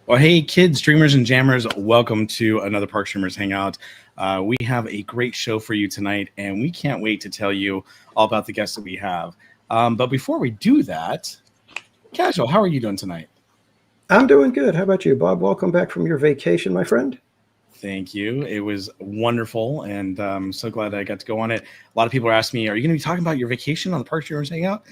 Well, hey, kids, streamers, and jammers, welcome to another Park Streamers Hangout. We have a great show for you tonight, and we can't wait to tell you all about the guests that we have. But before we do that, Casual, how are you doing tonight? I'm doing good. How about you, Bob? Welcome back from your vacation, my friend. Thank you. It was wonderful, and I'm so glad I got to go on it. A lot of people are asking me, are you going to be talking about your vacation on the Park Streamers Hangout?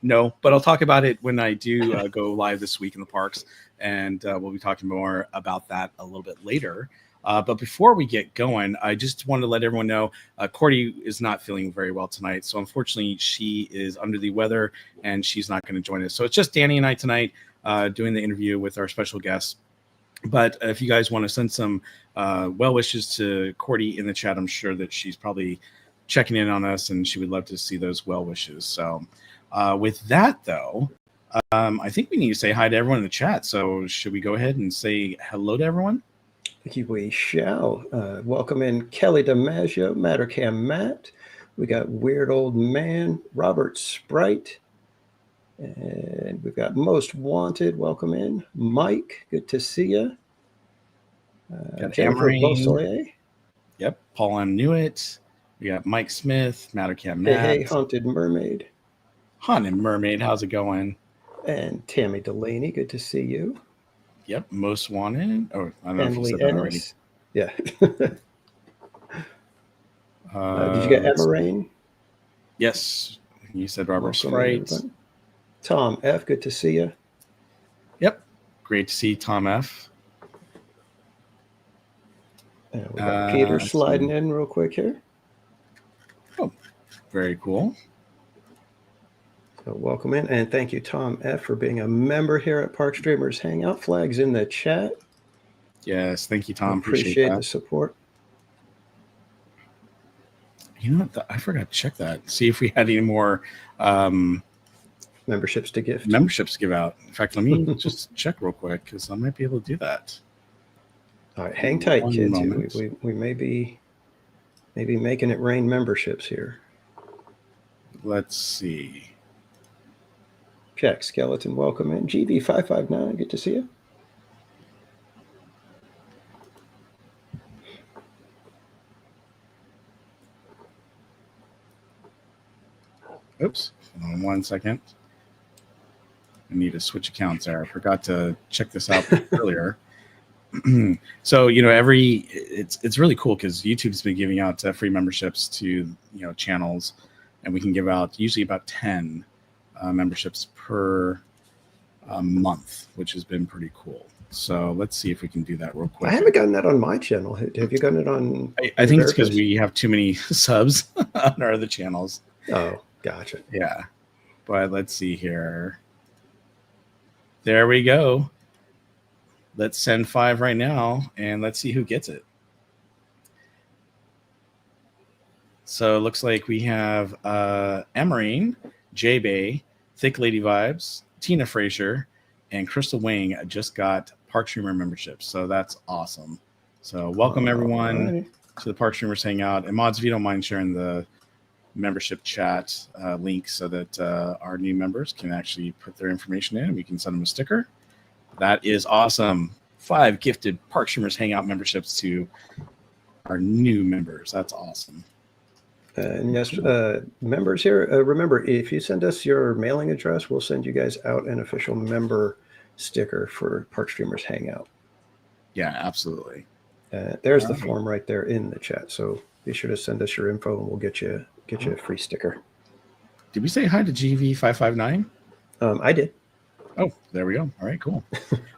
No, but I'll talk about it when I do go live this week in the parks, and we'll be talking more about that a little bit later. But before we get going, I just wanted to let everyone know Cordy is not feeling very well tonight. So unfortunately, she is under the weather, and she's not going to join us. So it's just Danny and I tonight doing the interview with our special guest. But if you guys want to send some well wishes to Cordy in the chat, I'm sure that she's probably checking in on us, and she would love to see those well wishes. So with that, though, I think we need to say hi to everyone in the chat. So should we go ahead and say hello to everyone? We shall. Welcome in Kelly DiMaggio, Mattercam Matt. We got Weird Old Man, Robert Sprite. And we've got Most Wanted. Welcome in. Mike, good to see you. Jennifer Beausoleil. Yep, Paul M. Newitt. We got Mike Smith, Mattercam Matt. Hey, Haunted Mermaid. Haunted Mermaid, how's it going? And Tammy Delaney, good to see you. Yep, Most Wanted. Oh, I don't know Emily if you said that already. Yeah. Did you get Emma Rain? Yes, you said Robert Welcome, Sprite. Tom F., good to see you. Yep, great to see Tom F. And we got Peter sliding in real quick here. Oh, very cool. So welcome in, and thank you, Tom F., for being a member here at Park Streamers Hangout. Flags in the chat. Yes, thank you, Tom. Appreciate the support. You know what? I forgot to check that. See if we had any more memberships to give. Memberships to give out. In fact, let me just check real quick because I might be able to do that. All right, hang tight, kids. We may be making it rain memberships here. Let's see. Jack Skeleton, welcome in. GV559, good to see you. Oops, hold on 1 second. I need to switch accounts there. I forgot to check this out earlier. So, it's really cool because YouTube's been giving out free memberships to, channels, and we can give out usually about 10 memberships per month, which has been pretty cool. So let's see if we can do that real quick. I haven't gotten that on my channel. Have you gotten it on? I think it's because we have too many subs on our other channels. Oh, gotcha. Yeah. But let's see here. There we go. Let's send 5 right now, and let's see who gets it. So it looks like we have Emerine, J-Bay, Thick Lady Vibes, Tina Frazier, and Crystal Wing just got Park Streamer memberships. So that's awesome. So welcome everyone to the Park Streamers Hangout. And mods, if you don't mind sharing the membership chat link so that our new members can actually put their information in and we can send them a sticker. That is awesome. 5 gifted Park Streamers Hangout memberships to our new members. That's awesome. And yes, members here, remember, if you send us your mailing address, we'll send you guys out an official member sticker for Park Streamers Hangout. Yeah, absolutely. There's the form right there in the chat. So be sure to send us your info, and we'll get you a free sticker. Did we say hi to GV559? I did. Oh, there we go. All right, cool.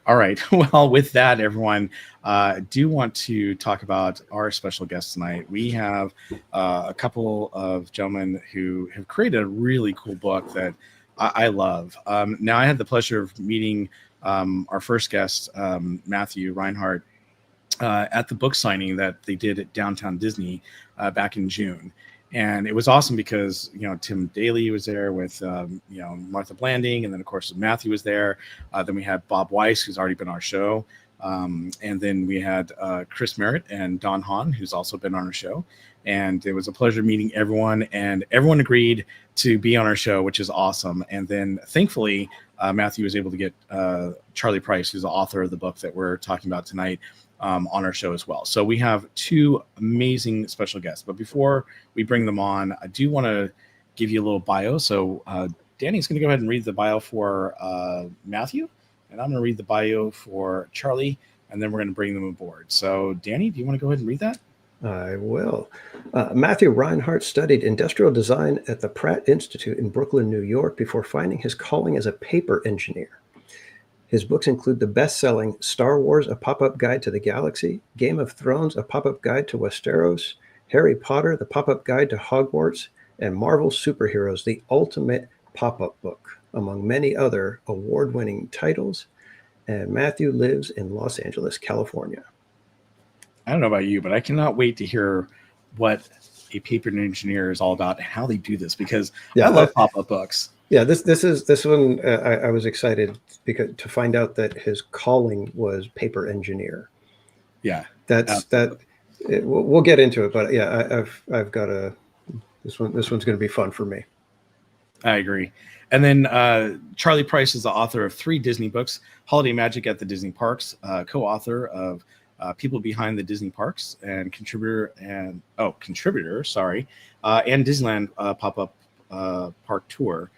All right. Well, with that, everyone, I do want to talk about our special guest tonight. We have a couple of gentlemen who have created a really cool book that I love. Now, I had the pleasure of meeting our first guest, Matthew Reinhart, at the book signing that they did at Downtown Disney back in June. And it was awesome because, Tim Daly was there with, Martha Blanding. And then, of course, Matthew was there. Then we had Bob Weiss, who's already been on our show. And then we had Chris Merritt and Don Hahn, who's also been on our show. and it was a pleasure meeting everyone, and everyone agreed to be on our show, which is awesome. And then thankfully, Matthew was able to get Charlie Price, who's the author of the book that we're talking about tonight, on our show as well. So we have two amazing special guests. But before we bring them on, I do want to give you a little bio. So Danny's going to go ahead and read the bio for Matthew, and I'm going to read the bio for Charlie, and then we're going to bring them aboard. So Danny, do you want to go ahead and read that? I will. Matthew Reinhart studied industrial design at the Pratt Institute in Brooklyn, New York, before finding his calling as a paper engineer. His books include the best-selling Star Wars, A Pop-Up Guide to the Galaxy, Game of Thrones, A Pop-Up Guide to Westeros, Harry Potter, The Pop-Up Guide to Hogwarts, and Marvel Superheroes, The Ultimate Pop-Up Book, among many other award-winning titles. And Matthew lives in Los Angeles, California. I don't know about you, but I cannot wait to hear what a paper engineer is all about and how they do this, because I love pop-up books. Yeah, this one I was excited because to find out that his calling was paper engineer. Yeah, we'll get into it, but yeah, I've got this one's going to be fun for me. I agree. And then Charlie Price is the author of 3 Disney books: Holiday Magic at the Disney Parks, co-author of People Behind the Disney Parks, and contributor, and Disneyland Pop-Up Park Tour.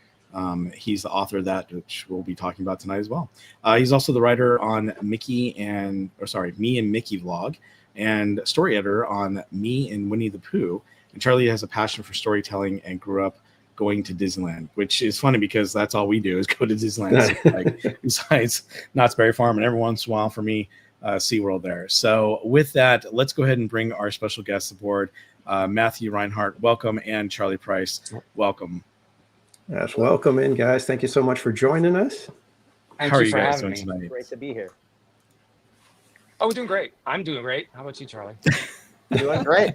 He's the author of that, which we'll be talking about tonight as well. He's also the writer on Me and Mickey Vlog, and story editor on Me and Winnie the Pooh. And Charlie has a passion for storytelling and grew up going to Disneyland, which is funny because that's all we do is go to Disneyland. So, like, besides Knott's Berry Farm, and every once in a while for me, SeaWorld there. So with that, let's go ahead and bring our special guests aboard. Matthew Reinhart, welcome, and Charlie Price, welcome. Yes, welcome in, guys. Thank you so much for joining us. How are you guys doing tonight? Great to be here. Oh, we're doing great. I'm doing great. How about you, Charlie? Doing great.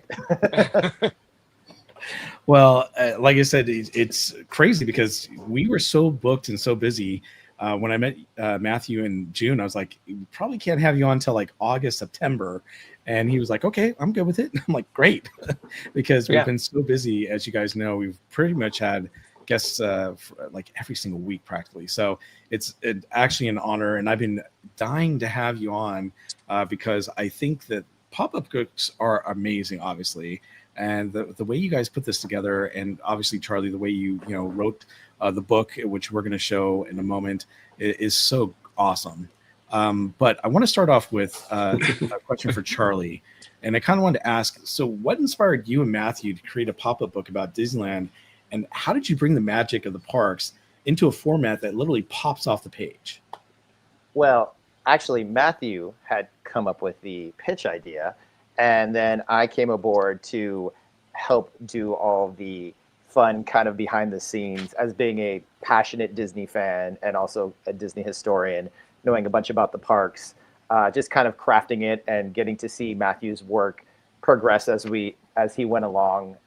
Well, like I said, it's crazy because we were so booked and so busy. When I met Matthew in June, I was like, we probably can't have you on until like August, September. And he was like, okay, I'm good with it. I'm like, great. Because we've been so busy, as you guys know, we've pretty much had guests for like every single week practically. So it's actually an honor. And I've been dying to have you on because I think that pop-up books are amazing, obviously. And the way you guys put this together, and obviously, Charlie, the way you wrote the book, which we're going to show in a moment, is so awesome. But I want to start off with a question for Charlie. And I kind of wanted to ask, so what inspired you and Matthew to create a pop-up book about Disneyland? And how did you bring the magic of the parks into a format that literally pops off the page? Well, actually, Matthew had come up with the pitch idea, and then I came aboard to help do all the fun kind of behind the scenes as being a passionate Disney fan and also a Disney historian, knowing a bunch about the parks, just kind of crafting it and getting to see Matthew's work progress as he went along,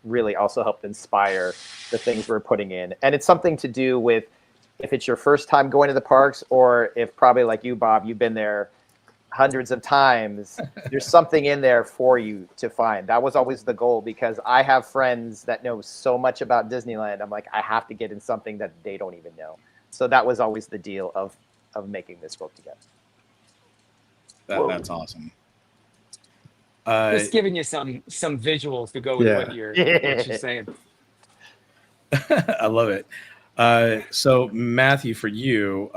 really also helped inspire the things we're putting in. And it's something to do with if it's your first time going to the parks, or if probably like you, Bob, you've been there hundreds of times, there's something in there for you to find. That was always the goal, because I have friends that know so much about Disneyland. I'm like, I have to get in something that they don't even know. So that was always the deal of making this book together. That's awesome. Just giving you some visuals to go with what you're saying. I love it. So Matthew, for you,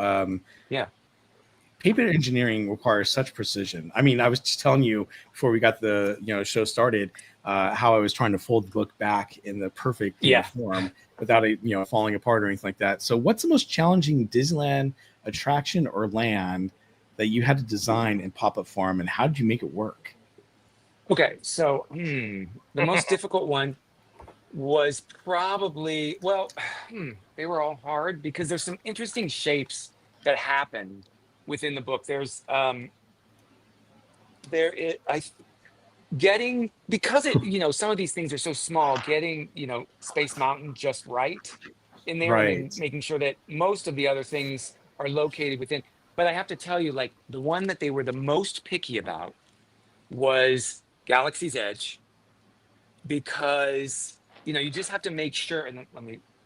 paper engineering requires such precision. I mean, I was just telling you before we got the show started how I was trying to fold the book back in the perfect form without it falling apart or anything like that. So what's the most challenging Disneyland attraction or land that you had to design in pop-up form, and how did you make it work? Okay, so the most difficult one was probably, they were all hard because there's some interesting shapes that happen within the book. There's because some of these things are so small, getting Space Mountain just right in there, and making sure that most of the other things are located within. But I have to tell you, like, the one that they were the most picky about was Galaxy's Edge, because you just have to make sure. And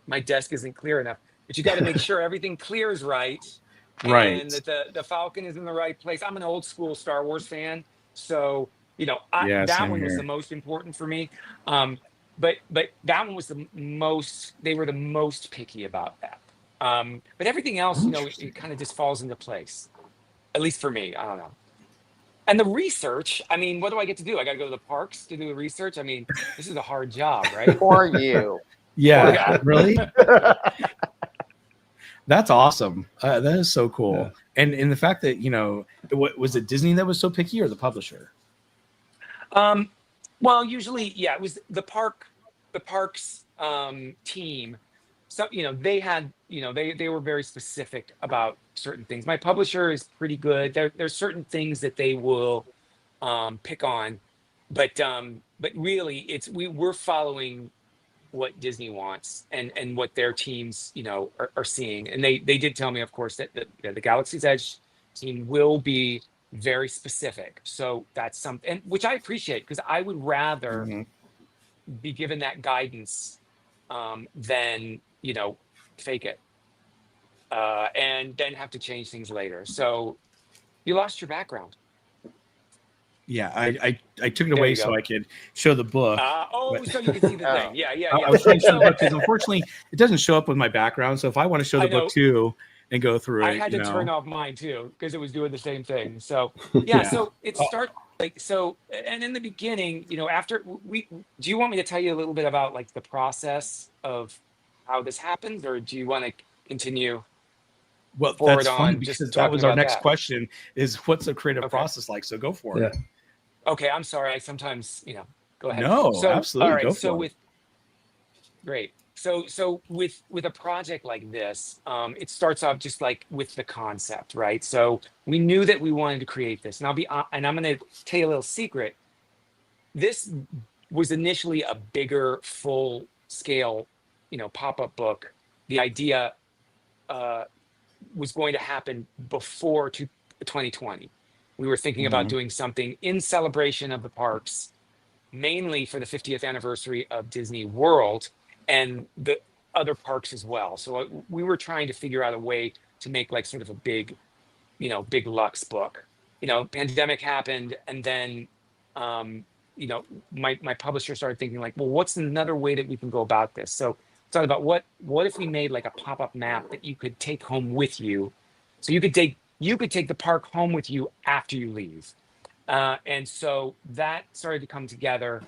my desk isn't clear enough, but you got to make sure everything clears right, Right. and that the Falcon is in the right place. I'm an old school Star Wars fan, so Yeah, that same one was the here. most important for me. But that one was the most. They were the most picky about that. But everything else, it kind of just falls into place. At least for me, I don't know. And the research, I mean, what do I get to do? I got to go to the parks to do the research. I mean, this is a hard job, right? For you. Yeah, Yeah. really? That's awesome. That is so cool. Yeah. And the fact that, what was it, Disney that was so picky, or the publisher? Well, usually, yeah, it was the parks team. So, they had, they were very specific about certain things. My publisher is pretty good. There's certain things that they will pick on, but really we're following what Disney wants and what their teams, are seeing. And they did tell me, of course, that the Galaxy's Edge team will be very specific. So that's something, which I appreciate, because I would rather Mhm. be given that guidance than fake it and then have to change things later. So you lost your background. Yeah, I took it There away you so go. I could show the book. Oh, But so you can see the Oh. thing. Yeah, yeah, I yeah. was trying to show the So book because unfortunately it doesn't show up with my background. So if I want to show I the book know too and go through I it, had to turn off mine too because it was doing the same thing. So yeah, Yeah. so it Oh, start like so, and in the beginning, after do you want me to tell you a little bit about like the process of how this happens, or do you want to continue well, forward that's funny on just because that talking was our about next that? question: is what's the creative Okay. process like? So go for Yeah. it. Okay, I'm sorry. I sometimes, go ahead. No, So, all absolutely, right. go So for it. great. So with a project like this, it starts off just like with the concept, right? So we knew that we wanted to create this, and I'm going to tell you a little secret. This was initially a bigger, full scale, pop-up book. The idea was going to happen before 2020. We were thinking about Mhm. doing something in celebration of the parks, mainly for the 50th anniversary of Disney World and the other parks as well. So we were trying to figure out a way to make like sort of a big Lux book. Pandemic happened, and then, my publisher started thinking like, well, what's another way that we can go about this? So thought about what if we made like a pop-up map that you could take home with you, so you could take the park home with you after you leave. And so that started to come together.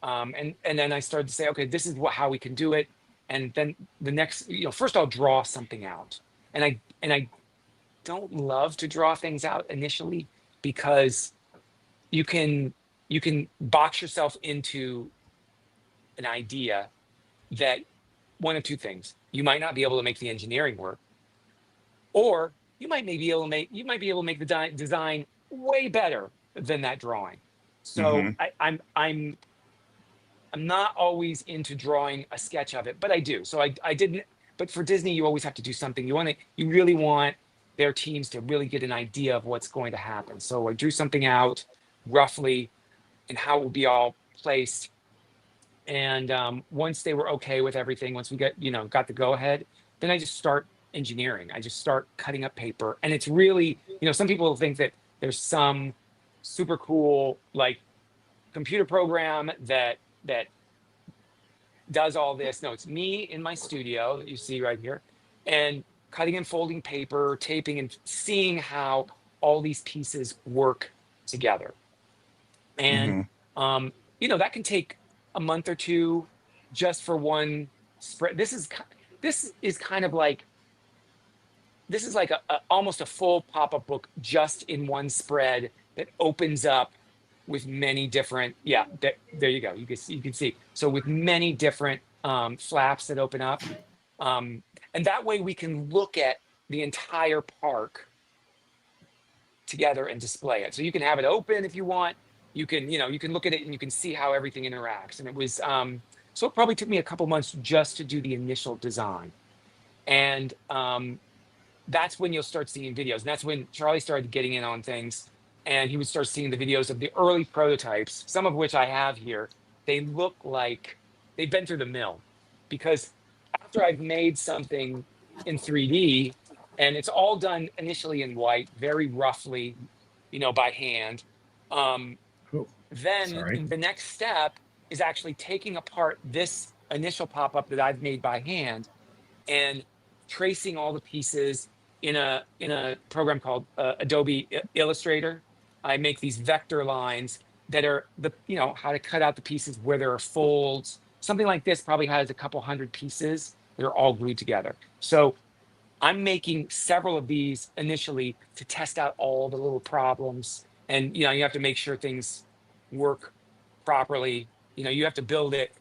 And then I started to say, okay, this is how we can do it. And then the next, first I'll draw something out. And I don't love to draw things out initially, because you can box yourself into an idea that one of two things: you might not be able to make the engineering work, or you might be able to make the design way better than that drawing. So Mhm. I'm not always into drawing a sketch of it, but I do. So I didn't. But for Disney, you always have to do something. You really want their teams to really get an idea of what's going to happen. So I drew something out roughly and how it will be all placed. And once they were okay with everything, once we got the go ahead, then I just start engineering. I just start cutting up paper. And it's really, some people think that there's some super cool like computer program that does all this. No, it's me in my studio that you see right here, and cutting and folding paper, taping, and seeing how all these pieces work together. And Mhm. that can take a month or two just for one spread. This is kind of like almost a full pop-up book just in one spread that opens up with many different, there you go, you can see, so with many different flaps that open up, and that way we can look at the entire park together and display it. So you can have it open if you want. You can look at it and you can see how everything interacts. And it was so it probably took me a couple months just to do the initial design. And that's when you'll start seeing videos. And that's when Charlie started getting in on things, and he would start seeing the videos of the early prototypes, some of which I have here. they look like they've been through the mill, because after I've made something in 3D, and it's all done initially in white, very roughly, by hand. Oh, Then sorry. the next step is actually taking apart this initial pop-up that I've made by hand and tracing all the pieces in a program called Adobe Illustrator. I make these vector lines that are how to cut out the pieces where there are folds. Something like this probably has a couple hundred pieces that are all glued together. So I'm making several of these initially to test out all the little problems. And you have to make sure things work properly. You have to build it.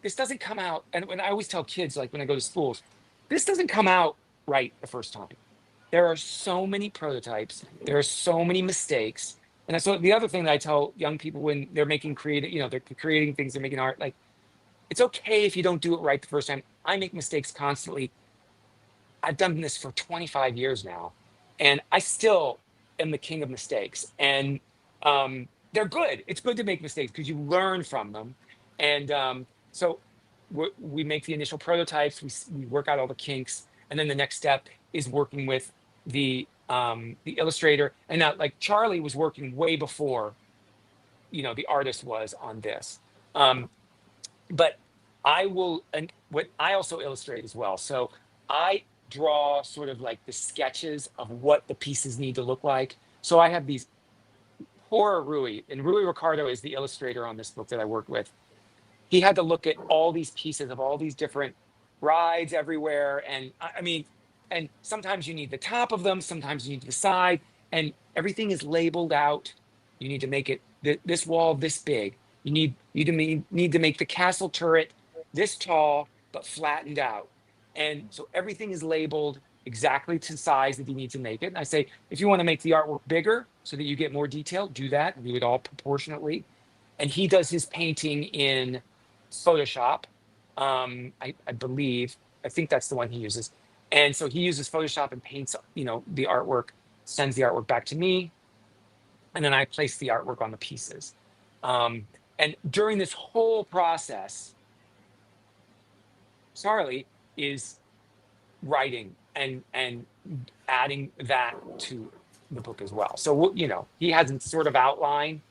This doesn't come out. And when I always tell kids, like when I go to schools, this doesn't come out right the first time. There are so many prototypes. There are so many mistakes. And that's the other thing that I tell young people when they're making they're creating things, they're making art. Like, it's okay if you don't do it right the first time. I make mistakes constantly. I've done this for 25 years now, and I still am the king of mistakes. And they're good. It's good to make mistakes because you learn from them. And so we make the initial prototypes. We work out all the kinks, and then the next step is working with the illustrator. And now, like, Charlie was working way before, the artist was on this. But I also illustrate as well. So I draw sort of like the sketches of what the pieces need to look like. So I have these poor Rui, and Rui Ricardo is the illustrator on this book that I worked with. He had to look at all these pieces of all these different rides everywhere. And I mean, and sometimes you need the top of them, sometimes you need the side, and everything is labeled out. You need to make it this wall this big. You need to make the castle turret this tall but flattened out. And so everything is labeled exactly to size that you need to make it. And I say, if you want to make the artwork bigger so that you get more detail, do that. Do it all proportionately. And he does his painting in Photoshop. I think that's the one he uses. And so he uses Photoshop and paints, the artwork, sends the artwork back to me. And then I place the artwork on the pieces. And during this whole process, Charlie is writing and adding that to the book as well. So, he has a sort of outline,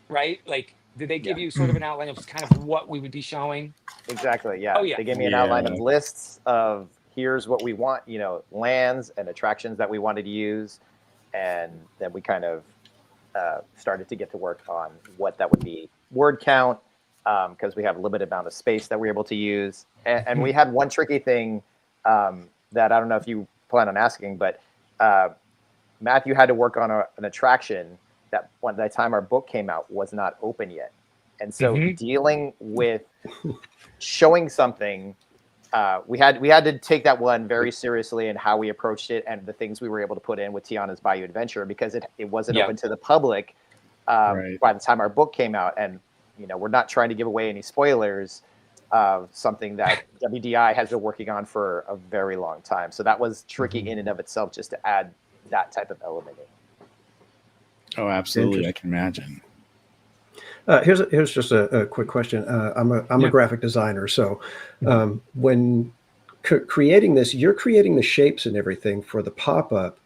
right? Like, did they give you sort of an outline of kind of what we would be showing? Exactly. Yeah. Oh, yeah. They gave me an outline of lists of here's what we want, lands and attractions that we wanted to use. And then we kind of started to get to work on what that would be. Word count, because we have a limited amount of space that we're able to use. And we had one tricky thing that I don't know if you plan on asking, but Matthew had to work on an attraction that by the time our book came out was not open yet. And so dealing with showing something, we had to take that one very seriously and how we approached it and the things we were able to put in with Tiana's Bayou Adventure, because it wasn't open to the public by the time our book came out. And, we're not trying to give away any spoilers of something that WDI has been working on for a very long time. So that was tricky in and of itself, just to add that type of element in. Oh, absolutely. I can imagine. Here's just a quick question. I'm a graphic designer, so when creating this, you're creating the shapes and everything for the pop-up,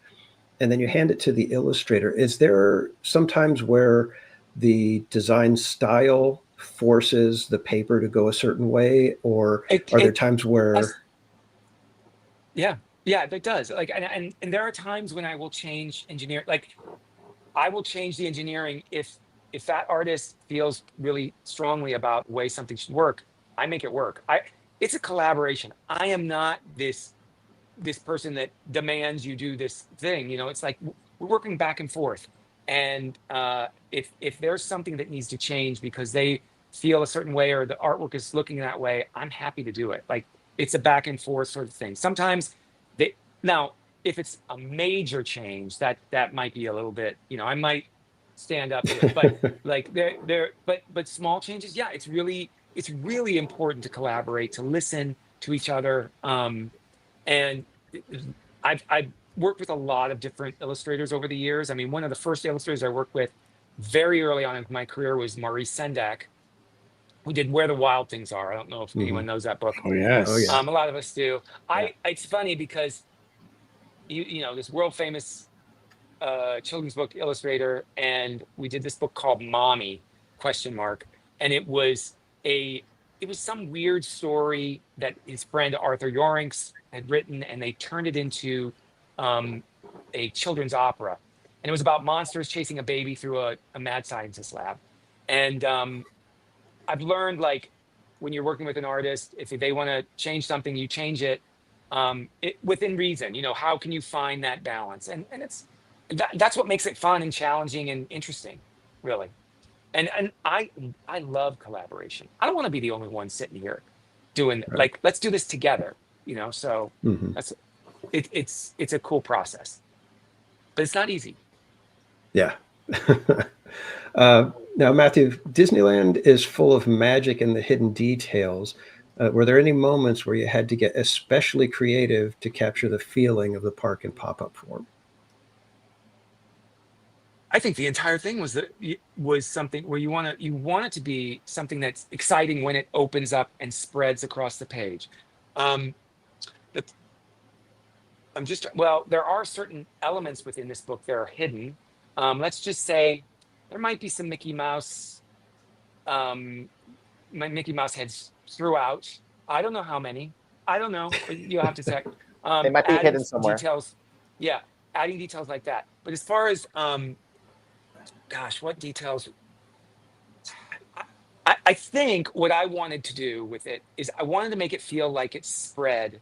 and then you hand it to the illustrator. Is there sometimes where the design style forces the paper to go a certain way, or are there times where? Yeah, it does. Like, and there are times when I will change engineer. Like, I will change the engineering if that artist feels really strongly about the way something should work. I make it work. It's a collaboration. I am not this person that demands you do this thing. It's like we're working back and forth. And if there's something that needs to change because they feel a certain way or the artwork is looking that way, I'm happy to do it. Like, it's a back and forth sort of thing. Sometimes now, if it's a major change, that might be a little bit, I might stand up to it. But like but small changes, yeah, it's really important to collaborate, to listen to each other. And I've worked with a lot of different illustrators over the years. I mean, one of the first illustrators I worked with very early on in my career was Maurice Sendak. We did Where the Wild Things Are. I don't know if anyone knows that book. Oh yes. Oh, yeah. A lot of us do. Yeah. It's funny because you know this world famous children's book illustrator, and we did this book called Mommy question mark, and it was some weird story that his friend Arthur Yorinks had written, and they turned it into a children's opera, and it was about monsters chasing a baby through a mad scientist lab. And I've learned, like, when you're working with an artist, if they want to change something, you change it, within reason. You know, how can you find that balance? And that's what makes it fun and challenging and interesting, really. And I love collaboration. I don't want to be the only one sitting here doing Right. like, let's do this together. You know, so Mhm. that's it's a cool process, but it's not easy. Yeah. Now, Matthew, Disneyland is full of magic and the hidden details. Were there any moments where you had to get especially creative to capture the feeling of the park in pop-up form? I think the entire thing was something where you want it to be something that's exciting when it opens up and spreads across the page. Um, the, there are certain elements within this book that are hidden. Let's just say there might be some Mickey Mouse heads throughout. I don't know how many. I don't know. You'll have to check. They might be hidden somewhere. Details, yeah, adding details like that. But as far as gosh, what details? I think what I wanted to do with it is I wanted to make it feel like it spread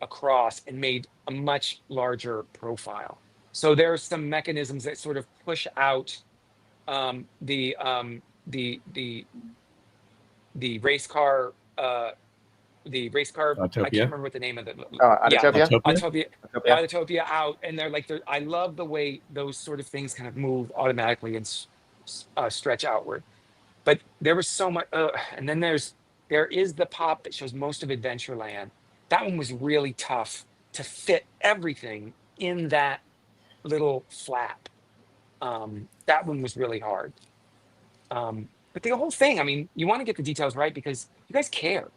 across and made a much larger profile. So there are some mechanisms that sort of push out the race car. The race car. I can't Autopia. remember what the name of it. Autotopia? Autopia? Autopia out, and they're like, I love the way those sort of things kind of move automatically and stretch outward. But there was so much, and then there is the pop that shows most of Adventureland. That one was really tough to fit everything in that little flap. That one was really hard. But the whole thing, I mean, you want to get the details right because you guys care.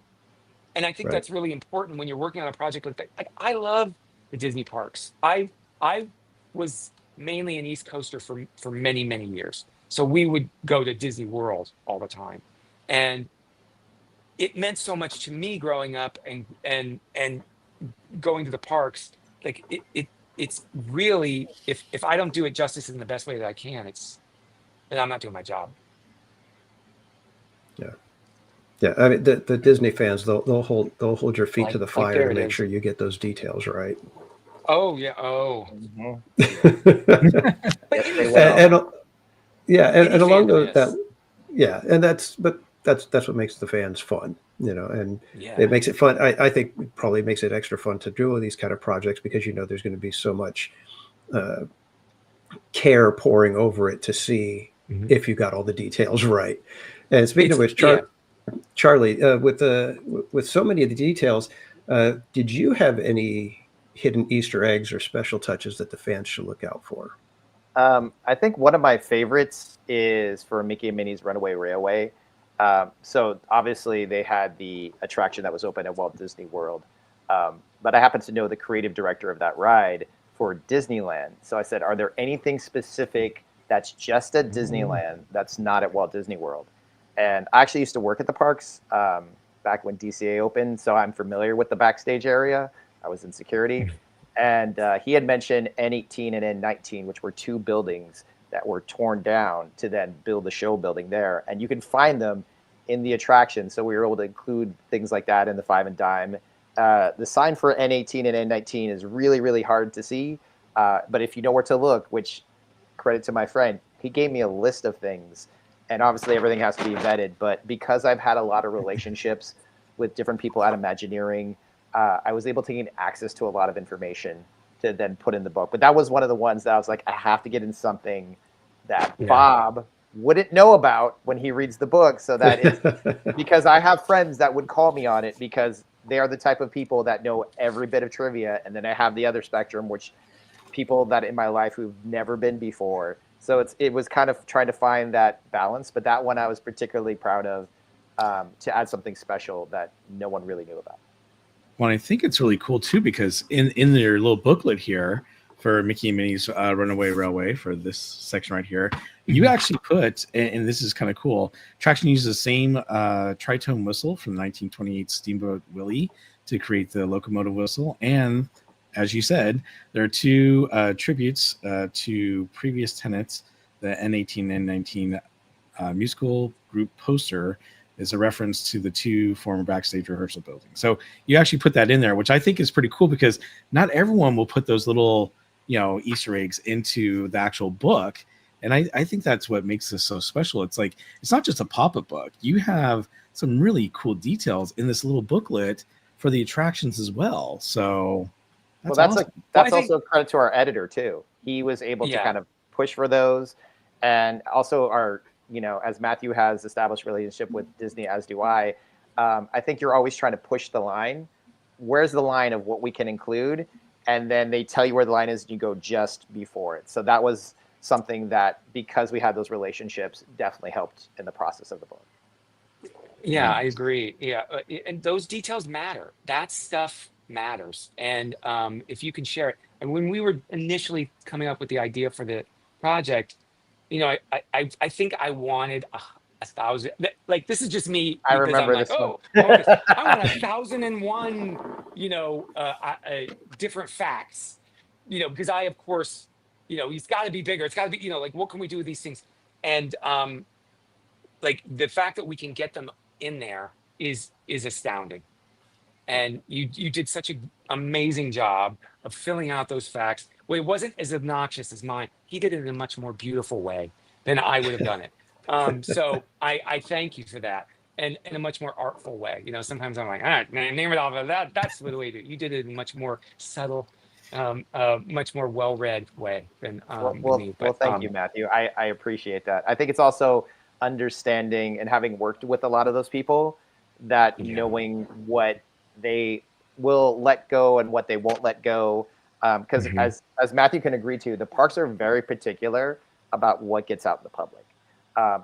And I think Right. that's really important when you're working on a project like that. Like, I love the Disney parks. I was mainly an East Coaster for many, many years. So we would go to Disney World all the time. And it meant so much to me growing up and going to the parks. Like it's really, if I don't do it justice in the best way that I can, then I'm not doing my job. Yeah, I mean the Disney fans they'll hold your feet to the Like, fire there to it make is. sure you get those details right. Oh yeah. Oh. Mhm. But Yes, in they the will. and, film, and along fandom those is. yeah, and that's what makes the fans fun, you know, and Yeah. it makes it fun. I think it probably makes it extra fun to do these kind of projects because you know there's going to be so much care pouring over it to see Mhm. if you got all the details right. And speaking of which, Yeah. Charlie, with so many of the details, did you have any hidden Easter eggs or special touches that the fans should look out for? I think one of my favorites is for Mickey and Minnie's Runaway Railway. So obviously they had the attraction that was open at Walt Disney World, but I happen to know the creative director of that ride for Disneyland. So I said, "Are there anything specific that's just at Disneyland that's not at Walt Disney World?" And I actually used to work at the parks back when DCA opened, so I'm familiar with the backstage area. I was in security. And he had mentioned N18 and N19, which were two buildings that were torn down to then build the show building there. And you can find them in the attraction. So we were able to include things like that in the Five and Dime. The sign for N18 and N19 is really, really hard to see. But if you know where to look, which credit to my friend, he gave me a list of things. And obviously everything has to be vetted. But because I've had a lot of relationships with different people at Imagineering, I was able to gain access to a lot of information to then put in the book. But that was one of the ones that I was like, I have to get in something that Yeah. Bob wouldn't know about when he reads the book. So that it's because I have friends that would call me on it because they are the type of people that know every bit of trivia. And then I have the other spectrum, which people that in my life who've never been before. So it was kind of trying to find that balance. But that one I was particularly proud of. to add something special that no one really knew about. Well, I think it's really cool too because in their little booklet here for Mickey and Minnie's Runaway Railway for this section right here, you actually put, and this is kind of cool, attraction uses the same tritone whistle from the 1928 Steamboat Willie to create the locomotive whistle. And as you said, there are two tributes to previous tenants. The N18 and N19 musical group poster is a reference to the two former backstage rehearsal buildings. So you actually put that in there, which I think is pretty cool because not everyone will put those little, Easter eggs into the actual book. And I think that's what makes this so special. It's like, it's not just a pop-up book. You have some really cool details in this little booklet for the attractions as well. So that's awesome. That's also credit to our editor too. He was able to kind of push for those. And also our, as Matthew has established a relationship with Disney, as do I think you're always trying to push the line. Where's the line of what we can include? And then they tell you where the line is and you go just before it. So that was something that, because we had those relationships, definitely helped in the process of the book. Yeah, I agree. Yeah. And those details matter. That stuff matters. And if you can share it. And when we were initially coming up with the idea for the project, I think I wanted 1,000. Like, this is just me. I remember I'm this like, one. I want 1,001, different facts, because I, of course, he's got to be bigger. It's got to be, like, what can we do with these things? And like, the fact that we can get them in there is astounding. And you did such an amazing job of filling out those facts. Well, it wasn't as obnoxious as mine. He did it in a much more beautiful way than I would have done it. So I thank you for that. And in a much more artful way. Sometimes I'm like, name it off of that. That's the way to do it. You did it in a much more subtle, much more well-read way than me. Well, thank you, Matthew. I appreciate that. I think it's also understanding and having worked with a lot of those people, that knowing what they will let go and what they won't let go. Because as Matthew can agree to, the parks are very particular about what gets out in the public.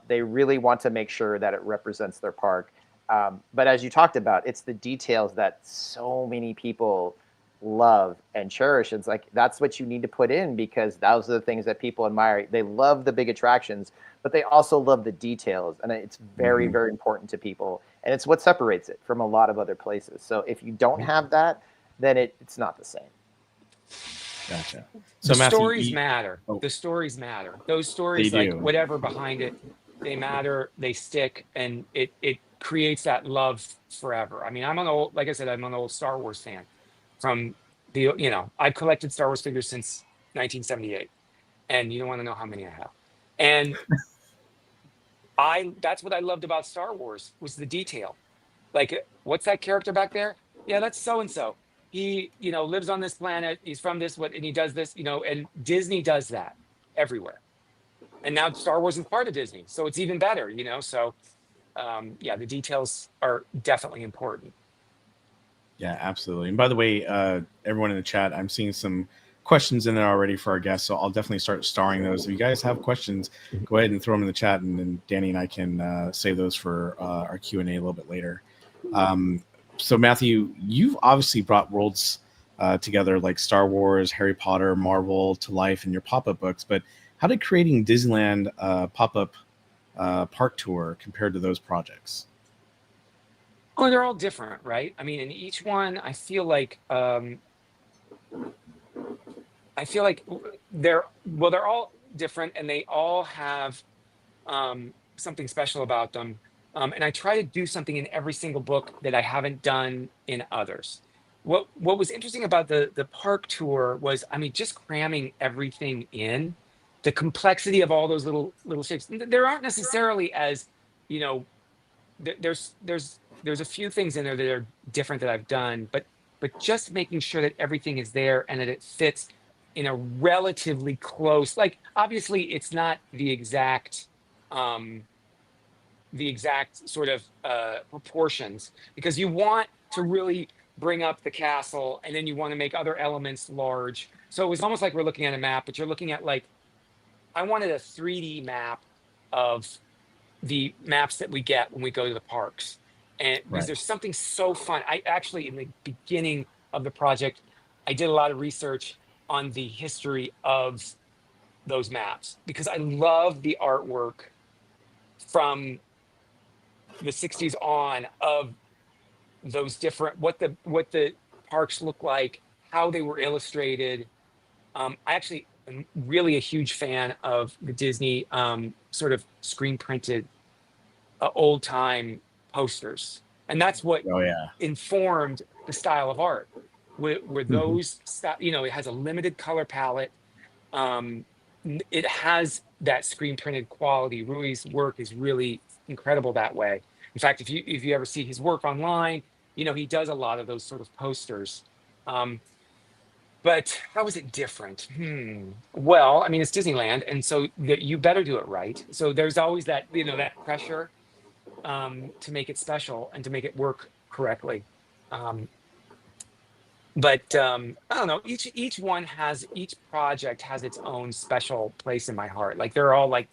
They really want to make sure that it represents their park. But as you talked about, it's the details that so many people love and cherish. It's like, that's what you need to put in, because those are the things that people admire. They love the big attractions, but they also love the details. And it's very, very important to people. And it's what separates it from a lot of other places. So if you don't have that, then it's not the same. Gotcha. So the Matthew, stories matter. The stories matter. Those stories, like whatever behind it, they matter, they stick, and it creates that love forever. I mean, I'm an old Star Wars fan. From I've collected Star Wars figures since 1978. And you don't want to know how many I have. And that's what I loved about Star Wars, was the detail. Like, what's that character back there? Yeah, that's so-and-so. He, lives on this planet. He's from this, and he does this, and Disney does that everywhere. And now Star Wars is part of Disney. So it's even better, So, the details are definitely important. Yeah, absolutely. And by the way, everyone in the chat, I'm seeing some questions in there already for our guests, so I'll definitely start starring those. If you guys have questions, go ahead and throw them in the chat, and then Danny and I can save those for our Q&A a little bit later. So Matthew, you've obviously brought worlds together like Star Wars, Harry Potter, Marvel to life in your pop-up books, but how did creating Disneyland pop-up park tour compare to those projects? Oh, they're all different, right? I mean, in each one, I feel like they're all different, and they all have something special about them. And I try to do something in every single book that I haven't done in others. What was interesting about the park tour was, just cramming everything in, the complexity of all those little shapes. There aren't necessarily as, there's a few things in there that are different that I've done, but just making sure that everything is there and that it fits in a relatively close, like, obviously it's not the exact sort of proportions, because you want to really bring up the castle and then you want to make other elements large. So it was almost like we're looking at a map, but you're looking at, like, I wanted a 3D map of the maps that we get when we go to the parks. And because Right. there's something so fun. I actually, in the beginning of the project, I did a lot of research on the history of those maps because I love the artwork from the 60s on of those different what the parks look like, how they were illustrated. I actually am really a huge fan of the Disney sort of screen printed old time posters, and that's what Oh yeah. informed the style of art. Were Mhm. those it has a limited color palette. Um, it has that screen printed quality. Rui's work is really incredible that way. In fact, if you ever see his work online, he does a lot of those sort of posters. Um, but how is it different? Well, I mean, it's Disneyland, and so you better do it right. So there's always that that pressure to make it special and to make it work correctly. Um, but I don't know. Each project has its own special place in my heart. Like they're all like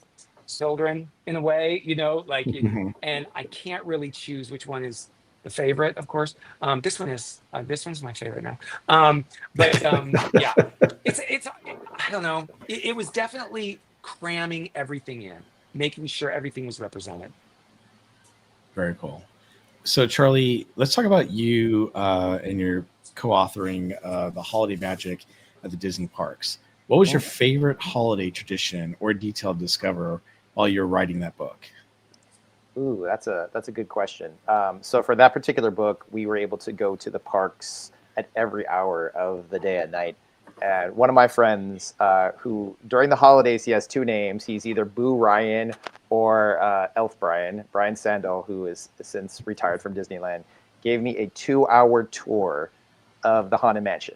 children in a way, Mhm. and I can't really choose which one is the favorite. Of course, this one's my favorite now. But yeah, it's I don't know. It was definitely cramming everything in, making sure everything was represented. Very cool. So, Charlie, let's talk about you and your co-authoring the holiday magic at the Disney parks. What was your favorite holiday tradition or detail to discover while you're writing that book? Ooh, that's a good question. So for that particular book, we were able to go to the parks at every hour of the day and night. And one of my friends, who during the holidays he has two names. He's either Boo Ryan or Elf Brian Sandel, who is since retired from Disneyland, gave me a 2-hour tour of the Haunted Mansion,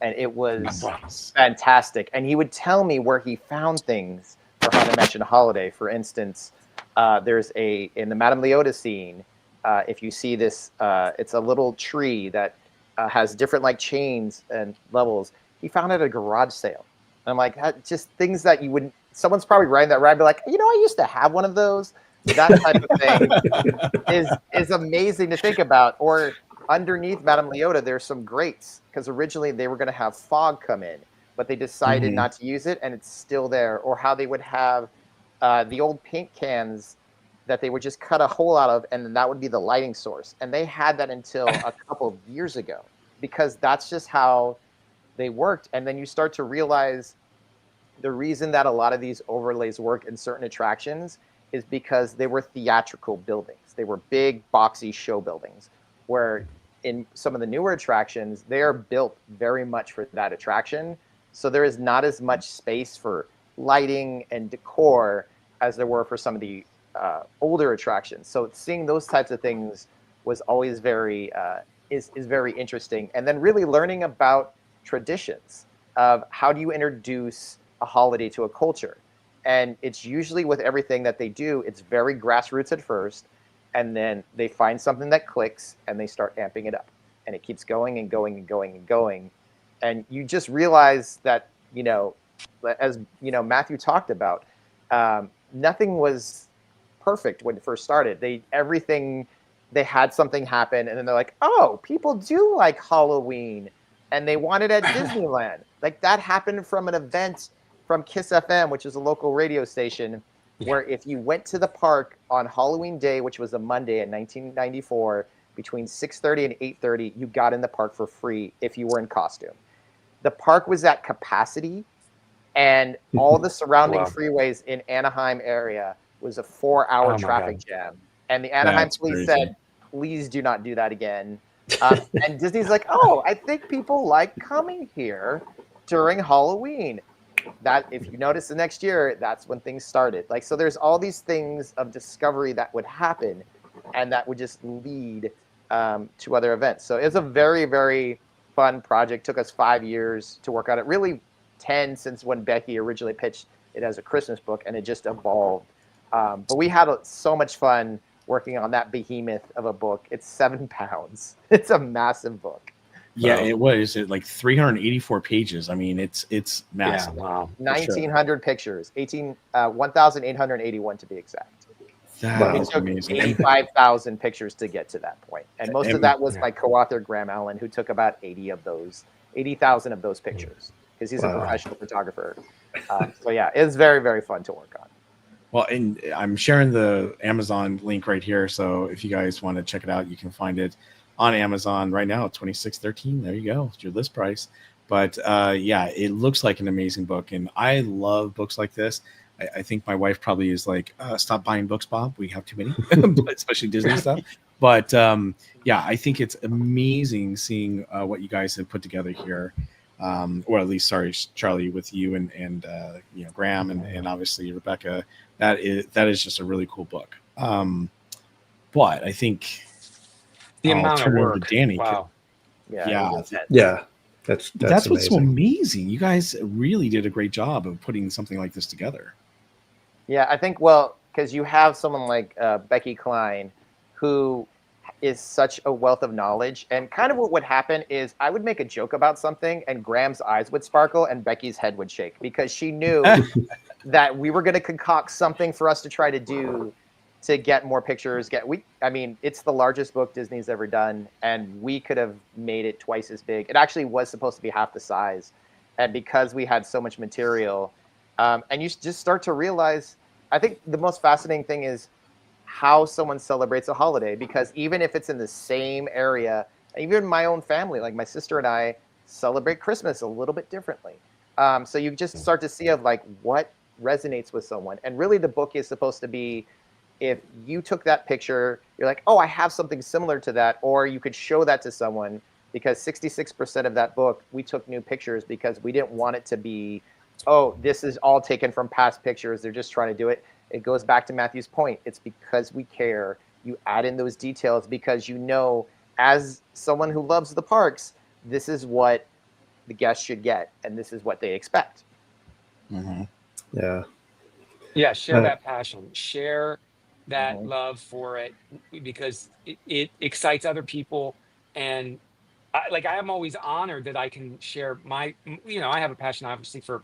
and it was fantastic. And he would tell me where he found things for Haunted Mansion Holiday. For instance, there's in the Madame Leota scene. If you see this, it's a little tree that has different like chains and levels. He found it at a garage sale. And I'm like, just things that you wouldn't. Someone's probably riding that ride, be like, I used to have one of those. That type of thing is amazing to think about. Or underneath Madame Leota, there's some grates because originally they were going to have fog come in, but they decided not to use it, and it's still there. Or how they would have the old paint cans that they would just cut a hole out of, and then that would be the lighting source. And they had that until a couple of years ago because that's just how they worked. And then you start to realize the reason that a lot of these overlays work in certain attractions is because they were theatrical buildings. They were big, boxy show buildings, where in some of the newer attractions, they are built very much for that attraction. So there is not as much space for lighting and decor as there were for some of the older attractions. So seeing those types of things was always very is very interesting. And then really learning about traditions of how do you introduce a holiday to a culture. And it's usually with everything that they do, it's very grassroots at first, and then they find something that clicks and they start amping it up, and it keeps going and going and going and going. And you just realize that, as Matthew talked about, nothing was perfect when it first started. They had something happen, and then they're like, oh, people do like Halloween, and they want it at Disneyland. Like that happened from an event from Kiss FM, which is a local radio station, where if you went to the park on Halloween Day, which was a Monday in 1994, between 6:30 and 8:30, you got in the park for free if you were in costume. The park was at capacity, and all the surrounding freeways in Anaheim area was a 4-hour traffic jam. And the Anaheim police said, please do not do that again. And Disney's like, oh, I think people like coming here during Halloween. That, if you notice the next year, that's when things started. Like, so there's all these things of discovery that would happen, and that would just lead to other events. So it's a very, very fun project. Took us 5 years to work on it. Really 10 since when Becky originally pitched it as a Christmas book, and it just evolved. But we had so much fun working on that behemoth of a book. It's 7 pounds. It's a massive book. Yeah, it was like 384 pages. I mean, it's massive. Yeah, wow. 1,900 pictures, 1,881 to be exact. That Wow. It is took amazing. 85,000 pictures to get to that point. And most of And- that was Yeah. my co-author, Graham Allen, who took about 80,000 of those pictures because he's a Wow. professional photographer. So yeah, it's very, very fun to work on. Well, and I'm sharing the Amazon link right here. So if you guys want to check it out, you can find it on Amazon right now, $26.13. There you go. It's your list price. But yeah, it looks like an amazing book. And I love books like this. I think my wife probably is like, stop buying books, Bob. We have too many, especially Disney stuff. But yeah, I think it's amazing seeing what you guys have put together here. Or at least, sorry, Charlie, with you and you know, Graham and obviously Rebecca. That is just a really cool book. But I think The I'll amount of turn it over work. to Danny. Wow. Yeah, Yeah, it was intense. Yeah, that's what's so amazing. amazing. You guys really did a great job of putting something like this together. Yeah, I think, well, because you have someone like Becky Klein, who is such a wealth of knowledge. And kind of what would happen is I would make a joke about something and Graham's eyes would sparkle and Becky's head would shake because she knew that we were going to concoct something for us to try to do to get more pictures. I mean, it's the largest book Disney's ever done, and we could have made it twice as big. It actually was supposed to be half the size. And because we had so much material, and you just start to realize, I think the most fascinating thing is how someone celebrates a holiday, because even if it's in the same area, even my own family, like my sister and I celebrate Christmas a little bit differently. So you just start to see of like what resonates with someone. And really the book is supposed to be, if you took that picture, you're like, oh, I have something similar to that. Or you could show that to someone, because 66% of that book, we took new pictures because we didn't want it to be, oh, this is all taken from past pictures. They're just trying to do it. It goes back to Matthew's point. It's because we care. You add in those details because you know, as someone who loves the parks, this is what the guests should get, and this is what they expect. Mm-hmm. Yeah. Yeah, share that passion, share that Mhm. love for it, because it excites other people. And I am always honored that I can share my, I have a passion obviously for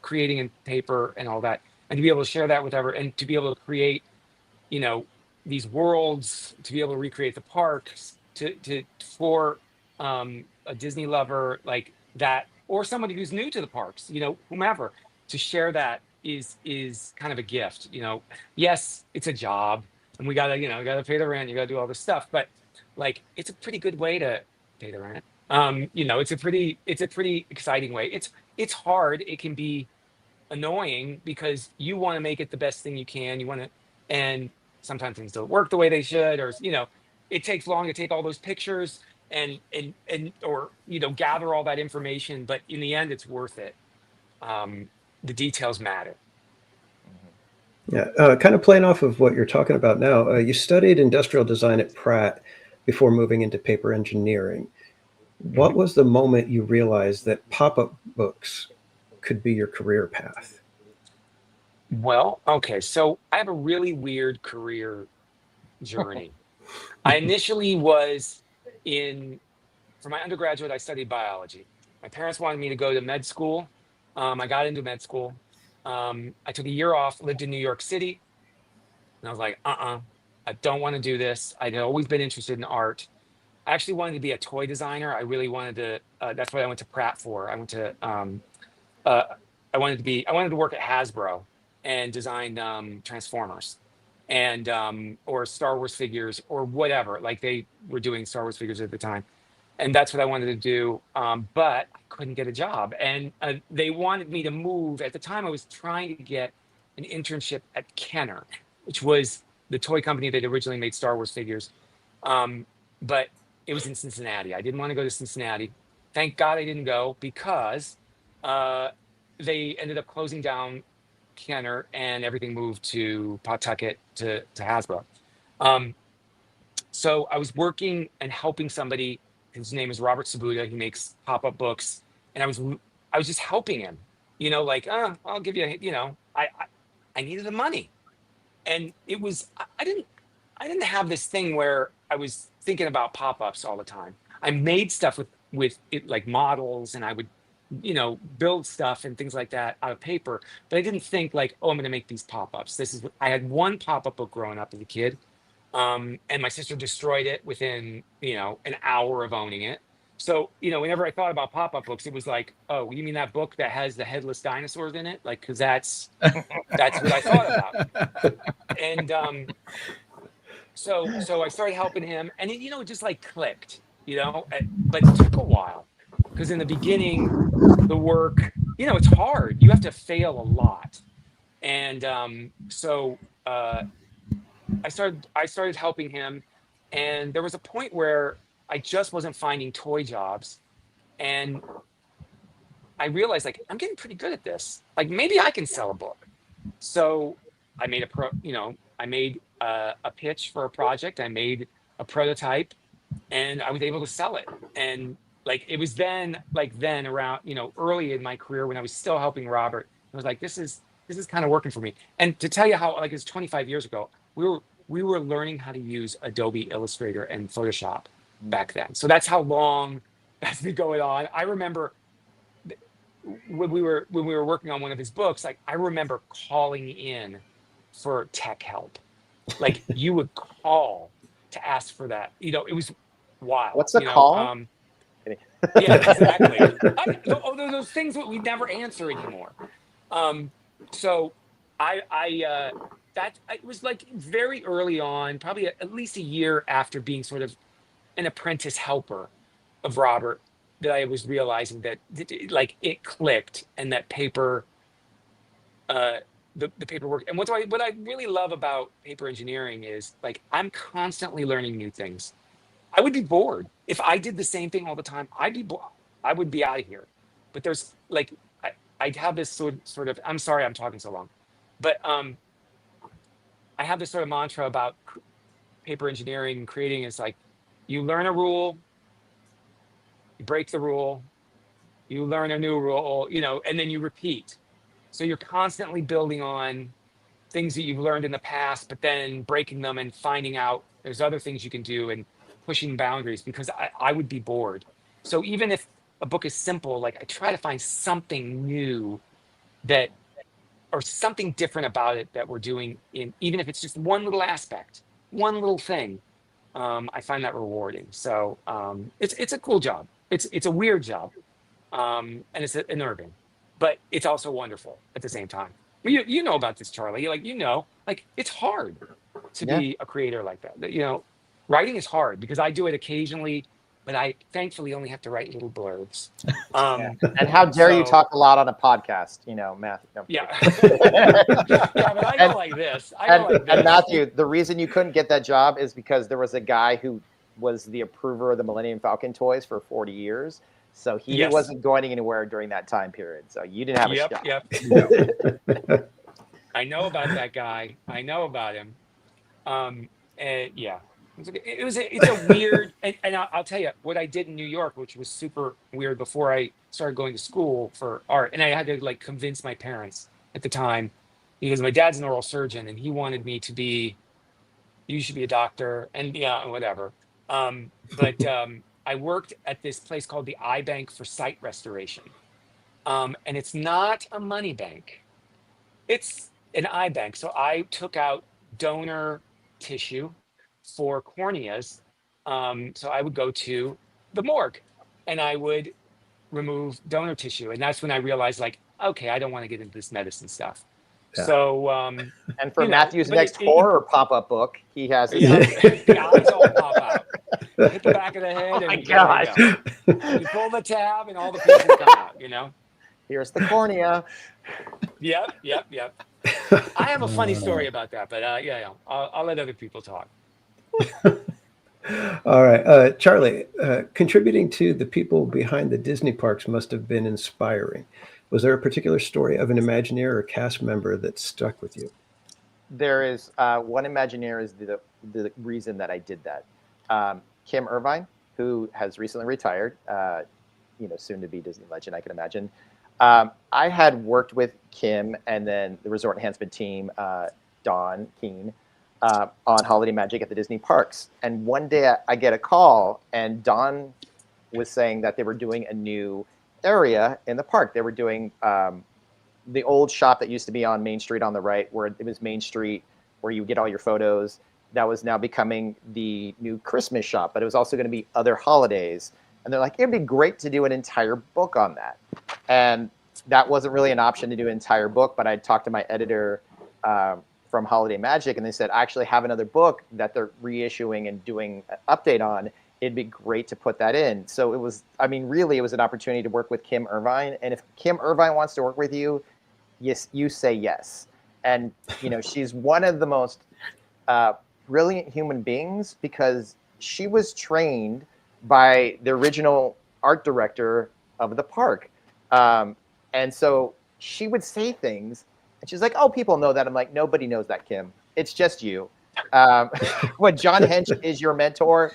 creating in paper and all that, and to be able to share that with and to be able to create, these worlds, to be able to recreate the parks for a Disney lover like that, or somebody who's new to the parks, whomever, to share that is kind of a gift. Yes, it's a job, and we gotta pay the rent, you gotta do all this stuff, but like it's a pretty good way to pay the rent. It's a pretty exciting way. It's hard, it can be annoying because you want to make it the best thing you can, and sometimes things don't work the way they should, or it takes long to take all those pictures and or gather all that information, but in the end it's worth it. The details matter. Yeah. Kind of playing off of what you're talking about now, you studied industrial design at Pratt before moving into paper engineering. What was the moment you realized that pop-up books could be your career path? Well, okay, so I have a really weird career journey. I initially was for my undergraduate, I studied biology. My parents wanted me to go to med school. I got into med school. I took a year off, lived in New York City, and I was like, I don't want to do this. I'd always been interested in art. I actually wanted to be a toy designer. I really wanted to. That's what I went to Pratt for. I went to. I wanted to work at Hasbro and design Transformers and or Star Wars figures or whatever. Like they were doing Star Wars figures at the time, and that's what I wanted to do. But I couldn't get a job, and they wanted me to move. At the time, I was trying to get an internship at Kenner, which was the toy company that originally made Star Wars figures. But it was in Cincinnati. I didn't want to go to Cincinnati. Thank God I didn't go, because they ended up closing down Kenner and everything moved to Pawtucket to Hasbro. So I was working and helping somebody. His name is Robert Sabuda. He makes pop-up books, and I was just helping him. I'll give you. I needed the money, and it was I didn't have this thing where I was thinking about pop-ups all the time. I made stuff with it, like models, and I would build stuff and things like that out of paper. But I didn't think like, oh, I'm going to make these pop-ups. I had one pop-up book growing up as a kid. And my sister destroyed it within, an hour of owning it. So, whenever I thought about pop-up books, it was like, oh, you mean that book that has the headless dinosaurs in it? Like, because that's what I thought about. And so I started helping him, and it just like clicked, but it took a while because in the beginning, the work, it's hard. You have to fail a lot, and so I started helping him, and there was a point where I just wasn't finding toy jobs, and I realized like I'm getting pretty good at this. Like maybe I can sell a book. So I made I made a pitch for a project. I made a prototype, and I was able to sell it. And like it was then around early in my career when I was still helping Robert. I was like, this is kind of working for me. And to tell you how like it's 25 years ago, we were learning how to use Adobe Illustrator and Photoshop back then. So that's how long that's been going on. I remember when we were working on one of his books, like I remember calling in for tech help. Like you would call to ask for that. It was wild. What's the call? Yeah, exactly. Those things that we never answer anymore. So it was like very early on, probably at least a year after being sort of an apprentice helper of Robert, that I was realizing that like it clicked, and that paper, the paperwork. And what I really love about paper engineering is like I'm constantly learning new things. I would be bored if I did the same thing all the time. I would be out of here. But there's like I have this sort of. I'm sorry, I'm talking so long, but I have this sort of mantra about paper engineering and creating. Is like you learn a rule, you break the rule, you learn a new rule, and then you repeat. So you're constantly building on things that you've learned in the past, but then breaking them and finding out there's other things you can do and pushing boundaries, because I would be bored. So even if a book is simple, like I try to find something new or something different about it that we're doing even if it's just one little aspect, one little thing. I find that rewarding. So it's a cool job. It's a weird job, and it's unnerving, but it's also wonderful at the same time. You know about this, Charlie. Like it's hard to be a creator like that. Writing is hard because I do it occasionally, but I thankfully only have to write little blurbs. And how dare you talk a lot on a podcast, Matthew? No, yeah. Yeah, but I go like this. And Matthew, the reason you couldn't get that job is because there was a guy who was the approver of the Millennium Falcon toys for 40 years. So he wasn't going anywhere during that time period. So you didn't have a shot. Yep. I know about that guy. I know about him. Yeah. It's a weird, and I'll tell you what I did in New York, which was super weird before I started going to school for art. And I had to like convince my parents at the time, because my dad's an oral surgeon and he wanted me to be, you should be a doctor, and whatever. But I worked at this place called the Eye Bank for Sight Restoration. And it's not a money bank. It's an eye bank. So I took out donor tissue for corneas. So I would go to the morgue and I would remove donor tissue. And that's when I realized, like, okay, I don't want to get into this medicine stuff. Yeah. So, and for Matthew's next horror pop-up book, he has the eyes all pop out, hit the back of the head. Oh my gosh! You pull the tab, and all the pieces come out. Here's the cornea. Yep. I have a funny story about that, but I'll let other people talk. All right, Charlie, contributing to the people behind the Disney parks must have been inspiring. Was there a particular story of an Imagineer or cast member that stuck with you? There is one Imagineer is the reason that I did that. Kim Irvine, who has recently retired, soon to be Disney legend, I can imagine. I had worked with Kim and then the resort enhancement team, Dawn Keene, on Holiday Magic at the Disney parks. And one day I get a call, and Dawn was saying that they were doing a new area in the park. They were doing the old shop that used to be on Main Street on the right, where it was Main Street, where you get all your photos. That was now becoming the new Christmas shop, but it was also going to be other holidays. And they're like, it'd be great to do an entire book on that. And that wasn't really an option to do an entire book, but I talked to my editor from Holiday Magic, and they said, I actually have another book that they're reissuing and doing an update on. It'd be great to put that in. So it was, I mean, really, it was an opportunity to work with Kim Irvine. And if Kim Irvine wants to work with you, yes, you say yes. And, you know, she's one of the most brilliant human beings, because she was trained by the original art director of the park. And so she would say things, and she's like, oh, people know that. I'm like, nobody knows that, Kim. It's just you. When John Hench is your mentor,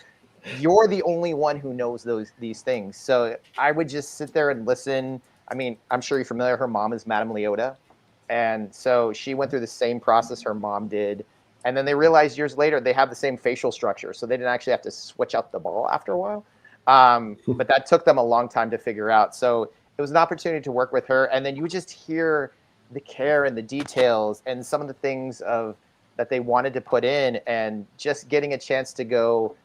you're the only one who knows these things. So I would just sit there and listen. I mean, I'm sure you're familiar. Her mom is Madame Leota. And so she went through the same process her mom did. And then they realized years later they have the same facial structure. So they didn't actually have to switch out the ball after a while. But that took them a long time to figure out. So it was an opportunity to work with her. And then you would just hear the care and the details and some of the things that they wanted to put in, and just getting a chance to go.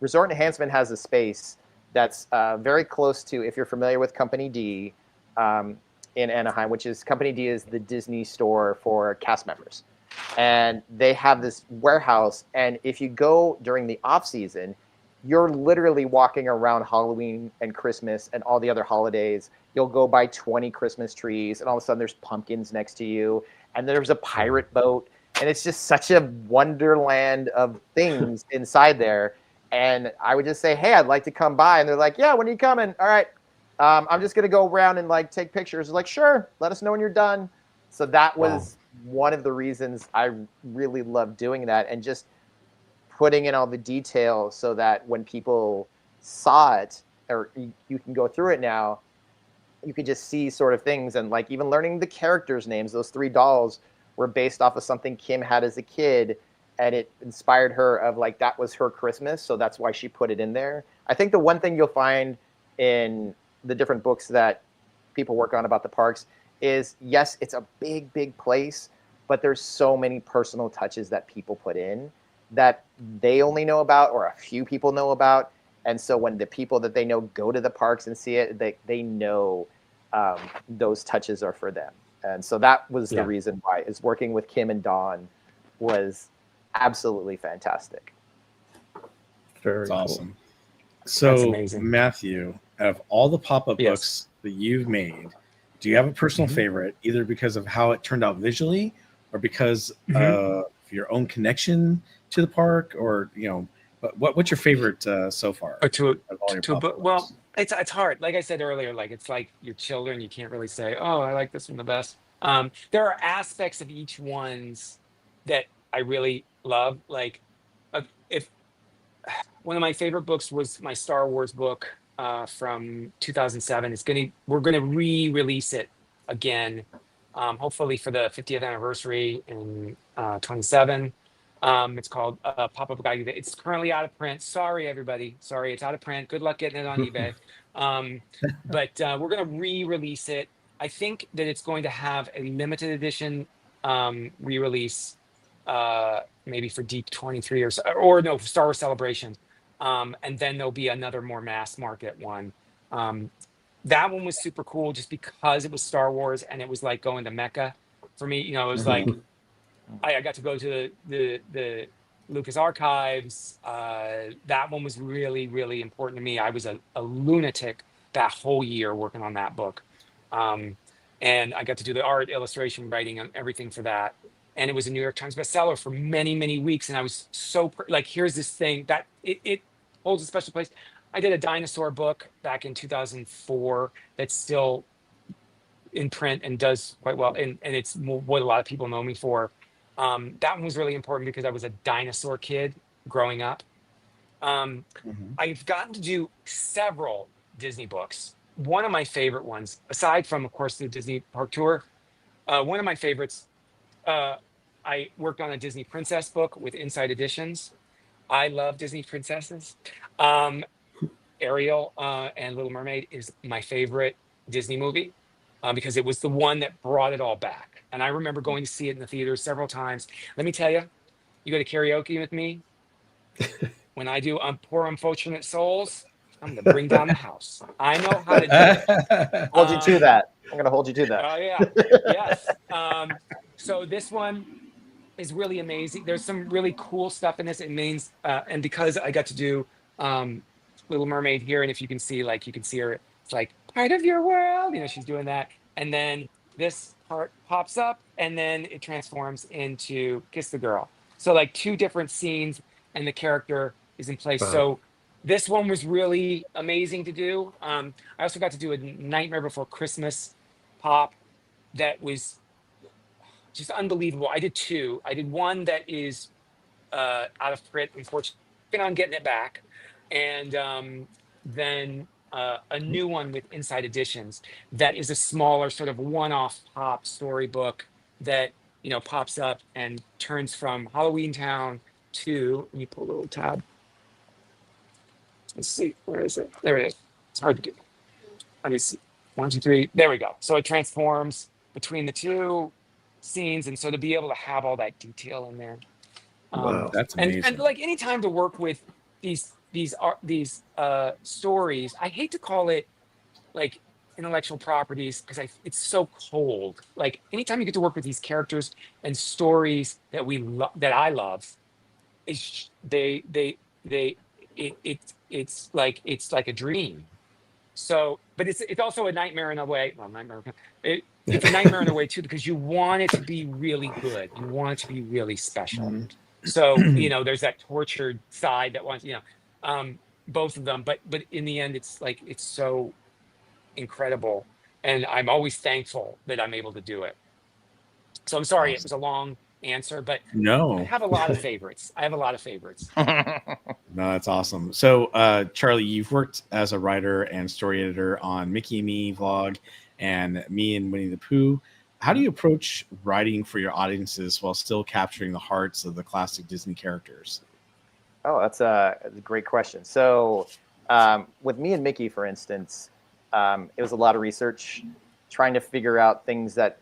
Resort Enhancement has a space that's very close to, if you're familiar with Company D in Anaheim, which is Company D is the Disney store for cast members. And they have this warehouse. And if you go during the off season, you're literally walking around Halloween and Christmas and all the other holidays. You'll go by 20 Christmas trees, and all of a sudden there's pumpkins next to you. And there's a pirate boat. And it's just such a wonderland of things inside there. And I would just say, hey, I'd like to come by. And they're like, yeah, when are you coming? All right. I'm just going to go around and like take pictures. Like, sure, let us know when you're done. So that was one of the reasons I really loved doing that, and just putting in all the details so that when people saw it, or you can go through it now, you could just see sort of things. And like even learning the characters' names, those 3 dolls were based off of something Kim had as a kid. And it inspired her of like, that was her Christmas. So that's why she put it in there. I think the one thing you'll find in the different books that people work on about the parks is, yes, it's a big, big place, but there's so many personal touches that people put in that they only know about, or a few people know about. And so when the people that they know go to the parks and see it, they know those touches are for them. And so that was the reason why, is working with Kim and Dawn was absolutely fantastic. Very That's cool. awesome. So, That's amazing. Matthew, out of all the pop-up Yes. books that you've made, do you have a personal favorite, either because of how it turned out visually, or because of your own connection to the park, or what's your favorite so far? Or to of all your a book. pop-up Well, books? it's hard. Like I said earlier, like it's like your children. You can't really say, oh, I like this one the best. There are aspects of each one's that I really love. Like if one of my favorite books was my Star Wars book from 2007. We're gonna re-release it again, hopefully for the 50th anniversary in 27. It's called Pop-Up Guide. It's currently out of print. Sorry, everybody. Sorry, it's out of print. Good luck getting it on eBay. But we're gonna re-release it. I think that it's going to have a limited edition re-release, maybe for Deep 23 or no, Star Wars Celebration. And then there'll be another more mass market one. That one was super cool just because it was Star Wars, and it was like going to Mecca for me. It was like I got to go to the Lucas Archives. That one was really, really important to me. I was a lunatic that whole year working on that book. And I got to do the art, illustration, writing, and everything for that. And it was a New York Times bestseller for many, many weeks. And I was so like, here's this thing that it holds a special place. I did a dinosaur book back in 2004 that's still in print and does quite well. And it's what a lot of people know me for. That one was really important because I was a dinosaur kid growing up. I've gotten to do several Disney books. One of my favorite ones, aside from, of course, the Disney Park Tour, one of my favorites, I worked on a Disney Princess book with Inside Editions. I love Disney princesses. Ariel and Little Mermaid is my favorite Disney movie because it was the one that brought it all back. And I remember going to see it in the theater several times. Let me tell you, you go to karaoke with me, when I do Poor Unfortunate Souls, I'm going to bring down the house. I know how to do it. Hold you to that. I'm going to hold you to that. Oh, yeah. Yes. So this one is really amazing. There's some really cool stuff in this. It means, and because I got to do Little Mermaid here, and if you can see, like, you can see her, it's like part of your world, you know, she's doing that. And then this part pops up, and then it transforms into Kiss the Girl. So like 2 different scenes, and the character is in place. Wow. So this one was really amazing to do. I also got to do a Nightmare Before Christmas pop that was just unbelievable. I did 2. I did one that is out of print, unfortunately, on getting it back, and then a new one with Inside Editions that is a smaller sort of one-off pop storybook that, you know, pops up and turns from Halloween Town to, let me pull a little tab. Let's see, where is it? There it is. It's hard to get. Let me see. 1, 2, 3. There we go. So it transforms between the 2 scenes, and so to be able to have all that detail in there. Wow. That's amazing. And like any time to work with these stories, I hate to call it like intellectual properties because it's so cold. Like anytime you get to work with these characters and stories that that I love, it's it's like a dream. So, but it's also a nightmare in a way. Well, it's a nightmare in a way too, because you want it to be really good. You want it to be really special. Mhm. So, you know, there's that tortured side that wants, you know, both of them. But in the end, it's like, it's so incredible. And I'm always thankful that I'm able to do it. So I'm sorry, it was a long answer, but I No, have a lot of favorites. no, that's awesome. So, Charlie, you've worked as a writer and story editor on Mickey and Me vlog and Me and Winnie the Pooh. How do you approach writing for your audiences while still capturing the hearts of the classic Disney characters? Oh, that's a great question. So with Me and Mickey, for instance, it was a lot of research, trying to figure out things that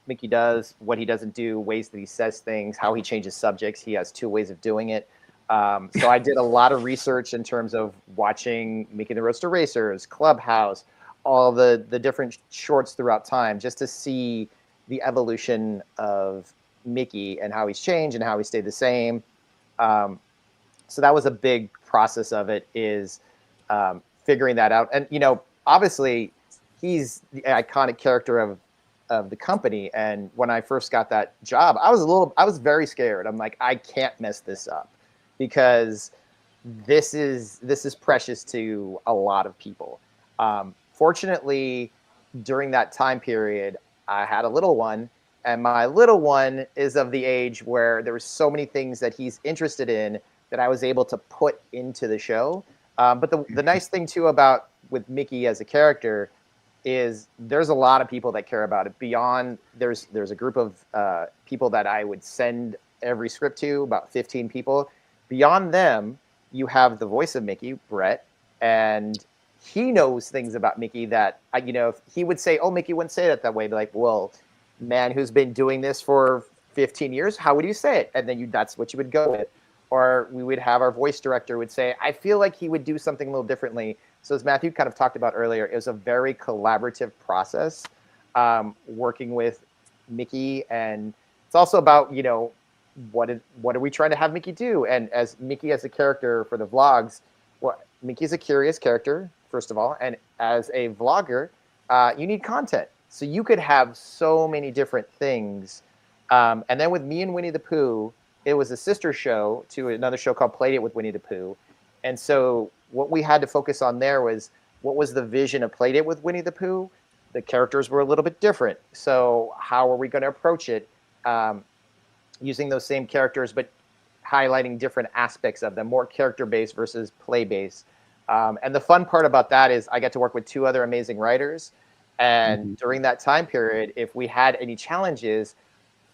Mickey does, what he doesn't do, ways that he says things, how he changes subjects. He has 2 ways of doing it. So I did a lot of research in terms of watching Mickey and the Roadster Racers, Clubhouse, all the different shorts throughout time, just to see the evolution of Mickey and how he's changed and how he stayed the same. So that was a big process of it, is figuring that out. And, you know, obviously he's the iconic character of the company. And when I first got that job, I was very scared. I'm like, I can't mess this up, because this is precious to a lot of people. Fortunately, during that time period, I had a little one, and my little one is of the age where there were so many things that he's interested in that I was able to put into the show. But the nice thing too about with Mickey as a character is there's a lot of people that care about it. Beyond, there's a group of people that I would send every script to, about 15 people. Beyond them, you have the voice of Mickey, Brett, and he knows things about Mickey that, you know, if he would say, oh, Mickey wouldn't say it that way. Be like, well, man who's been doing this for 15 years, how would you say it? And then that's what you would go with. Or we would have our voice director would say, I feel like he would do something a little differently. So as Matthew kind of talked about earlier, it was a very collaborative process working with Mickey. And it's also about, you know, what are we trying to have Mickey do? And as Mickey as a character for the vlogs, Mickey's a curious character, first of all. And as a vlogger, you need content. So you could have so many different things. And then with Me and Winnie the Pooh, it was a sister show to another show called Playdate with Winnie the Pooh. And so what we had to focus on there was, what was the vision of Playdate with Winnie the Pooh? The characters were a little bit different. So how are we going to approach it? Using those same characters, but highlighting different aspects of them, more character-based versus play-based. And the fun part about that is I got to work with 2 other amazing writers. And during that time period, if we had any challenges,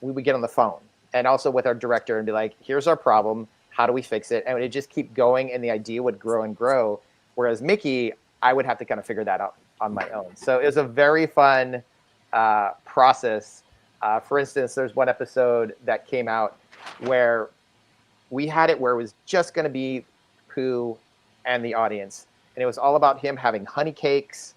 we would get on the phone. And also with our director and be like, here's our problem. How do we fix it? And it would just keep going, and the idea would grow and grow. Whereas Mickey, I would have to kind of figure that out on my own. So it was a very fun process. For instance, there's one episode that came out where we had it where it was just going to be Pooh and the audience. And it was all about him having honey cakes.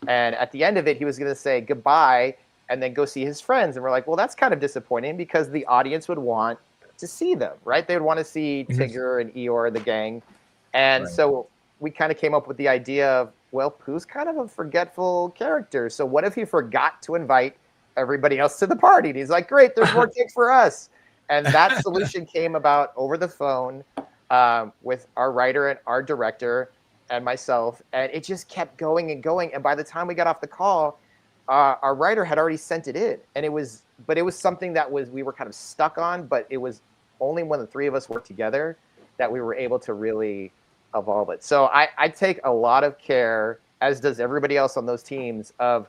And at the end of it, he was going to say goodbye and then go see his friends. And we're like, well, that's kind of disappointing because the audience would want to see them, right? They would want to see Tigger and Eeyore, the gang. And so we kind of came up with the idea of, well, Pooh's kind of a forgetful character. So what if he forgot to invite everybody else to the party? And he's like, great, there's more cake for us. And that solution came about over the phone with our writer and our director and myself. And it just kept going and going. And by the time we got off the call, our writer had already sent it in. And it was something that we were kind of stuck on, but it was only when the three of us worked together that we were able to really evolve it. So I take a lot of care, as does everybody else on those teams, of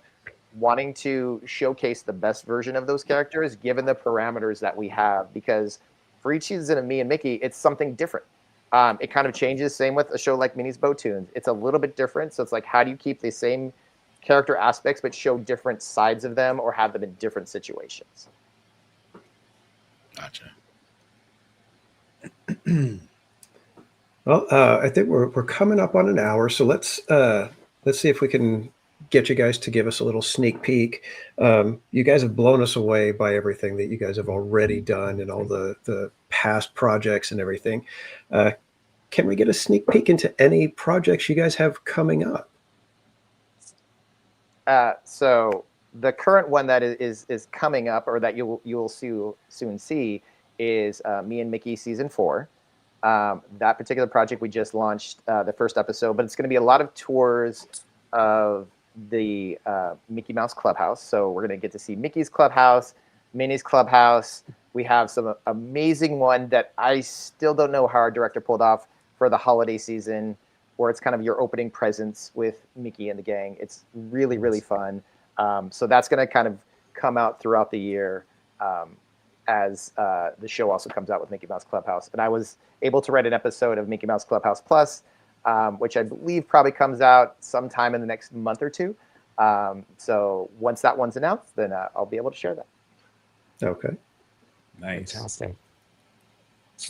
wanting to showcase the best version of those characters given the parameters that we have, because for each season of me and Mickey, it's something different. It kind of changes. Same with a show like Minnie's Bow Tunes. It's a little bit different. So it's like, how do you keep the same character aspects but show different sides of them or have them in different situations? Gotcha. Well, I think we're coming up on an hour, so let's see if we can get you guys to give us a little sneak peek. You guys have blown us away by everything that you guys have already done and all the past projects and everything. Can we get a sneak peek into any projects you guys have coming up? So the current one that is coming up, or that you'll soon see, is Me and Mickey season 4. That particular project we just launched the first episode, but it's going to be a lot of tours of the Mickey Mouse Clubhouse. So we're going to get to see Mickey's Clubhouse, Minnie's Clubhouse. We have some amazing one that I still don't know how our director pulled off for the holiday season, where it's kind of your opening presents with Mickey and the gang. It's really, really fun. So that's going to kind of come out throughout the year as the show also comes out with Mickey Mouse Clubhouse. And I was able to write an episode of Mickey Mouse Clubhouse Plus, which I believe probably comes out sometime in the next month or two. So once that one's announced, then I'll be able to share that. Okay. Nice. Fantastic.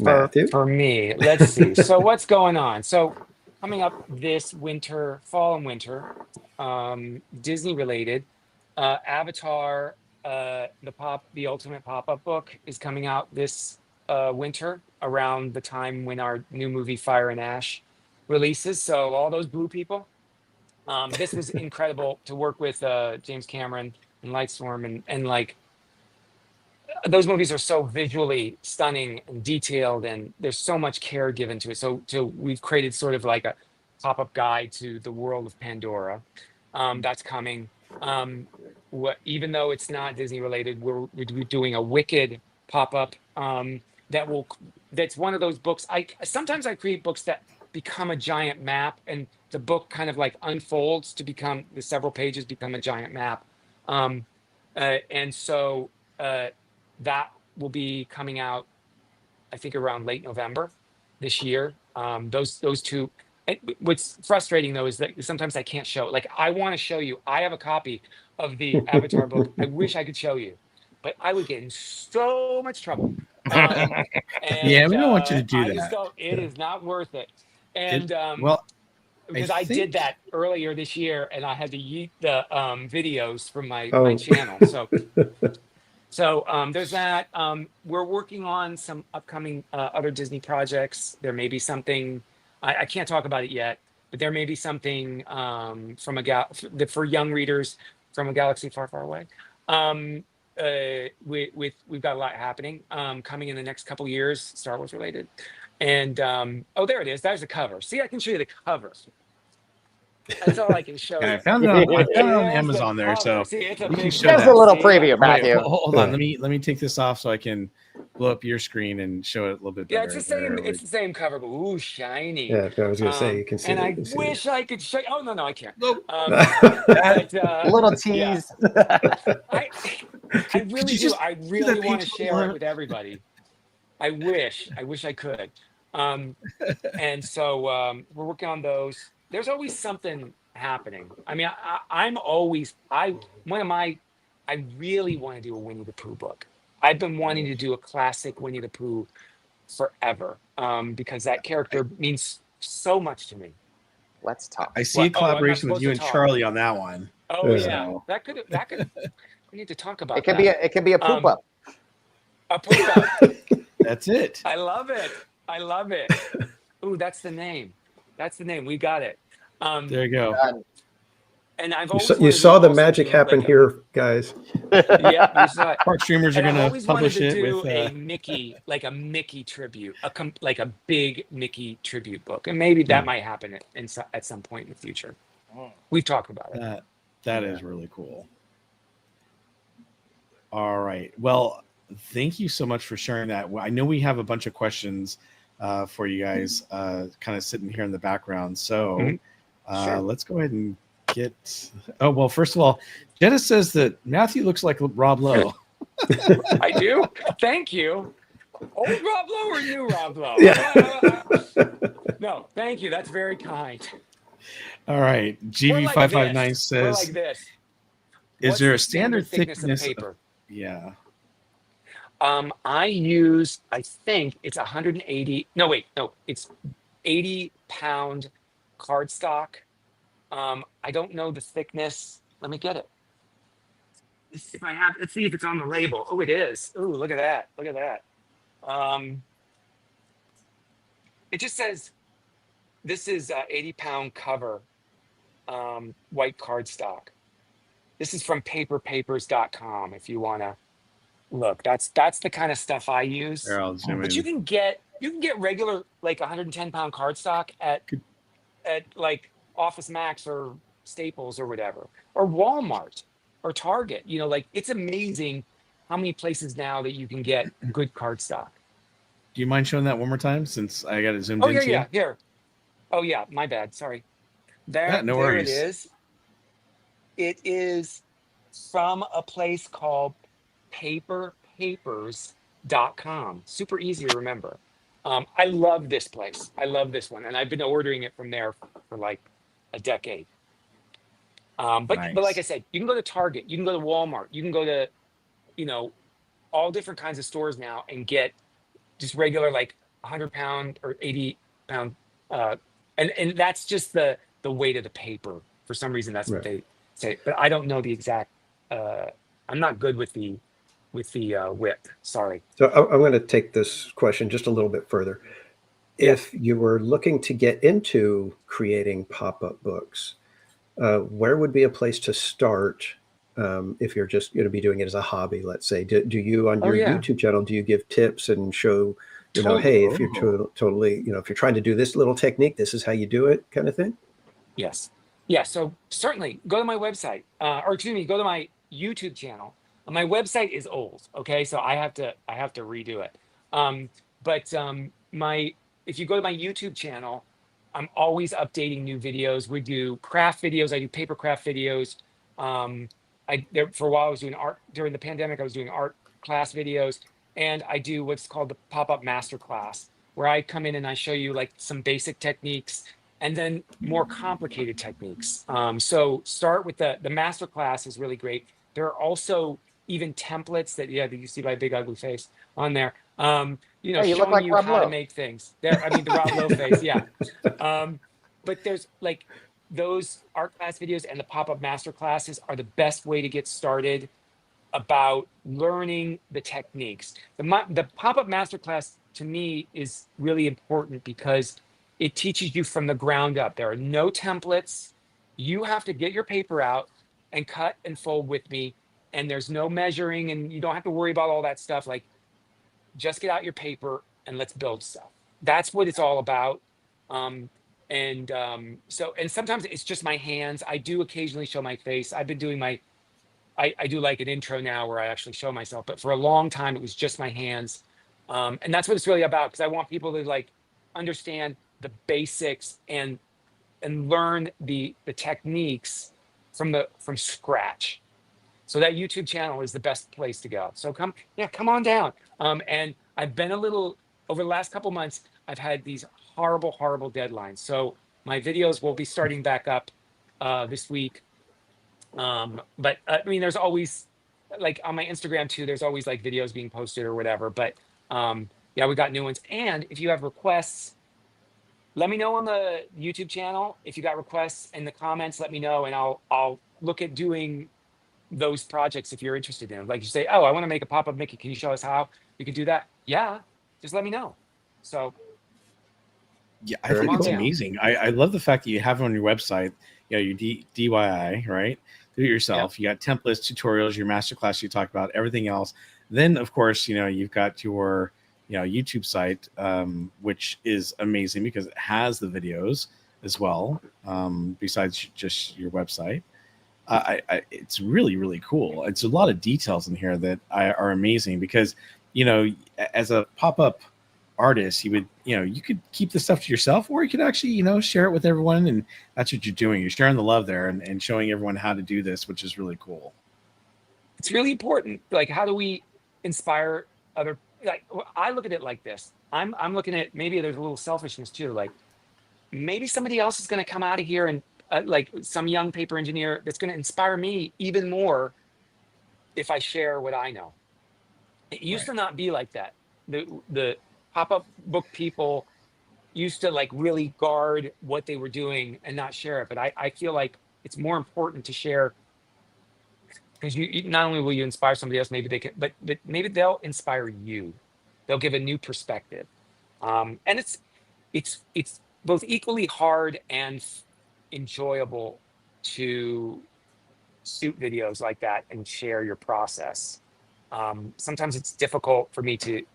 Matthew? For me, let's see. So what's going on? So coming up this winter, fall and winter, Disney related, Avatar, the Ultimate Pop-Up book is coming out this winter around the time when our new movie Fire and Ash releases. So all those blue people, this was incredible to work with James Cameron and Lightstorm, and like, those movies are so visually stunning and detailed, and there's so much care given to it. So we've created sort of like a pop-up guide to the world of Pandora. That's coming. Even though it's not Disney related, we're doing a Wicked pop-up that's one of those books. Sometimes I create books that become a giant map, and the book kind of like unfolds to become, the several pages become a giant map. And so that will be coming out, I think, around late November this year. Those two. What's frustrating though is that sometimes I can't show. Like, I want to show you. I have a copy of the Avatar book. I wish I could show you, but I would get in so much trouble. Yeah, we don't want you to do that. It is not worth it. And because I think did that earlier this year, and I had to yeet the videos from my channel. So there's that. We're working on some upcoming other Disney projects. There may be something, I can't talk about it yet, but there may be something for young readers from a galaxy far, far away. We've got a lot happening coming in the next couple years, Star Wars related. And there it is. There's the cover. See, I can show you the cover. That's all I can show you. I found it on Amazon there, so see, it's you can show There's that. a little preview, Matthew. Wait, hold on. Let me take this off so I can blow up your screen and show it a little bit better. Yeah, it's the same. It's the same cover, but ooh, shiny. Yeah, I was gonna say you can see. And I wish I could show you. Oh no, I can't. Nope. Little tease. Yeah. I really do. I really want to share it with everybody. I wish I could. And so we're working on those. there's always something happening. I mean, I'm always I really want to do a Winnie the Pooh book. I've been wanting to do a classic Winnie the Pooh forever, because that character means so much to me. Let's talk. I see a I'm not collaboration with supposed you to and talk. Charlie on that one. Oh yeah, So that could we need to talk about It could that. be a poop up. A poop up. that's it. I love it. I love it. Ooh, that's the name. That's the name. We got it. There you go. Done. And I've You always saw, you wanted to saw the also magic do, happen like, here, guys. Yeah, you saw it. Park Streamers are And I've going to always wanted publish to it do with. a Mickey, like a Mickey tribute, like a big Mickey tribute book, and maybe that might happen at some point in the future. We've talked about it. That is really cool. All right. Well, thank you so much for sharing that. I know we have a bunch of questions for you guys kind of sitting here in the background. So Sure. let's go ahead and get. Oh, well, first of all, Jenna says that Matthew looks like Rob Lowe. I do. Thank you. Old Rob Lowe or new Rob Lowe? Yeah. No, thank you. That's very kind. All right. We're like GV559 this. We're says, like this. is What's there the a standard thickness of paper? Yeah. I use, I think it's 180. No, wait, no, it's 80-pound cardstock. I don't know the thickness. Let me get it. Let's see if it's on the label. Oh, it is. Oh, look at that. Look at that. It just says this is 80-pound cover, white cardstock. This is from paperpapers.com if you want to look. That's the kind of stuff I use. There, I'll zoom But in. you can get regular like 110-pound cardstock at like Office Max or Staples or whatever, or Walmart or Target. You know, like it's amazing how many places now that you can get good cardstock. Do you mind showing that one more time since I got it zoomed Oh into yeah, you? here. Oh yeah, my bad. Sorry. There, No there worries. it is. It is from a place called paperpapers.com. Super easy to remember. I love this place. I love this one. And I've been ordering it from there for like a decade. But like I said, you can go to Target, you can go to Walmart, you can go to, all different kinds of stores now and get just regular like 100-pound or 80-pound. And that's just the weight of the paper. For some reason, that's what they say. But I don't know the exact. I'm not good with the width. Sorry. So I'm going to take this question just a little bit further. If you were looking to get into creating pop-up books, where would be a place to start if you're just going to be doing it as a hobby, let's say? Do you on your YouTube channel, do you give tips and show, hey, if you're totally, if you're trying to do this little technique, this is how you do it kind of thing? Yes. Yeah. So certainly go to my website go to my YouTube channel. My website is old. Okay. So I have to redo it. If you go to my YouTube channel, I'm always updating new videos. We do craft videos. I do paper craft videos. For a while I was doing art during the pandemic. I was doing art class videos, and I do what's called the pop-up masterclass, where I come in and I show you like some basic techniques and then more complicated techniques. So start with the masterclass is really great. There are also even templates that you see my big ugly face on there. you showing look like you Rob how Lowe. to make things. The Rob Lowe face, yeah. But there's like those art class videos and the pop-up master classes are the best way to get started about learning the techniques. The pop-up master class to me is really important because it teaches you from the ground up. There are no templates. You have to get your paper out and cut and fold with me. And there's no measuring and you don't have to worry about all that stuff. Like, just get out your paper and let's build stuff. That's what it's all about. And sometimes it's just my hands. I do occasionally show my face. I've been doing I do like an intro now where I actually show myself, but for a long time it was just my hands. And that's what it's really about, because I want people to like understand the basics and learn the techniques from scratch. So that YouTube channel is the best place to go. So come on down. And I've been over the last couple months, I've had these horrible deadlines. So My videos will be starting back up this week. But I mean, there's always like on my Instagram too, there's always like videos being posted or whatever. But yeah, we got new ones. And if you have requests, let me know on the YouTube channel. If you got requests in the comments, let me know, and I'll look at doing those projects if you're interested in. Like you say, oh, I want to make a pop-up Mickey. Can you show us how you can do that? Yeah, just let me know. So Yeah, I Very think it's cool. amazing. I love the fact that you have it on your website, you know, your DIY, right? Do it yourself. You got templates, tutorials, your masterclass you talk about, everything else. Then, of course, you know, you've got your, you know, YouTube site, which is amazing because it has the videos as well, besides just your website. It's really, really cool. It's a lot of details in here that are amazing because, you know, as a pop-up artist, you would, you know, you could keep the stuff to yourself, or you could actually, you know, share it with everyone. And that's what you're doing. You're sharing the love there and showing everyone how to do this, which is really cool. it's really important. Like, how do we inspire other? Like, I look at it like this. I'm looking at, maybe there's a little selfishness too. Like, maybe somebody else is going to come out of here and like some young paper engineer that's going to inspire me even more if I share what I know. It used to not be like that. The pop-up book people used to like really guard what they were doing and not share it. But I feel like it's more important to share, because you not only will you inspire somebody else, maybe they can, but maybe they'll inspire you. They'll give a new perspective. And it's both equally hard and enjoyable to shoot videos like that and share your process. Sometimes it's difficult for me to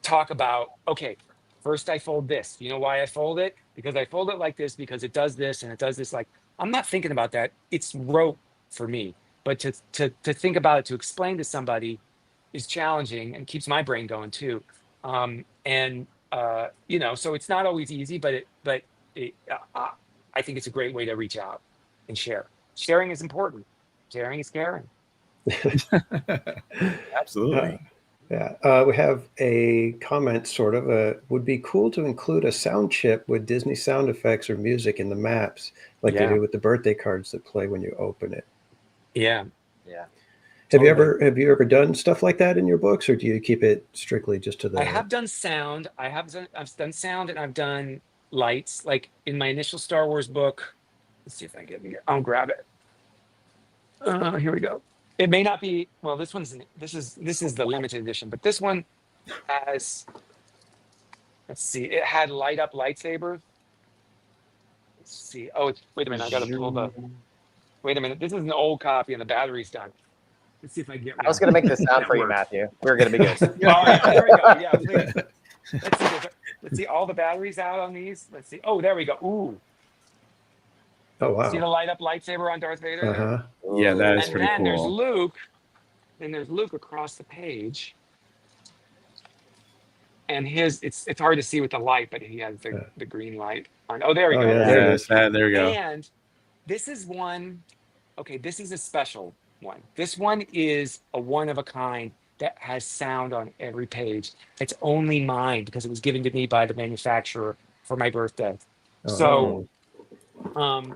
talk about, okay, first I fold this. You know why I fold it? Because I fold it like this, because it does this and it does this. Like, I'm not thinking about that. It's rote for me. But to think about it, to explain to somebody is challenging and keeps my brain going too. You know, so it's not always easy, but I think it's a great way to reach out and share. Sharing is important. Sharing is caring. Absolutely. Yeah, we have a comment sort of, would be cool to include a sound chip with Disney sound effects or music in the maps, like they Yeah. do with the birthday cards that play when you open it. Yeah. Yeah. Have you Totally. ever done stuff like that in your books, or do you keep it strictly just to the? I have done sound. I've done sound, and I've done lights. Like in my initial Star Wars book. Let's see if I can get. I'll grab it. Here we go. It may not be. Well, this is the limited edition, but this one has. Let's see. It had light up lightsaber. Let's see. Oh, wait a minute. I got to pull the. Wait a minute. This is an old copy, and the battery's done. Let's see if I can get. I was going to make this sound That for you, works. Matthew. We're going to be good. Oh, yeah, there we go. Yeah, please. Let's see all the batteries out on these. Let's see. Oh, there we go. Ooh. Oh wow! See the light up lightsaber on Darth Vader? Uh-huh. Yeah, that is And pretty then there's cool. Luke. And there's Luke across the page. And it's hard to see with the light, but he has the green light on. Oh, there we Oh, go. yeah. There it is. There we go. And this is one. Okay, this is a special one. This one is a one of a kind that has sound on every page. It's only mine because it was given to me by the manufacturer for my birthday. Oh. So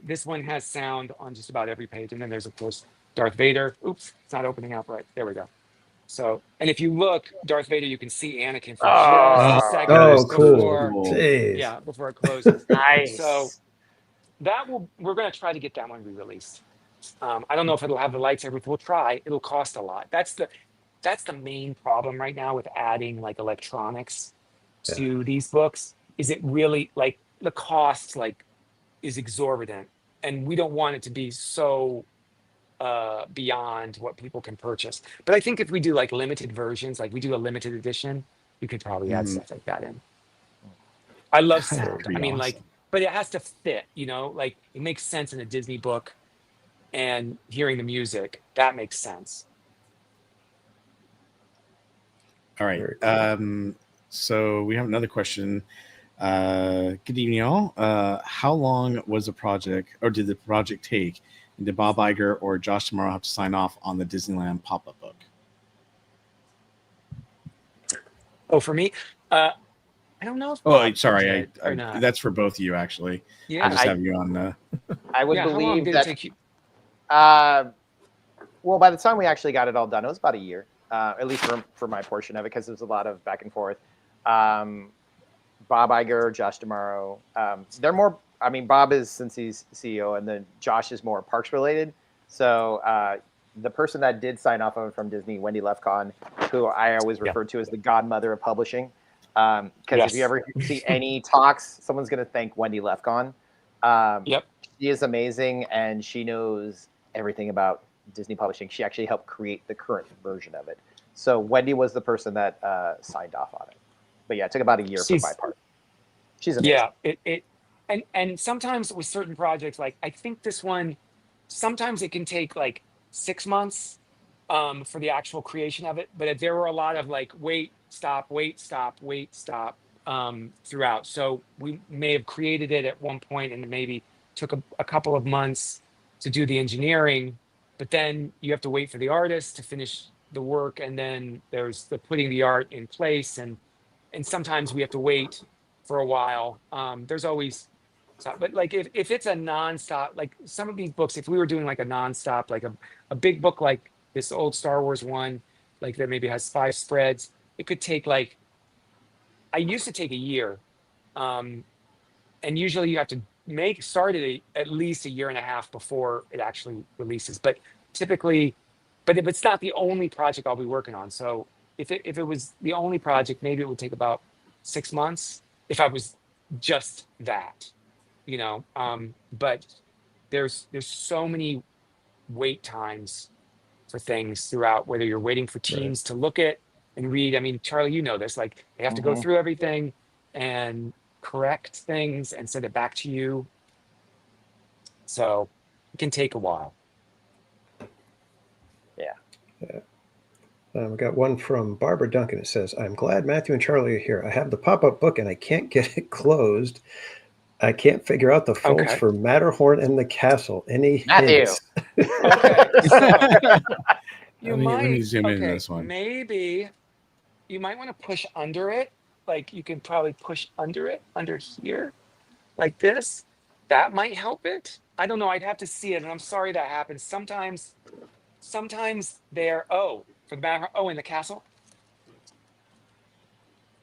this one has sound on just about every page. And then there's, of course, Darth Vader. Oops, it's not opening up right. There we go. So, and if you look, Darth Vader, you can see Anakin for just a second Oh, cool. before, Jeez. yeah, before it closes. Nice. So we're going to try to get that one re-released. I don't know if it'll have the lightsaber. We'll try. It'll cost a lot. That's the main problem right now with adding like electronics to these books. Is it really like the cost like is exorbitant, and we don't want it to be so beyond what people can purchase. But I think if we do like limited versions, like we do a limited edition, you could probably add stuff like that in. I love sound. Pretty I mean, awesome. like, but it has to fit, you know, like it makes sense in a Disney book, and hearing the music, that makes sense. All right. Very cool. So we have another question. Good evening, all. How long was the project, or did the project take? And did Bob Iger or Josh Tomorrow have to sign off on the Disneyland pop-up book? Oh, for me, I don't know if Oh, Bob sorry. did or not. That's for both of you, actually. Yeah. I just have you on. I would Yeah, how long believe did it that. take you? Well, by the time we actually got it all done, it was about a year, at least for my portion of it, because there was a lot of back and forth. Bob Iger, Josh Damaro, they're more. I mean, Bob is, since he's CEO, and then Josh is more parks related. So the person that did sign off on it from Disney, Wendy Lefcon, who I always refer to as the godmother of publishing, because if you ever see any talks, someone's going to thank Wendy Lefcon. Yep. She is amazing, and she knows everything about Disney publishing. She actually helped create the current version of it. So Wendy was the person that signed off on it. But yeah, it took about a year for my part. She's amazing. Yeah, and sometimes with certain projects, like I think this one, sometimes it can take like 6 months for the actual creation of it. But there were a lot of like wait, stop throughout. So we may have created it at one point and maybe took a couple of months to do the engineering, but then you have to wait for the artist to finish the work, and then there's the putting the art in place, and sometimes we have to wait for a while. There's always, but like if it's a nonstop, like some of these books, if we were doing like a nonstop, like a big book like this old Star Wars one, like that maybe has 5 spreads, it could take like, I used to take a year, and usually you have to start it at least a year and a half before it actually releases. But typically, but if it's not the only project I'll be working on, so if it was the only project, maybe it would take about 6 months if I was just that, you know. But there's so many wait times for things throughout, whether you're waiting for teams to look at and read. I mean, Charlie, you know this, like they have to go through everything and correct things and send it back to you. So it can take a while. Yeah. We got one from Barbara Duncan. It says, I'm glad Matthew and Charlie are here. I have the pop-up book and I can't get it closed. I can't figure out the folds for Matterhorn and the castle. Any Matthew. hints? Okay, so Let me zoom in this one. Maybe you might want to push under it. Like you can probably push under it, under here, like this. That might help it. I don't know. I'd have to see it. And I'm sorry that happens. Sometimes they're, for the Matterhorn, in the castle.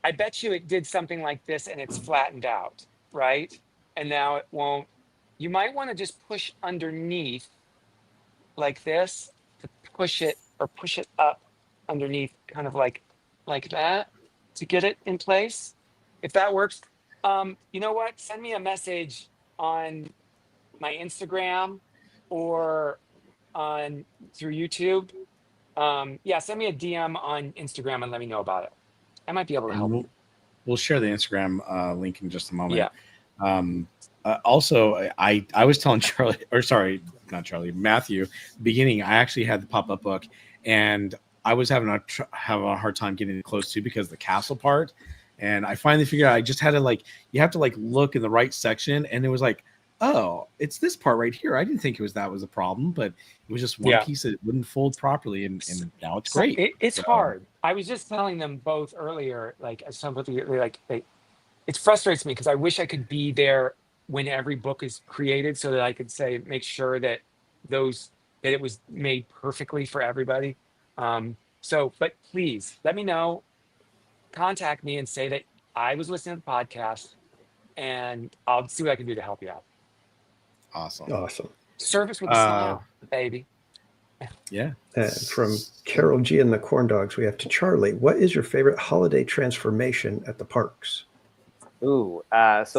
I bet you it did something like this and it's flattened out, right? And now it won't. You might want to just push underneath like this to push it, or push it up underneath, kind of like that, to get it in place. If that works, you know what? Send me a message on my Instagram or through YouTube. Send me a DM on Instagram and let me know about it. I might be able to help. We'll share the Instagram link in just a moment. Yeah. Also, I was telling Charlie, or sorry, not Charlie, Matthew, beginning, I actually had the pop-up book, and I was having a hard time getting it close to because of the castle part. And I finally figured out I just had to you have to look in the right section, and it was like, oh, it's this part right here. I didn't think that was a problem, but it was just one piece that wouldn't fold properly, and now it's great. It's hard. I was just telling them both earlier, it frustrates me because I wish I could be there when every book is created so that I could make sure that it was made perfectly for everybody. But please let me know, contact me and say that I was listening to the podcast, and I'll see what I can do to help you out. Awesome. Service with a smile, baby. Yeah. From Carol G and the Corn Dogs, we have to Charlie. What is your favorite holiday transformation at the parks? So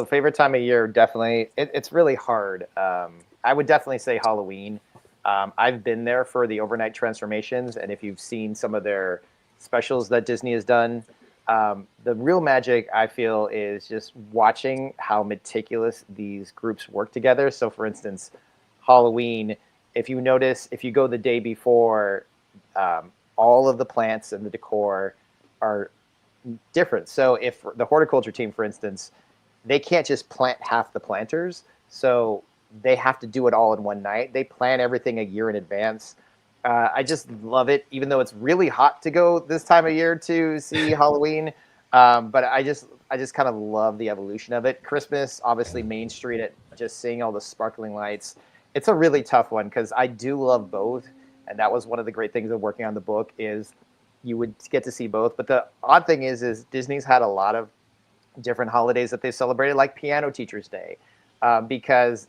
favorite time of year, definitely. It's really hard. I would definitely say Halloween. I've been there for the overnight transformations, and if you've seen some of their specials that Disney has done, the real magic, I feel, is just watching how meticulous these groups work together. So, for instance, Halloween, if you notice, if you go the day before, all of the plants and the decor are different. So if the horticulture team, for instance, they can't just plant half the planters. So they have to do it all in one night. They plan everything a year in advance. I just love it, even though it's really hot to go this time of year to see Halloween. But I just kind of love the evolution of it. Christmas, obviously, Main Street, it just seeing all the sparkling lights. It's a really tough one because I do love both, and that was one of the great things of working on the book is you would get to see both. But the odd thing is Disney's had a lot of different holidays that they celebrated, like Piano Teachers Day, because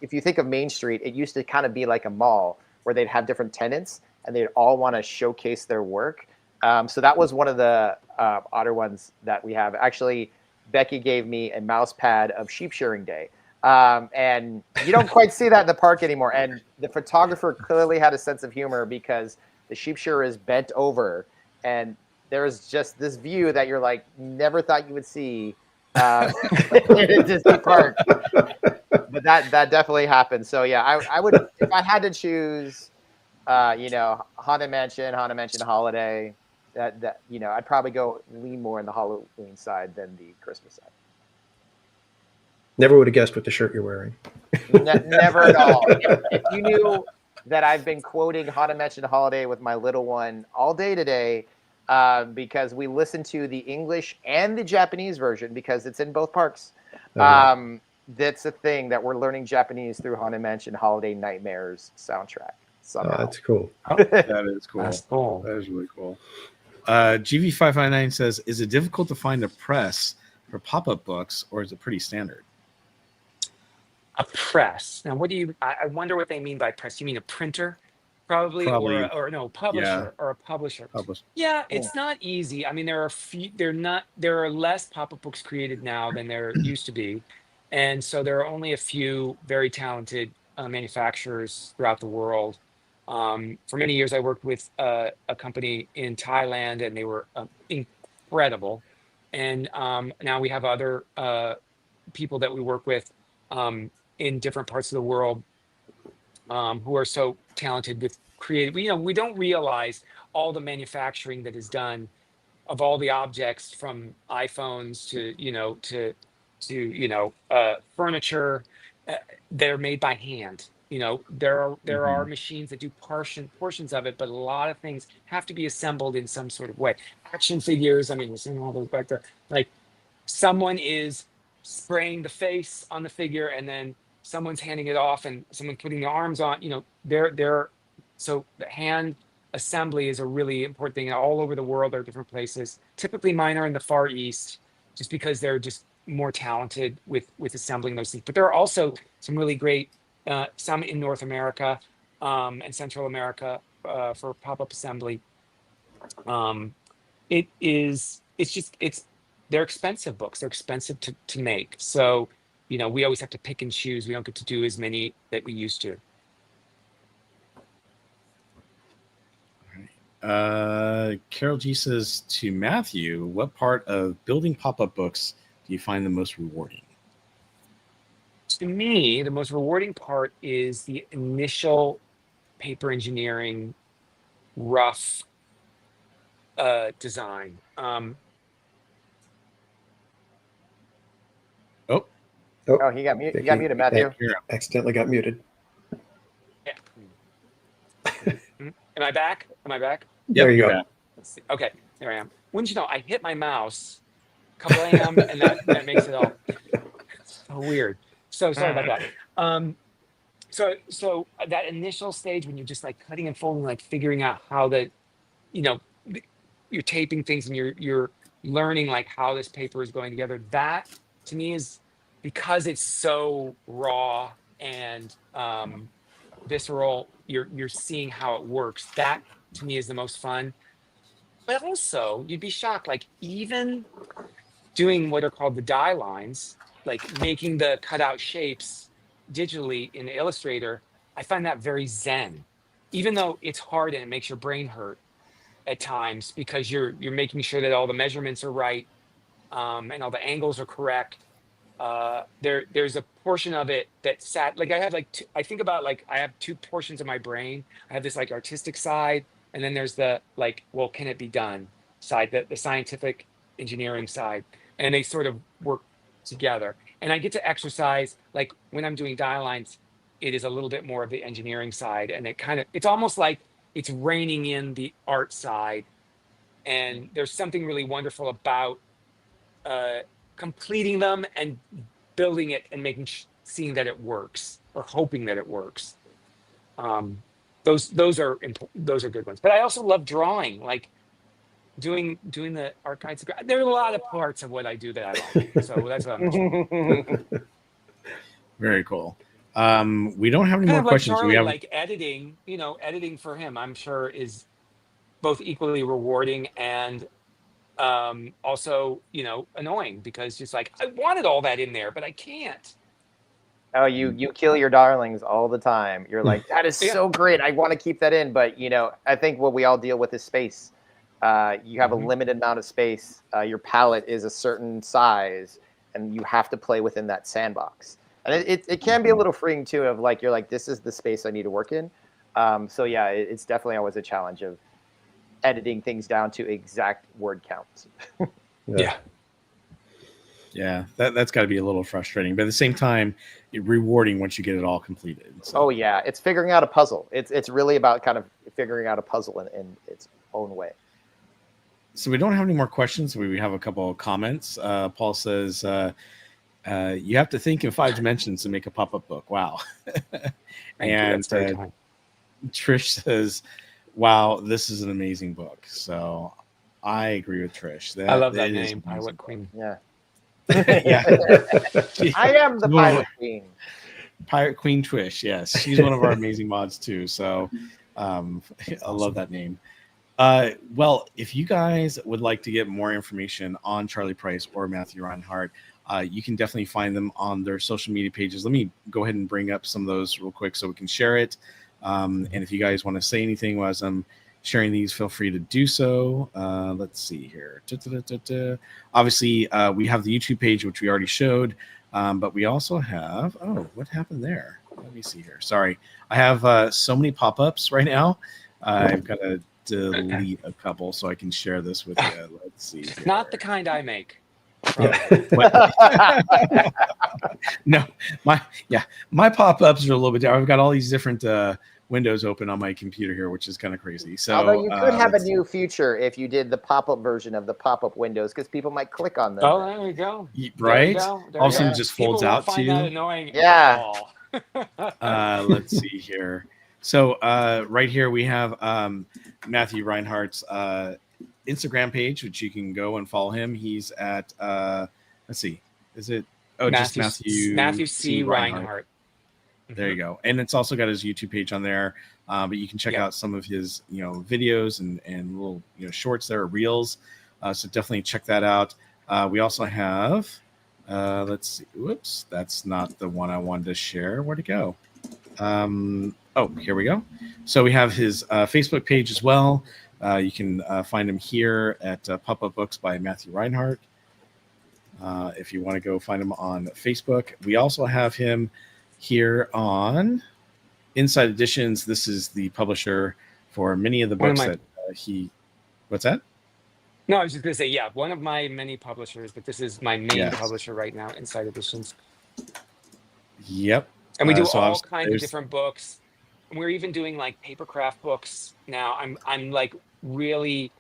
if you think of Main Street, it used to kind of be like a mall where they'd have different tenants and they'd all want to showcase their work. So that was one of the odder ones that we have. Actually, Becky gave me a mouse pad of sheep shearing day. And you don't quite see that in the park anymore. And the photographer clearly had a sense of humor because the sheep shearer is bent over and there's just this view that you're like, never thought you would see in a Disney park. But that definitely happened. So yeah, I would, if I had to choose, Haunted Mansion Holiday, that I'd probably lean more in the Halloween side than the Christmas side. Never would have guessed what the shirt you're wearing. Never at all. If you knew that I've been quoting Haunted Mansion Holiday with my little one all day today, because we listen to the English and the Japanese version because it's in both parks. That's a thing that we're learning Japanese through Haunted Mansion Holiday Nightmares soundtrack. Somehow. Oh, that's cool. That is cool. That's cool. That is really cool. GV559 says, is it difficult to find a press for pop-up books, or is it pretty standard? A press. Now, I wonder what they mean by press. You mean a printer? Probably. Or no, publisher or a publisher. Yeah, it's not easy. I mean, there are less pop-up books created now than there used to be. And so there are only a few very talented manufacturers throughout the world. For many years, I worked with a company in Thailand, and they were incredible. And now we have other people that we work with in different parts of the world who are so talented with creative. We don't realize all the manufacturing that is done of all the objects from iPhones to furniture that are made by hand. There are machines that do portions of it, but a lot of things have to be assembled in some sort of way. Action figures, I mean, we're seeing all those back there. Like someone is spraying the face on the figure, and then someone's handing it off, and someone's putting the arms on. So the hand assembly is a really important thing. All over the world, there are different places. Typically, mine are in the Far East, just because they're just more talented with assembling those things. But there are also some really great, some in North America and Central America for pop-up assembly. They're expensive books. They're expensive to make. So, we always have to pick and choose. We don't get to do as many that we used to. Carol G says to Matthew, what part of building pop-up books do you find the most rewarding? To me, the most rewarding part is the initial paper engineering rough design. Oh, he got muted. You got muted, Matthew. Accidentally got muted. Yeah. Am I back? There you go. Let's see. Okay, there I am. Wouldn't you know, I hit my mouse a couple a.m. and that makes it all so weird. So sorry about that. So that initial stage when you're just like cutting and folding, like figuring out how you're taping things and you're learning like how this paper is going together. That to me is, because it's so raw and visceral, you're seeing how it works. That to me is the most fun. But also, you'd be shocked, like even doing what are called the die lines, like making the cutout shapes digitally in Illustrator, I find that very zen. Even though it's hard and it makes your brain hurt at times because you're making sure that all the measurements are right and all the angles are correct. There's a portion of it that like I have I think about like I have two portions of my brain. I have this like artistic side, and then there's the like, well, can it be done side, the scientific engineering side, and they sort of work together. And I get to exercise, like when I'm doing die lines, it is a little bit more of the engineering side, and it's almost like it's reining in the art side. And there's something really wonderful about completing them and building it and seeing that it works or hoping that it works. Those are good ones. But I also love drawing, like doing the archives. There are a lot of parts of what I do that I like. So that's what I'm Very cool. We don't have any kind more of like questions. Charlie, We have like editing, editing for him, I'm sure is both equally rewarding and also, annoying, because just like, I wanted all that in there, but I can't. Oh, you kill your darlings all the time. You're like, that is so great. I want to keep that in. But, I think what we all deal with is space. You have a limited amount of space. Your palette is a certain size, and you have to play within that sandbox. And it can be a little freeing, too, of like, you're like, this is the space I need to work in. So, yeah, it's definitely always a challenge of editing things down to exact word counts. Yeah, that's got to be a little frustrating, but at the same time, rewarding once you get it all completed. So. Oh yeah, it's figuring out a puzzle. It's really about kind of figuring out a puzzle in its own way. So we don't have any more questions. We have a couple of comments. Paul says, "You have to think in 5 dimensions to make a pop-up book." Wow. And Trish says, "Wow, this is an amazing book." So I agree with Trish. I love that name, Pilot Queen. Yeah. Yeah. I am the Pilot Queen. Pirate Queen Trish, yes. She's one of our amazing mods too. So I love that name. Well, if you guys would like to get more information on Charlie Price or Matthew Reinhart, you can definitely find them on their social media pages. Let me go ahead and bring up some of those real quick so we can share it. And if you guys want to say anything as I'm sharing these, feel free to do so. Let's see here. Obviously, we have the YouTube page, which we already showed, but we also have, what happened there? Let me see here. Sorry. I have so many pop-ups right now. I've got to delete a couple so I can share this with you. Let's see here. Not the kind I make. No, my pop-ups are a little bit different. I've got all these different windows open on my computer here, which is kind of crazy. So although you could have a new feature if you did the pop-up version of the pop-up windows, because people might click on them. Oh, there we go. Right? All of a sudden just folds out to you. That annoying. Yeah. Let's see here. So right here we have Matthew Reinhart's Instagram page, which you can go and follow him. He's at let's see, is it just Matthew C. Reinhart. There you go. And it's also got his YouTube page on there. But you can check out some of his, videos and little, shorts there, reels. So definitely check that out. We also have, let's see. Whoops, that's not the one I wanted to share. Where'd it go? Here we go. So we have his Facebook page as well. You can find him here at Pop-Up Books by Matthew Reinhart. If you want to go find him on Facebook. We also have him here on Inside Editions. This is the publisher for many of the books that he. What's that? No, I was just going to say, one of my many publishers, but this is my main publisher right now, Inside Editions. Yep. And we do all kinds of different books. We're even doing like papercraft books now. I'm like really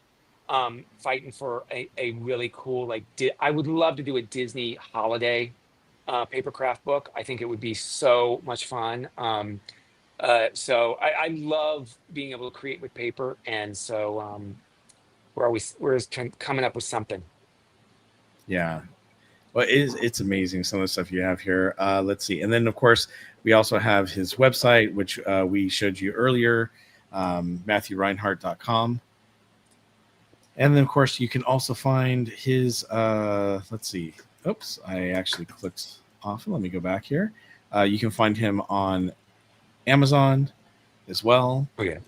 fighting for a really cool, I would love to do a Disney holiday papercraft book. I think it would be so much fun. So I love being able to create with paper, and so we're coming up with something. Yeah. Well, it's amazing some of the stuff you have here. Let's see, and then of course we also have his website, which we showed you earlier, MatthewReinhart.com. And then of course you can also find his. Let's see. Oops, I actually clicked off. Let me go back here. You can find him on Amazon as well. Okay.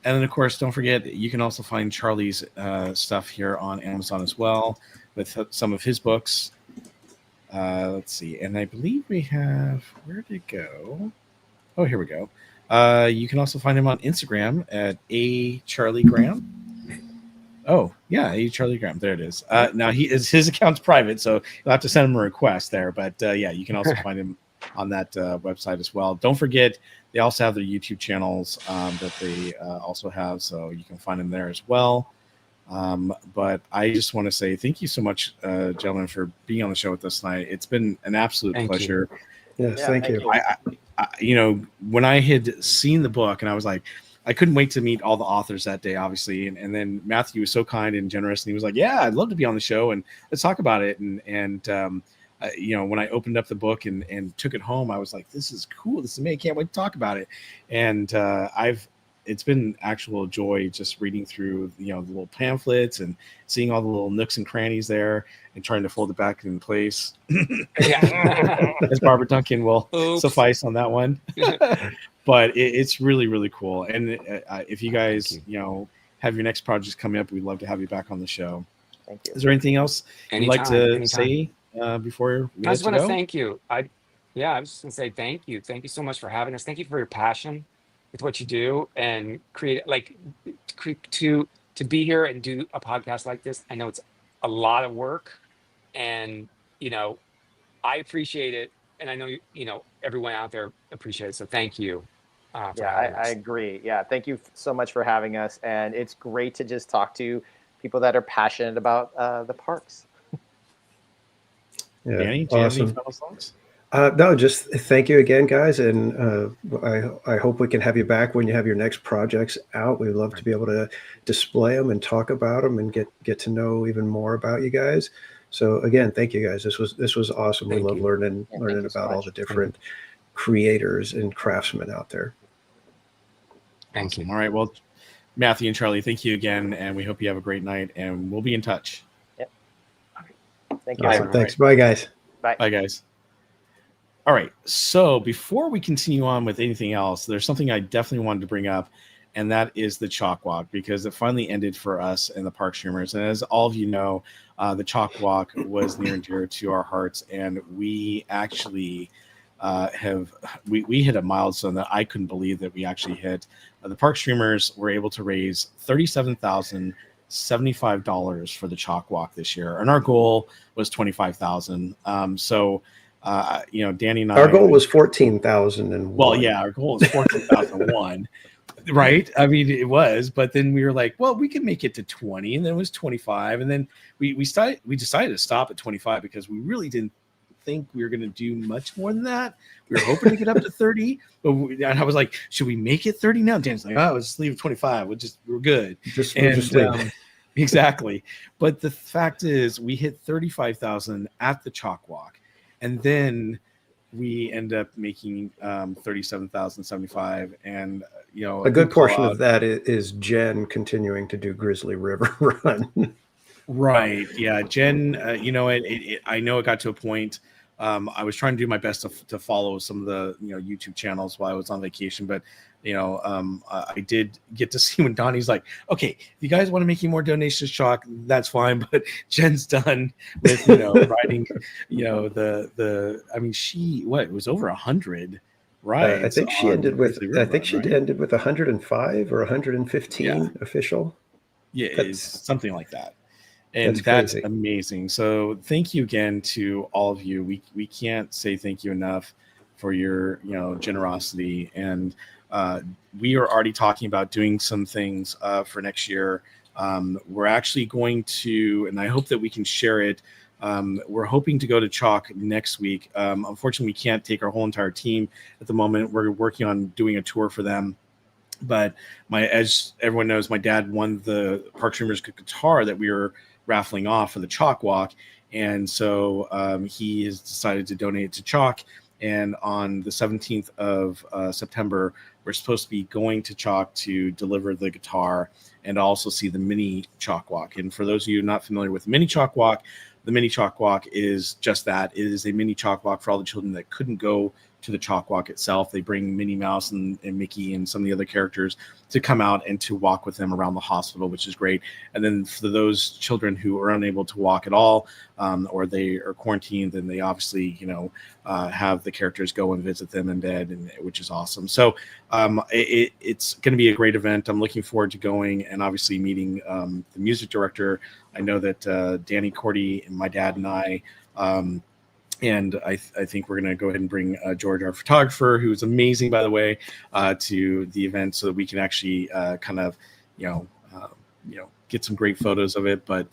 And then, of course, don't forget, you can also find Charlie's stuff here on Amazon as well with some of his books. Let's see. And I believe we have, where did it go? Oh, here we go. You can also find him on Instagram at @CharlieGraham. Oh, yeah, @CharlieGraham. There it is. Now, his account's private, so you'll have to send him a request there. But, yeah, you can also find him on that website as well. Don't forget, they also have their YouTube channels that they also have, so you can find them there as well. But I just want to say thank you so much, gentlemen, for being on the show with us tonight. It's been an absolute Thank pleasure. Yes, thank you. When I had seen the book, and I was like, I couldn't wait to meet all the authors that day, obviously. And then Matthew was so kind and generous, and he was like, "Yeah, I'd love to be on the show, and let's talk about it." And when I opened up the book and took it home, I was like, "This is cool. This is me. I can't wait to talk about it." And it's been actual joy just reading through, the little pamphlets and seeing all the little nooks and crannies there and trying to fold it back in place. Yeah. As Barbara Duncan will Oops. suffice on that one. But it's really, really cool. And if you guys, have your next projects coming up, we'd love to have you back on the show. Thank you. Is there anything else you'd like to say before we I just want to to go? thank you. I was just going to say thank you. Thank you so much for having us. Thank you for your passion with what you do and create, to be here and do a podcast like this. I know it's a lot of work, and I appreciate it, and I know everyone out there appreciates it. So thank you. I agree. Yeah, thank you so much for having us, and it's great to just talk to people that are passionate about the parks. Yeah, Danny, do you have any awesome. final thoughts? No, just thank you again, guys, and I hope we can have you back when you have your next projects out. We'd love to be able to display them and talk about them and get to know even more about you guys. So again, thank you guys. This was awesome. We love learning about all the different creators and craftsmen out there. Thank you. All right. Well, Matthew and Charlie, thank you again, and we hope you have a great night, and we'll be in touch. Yep. Thank you. Awesome. Thanks. Bye, guys. Bye, guys. All right. So before we continue on with anything else, there's something I definitely wanted to bring up, and that is the Chalkwalk, because it finally ended for us and the Park Streamers. And as all of you know, the Chalkwalk was near and dear to our hearts, and we actually we hit a milestone that I couldn't believe that we actually hit. The Park Streamers were able to raise $37,075 for the Chalkwalk this year, and our goal was $25,000. Danny and I, our goal was 14,000. Well, yeah, our goal was 14,001. Right? I mean, it was, but then we were like, well, we can make it to 20, and then it was 25, and then we decided to stop at 25 because we really didn't think we were going to do much more than that. We were hoping to get up to 30, but I was like, should we make it 30 now? Dan's like, oh, let's leave at 25. We're good. Just leave. Exactly. But the fact is, we hit 35,000 at the Chalkwalk, and then we end up making 37,075, and a good portion of that is Jen continuing to do Grizzly River Run. Right. Yeah. Jen, I know it got to a point. I was trying to do my best to follow some of the YouTube channels while I was on vacation, but I did get to see when Donnie's like, okay, if you guys want to make any more donations, Chalk, that's fine, but Jen's done with writing it was over 100, right? I think she ended with 105 or 115 official. Yeah, it's something like that. And that's amazing. So thank you again to all of you. We can't say thank you enough for your generosity. And we are already talking about doing some things for next year. We're actually going to, and I hope that we can share it. We're hoping to go to Chalk next week. Unfortunately, we can't take our whole entire team at the moment. We're working on doing a tour for them. But as everyone knows, my dad won the Park Streamers guitar that we were raffling off for the Chalkwalk, and so he has decided to donate it to Chalk. And on the 17th of September, we're supposed to be going to Chalk to deliver the guitar and also see the mini Chalkwalk. And for those of you not familiar with the mini Chalkwalk is just that. It is a mini Chalkwalk for all the children that couldn't go to the Chalkwalk itself. They bring Minnie Mouse and Mickey and some of the other characters to come out and to walk with them around the hospital, which is great. And then for those children who are unable to walk at all, or they are quarantined, then they obviously, have the characters go and visit them in bed, which is awesome. So it's going to be a great event. I'm looking forward to going and obviously meeting the music director. I know that Danny Cordy and my dad and I, and I think we're going to go ahead and bring George, our photographer, who's amazing, by the way, to the event so that we can actually get some great photos of it, but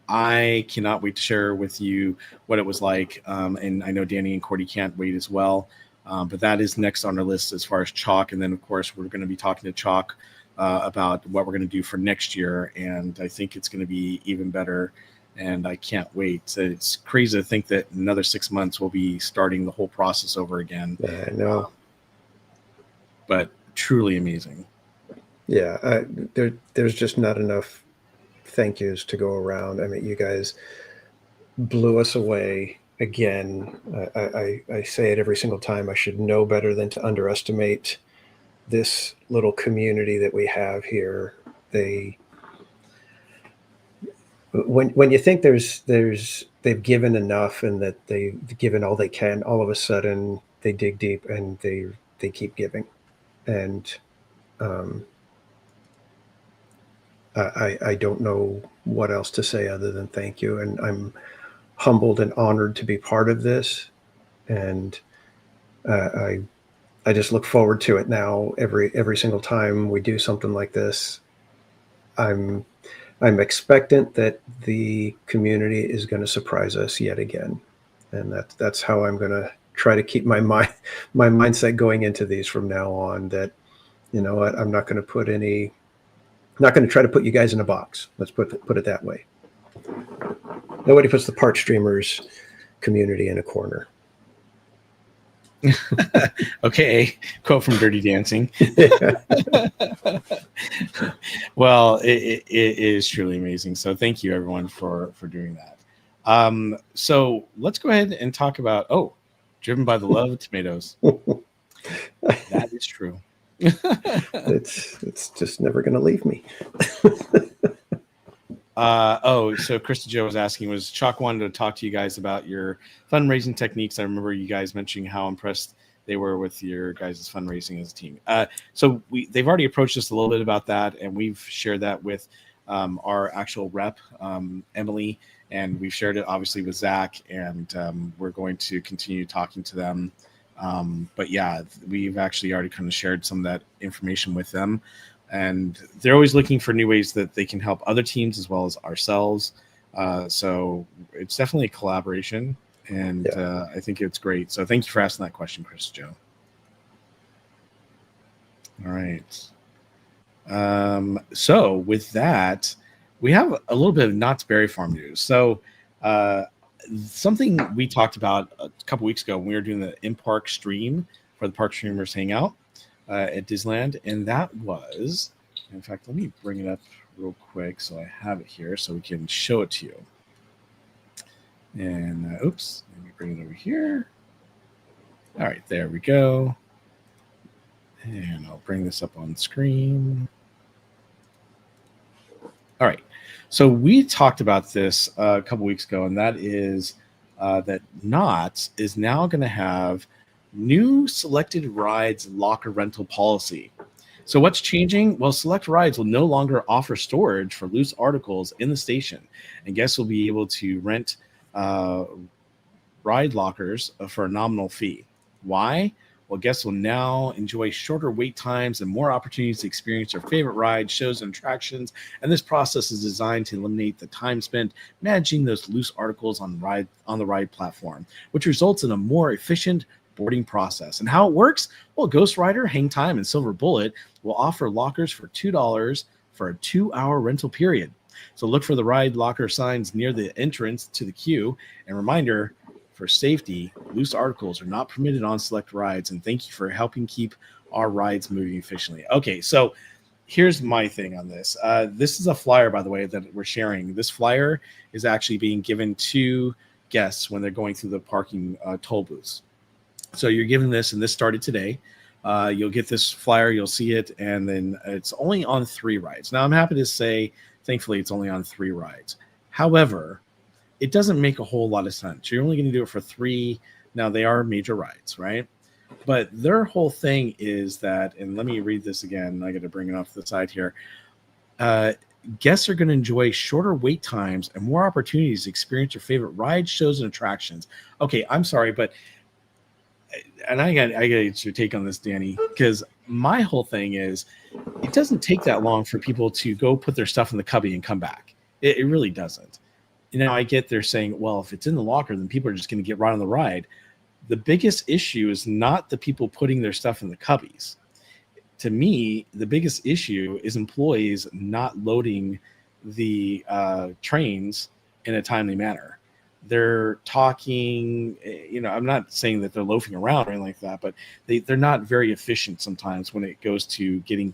I cannot wait to share with you what it was like. And I know Danny and Cordy can't wait as well. But that is next on our list as far as Chalk. And then, of course, we're going to be talking to Chalk about what we're going to do for next year. And I think it's going to be even better. And I can't wait. So it's crazy to think that in another 6 months we'll be starting the whole process over again. Yeah, I know. But truly amazing. Yeah, there's just not enough thank yous to go around. I mean, you guys blew us away again. I say it every single time. I should know better than to underestimate this little community that we have here. When you think they've given enough and that they've given all they can, all of a sudden they dig deep and they keep giving. And I don't know what else to say other than thank you. And I'm humbled and honored to be part of this. And I just look forward to it now. Every single time we do something like this, I'm expectant that the community is going to surprise us yet again. And that's how I'm going to try to keep my mindset going into these from now on, that, you know what, I'm not going to try to put you guys in a box. Let's put it that way. Nobody puts the Park Streamers community in a corner. Okay, quote from Dirty Dancing. Well, it is truly amazing. So thank you everyone for doing that. So let's go ahead and talk about driven by the love of tomatoes. That is true. It's just never going to leave me. So Krista Joe was asking, was Chalk wanted to talk to you guys about your fundraising techniques? I remember you guys mentioning how impressed they were with your guys' fundraising as a team. So they've already approached us a little bit about that, and we've shared that with our actual rep, Emily, and we've shared it obviously with Zach, and we're going to continue talking to them. But yeah, we've actually already kind of shared some of that information with them, and they're always looking for new ways that they can help other teams as well as ourselves. So it's definitely a collaboration, and I think it's great. So thank you for asking that question, Chris Joe. All right. So with that, we have a little bit of Knott's Berry Farm news. So something we talked about a couple weeks ago when we were doing the in-park stream for the Park Streamers Hangout at Disneyland, and that was, in fact, let me bring it up real quick so I have it here so we can show it to you. And oops, let me bring it over here. All right, there we go. And I'll bring this up on screen. All right. So we talked about this a couple weeks ago, and that is that Knott is now going to have new selected rides locker rental policy. So what's changing? Well, select rides will no longer offer storage for loose articles in the station, and guests will be able to rent ride lockers for a nominal fee. Why? Well, guests will now enjoy shorter wait times and more opportunities to experience their favorite rides, shows, and attractions. And this process is designed to eliminate the time spent managing those loose articles on the ride platform, which results in a more efficient boarding process. And how it works? Well, Ghost Rider, Hang Time, and Silver Bullet will offer lockers for $2 for a 2-hour rental period. So look for the ride locker signs near the entrance to the queue. And reminder, for safety, loose articles are not permitted on select rides, and thank you for helping keep our rides moving efficiently. Okay, so here's my thing on this. This is a flyer, by the way, that we're sharing. This flyer is actually being given to guests when they're going through the parking toll booths. So you're given this, and this started today. You'll get this flyer, you'll see it, and then it's only on 3 rides. Now, I'm happy to say, thankfully, it's only on 3 rides. However, it doesn't make a whole lot of sense. You're only going to do it for 3. Now, they are major rides, right? But their whole thing is that, and let me read this again. I got to bring it off the side here. Guests are going to enjoy shorter wait times and more opportunities to experience your favorite rides, shows, and attractions. Okay, I'm sorry, but, and I got your take on this, Danny, because my whole thing is, it doesn't take that long for people to go put their stuff in the cubby and come back. It really doesn't. I get they're saying, well, if it's in the locker, then people are just going to get right on the ride. The biggest issue is not the people putting their stuff in the cubbies. To me, the biggest issue is employees not loading the trains in a timely manner. They're talking, I'm not saying that they're loafing around or anything like that, but they're not very efficient sometimes when it goes to getting,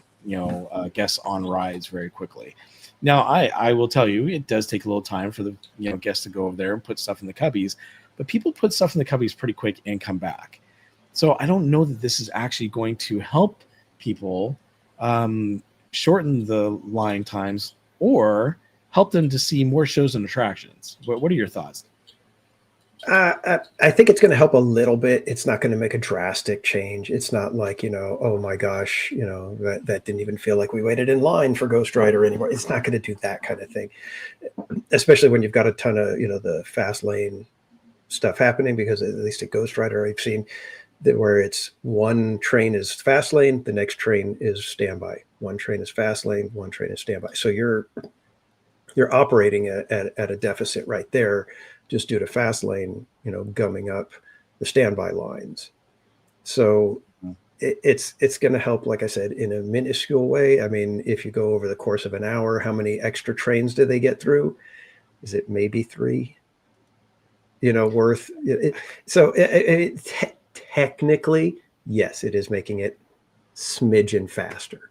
guests on rides very quickly. Now, I will tell you, it does take a little time for the guests to go over there and put stuff in the cubbies, but people put stuff in the cubbies pretty quick and come back. So I don't know that this is actually going to help people shorten the line times or help them to see more shows and attractions. What are your thoughts? I think it's going to help a little bit. It's not going to make a drastic change. It's not like, oh my gosh, that didn't even feel like we waited in line for Ghost Rider anymore. It's not going to do that kind of thing, especially when you've got a ton of, the fast lane stuff happening, because at least at Ghost Rider, I've seen that where it's one train is fast lane, the next train is standby. One train is fast lane, one train is standby. So you're operating at a deficit right there, just due to fast lane, gumming up the standby lines. So it's going to help, like I said, in a minuscule way. I mean, if you go over the course of an hour, how many extra trains do they get through? Is it maybe 3? Worth it. So technically, yes, it is making it smidgen faster,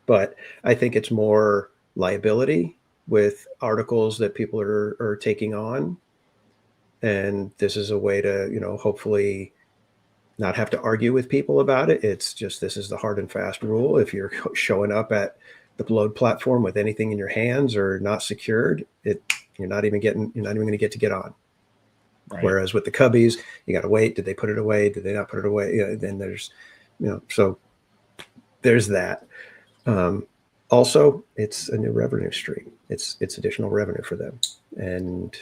but I think it's more liability with articles that people are taking on. And this is a way to, hopefully not have to argue with people about it. It's just, this is the hard and fast rule. If you're showing up at the load platform with anything in your hands or not secured, you're not even going to get on. Right. Whereas with the cubbies, you got to wait. Did they put it away? Did they not put it away? Then there's, so there's that. Also, it's a new revenue stream. It's additional revenue for them. And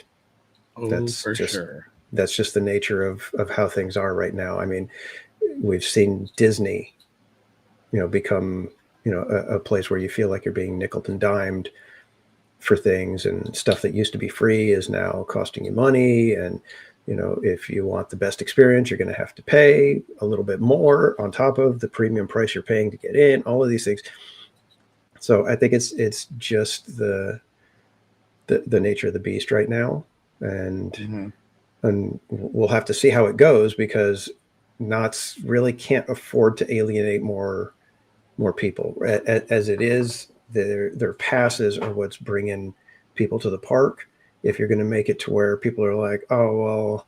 that's just the nature of how things are right now. I mean, we've seen Disney, become, a place where you feel like you're being nickeled and dimed for things, and stuff that used to be free is now costing you money. And, if you want the best experience, you're going to have to pay a little bit more on top of the premium price you're paying to get in, all of these things. So I think it's just the nature of the beast right now. And and we'll have to see how it goes, because Knott's really can't afford to alienate more people. As it is, their passes are what's bringing people to the park. If you're going to make it to where people are like, oh, well,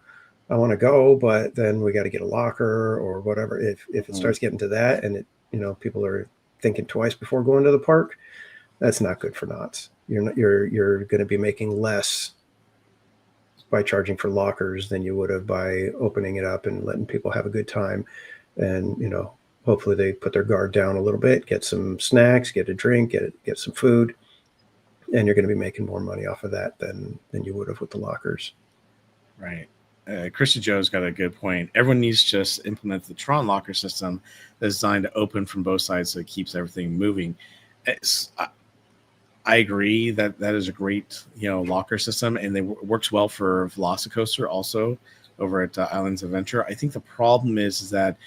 I want to go, but then we got to get a locker or whatever. If it starts getting to that, and people are thinking twice before going to the park, that's not good for Knott's. You're going to be making less by charging for lockers than you would have by opening it up and letting people have a good time. And, hopefully they put their guard down a little bit, get some snacks, get a drink, get some food, and you're going to be making more money off of that than you would have with the lockers. Right. Krista Joe's got a good point. Everyone needs to just implement the Tron locker system that's designed to open from both sides, so it keeps everything moving. I agree that is a great, locker system, and it works well for Velocicoaster also over at Islands of Adventure. I think the problem is that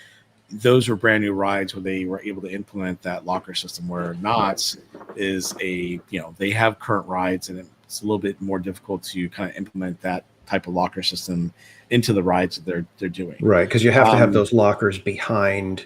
those were brand new rides where they were able to implement that locker system, where Knott's is they have current rides, and it's a little bit more difficult to kind of implement that type of locker system into the rides that they're doing. Right, because you have to have those lockers behind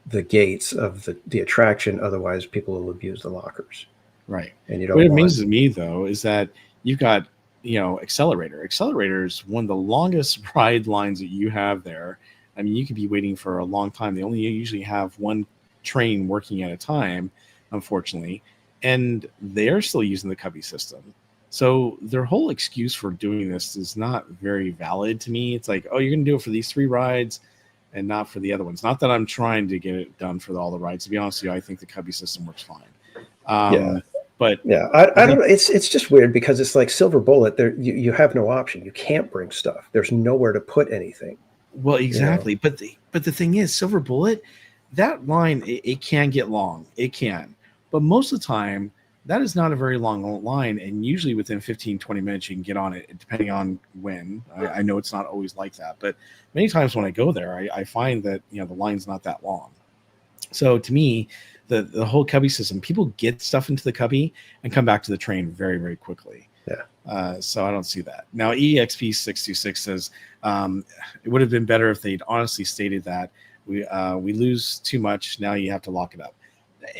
the gates of the attraction, otherwise people will abuse the lockers. Right. And you don't. What amazes me though is that you've got Accelerator. Accelerator is one of the longest ride lines that you have there. I mean, you could be waiting for a long time. They only usually have one train working at a time, unfortunately, and they're still using the cubby system. So their whole excuse for doing this is not very valid to me. It's like, oh, you're going to do it for these 3 rides and not for the other ones. Not that I'm trying to get it done for all the rides. To be honest with you, I think the cubby system works fine. But yeah, I don't know. It's just weird, because it's like Silver Bullet. There, you have no option. You can't bring stuff. There's nowhere to put anything. Well, exactly. But the thing is, Silver Bullet, that line, it can get long. It can. But most of the time, that is not a very long line. And usually within 15, 20 minutes, you can get on it, depending on when. I know it's not always like that. But many times when I go there, I find that, the line's not that long. So to me, the whole cubby system, people get stuff into the cubby and come back to the train very, very quickly. Yeah. So I don't see that. Now, EXP626 says it would have been better if they'd honestly stated that we lose too much. Now you have to lock it up.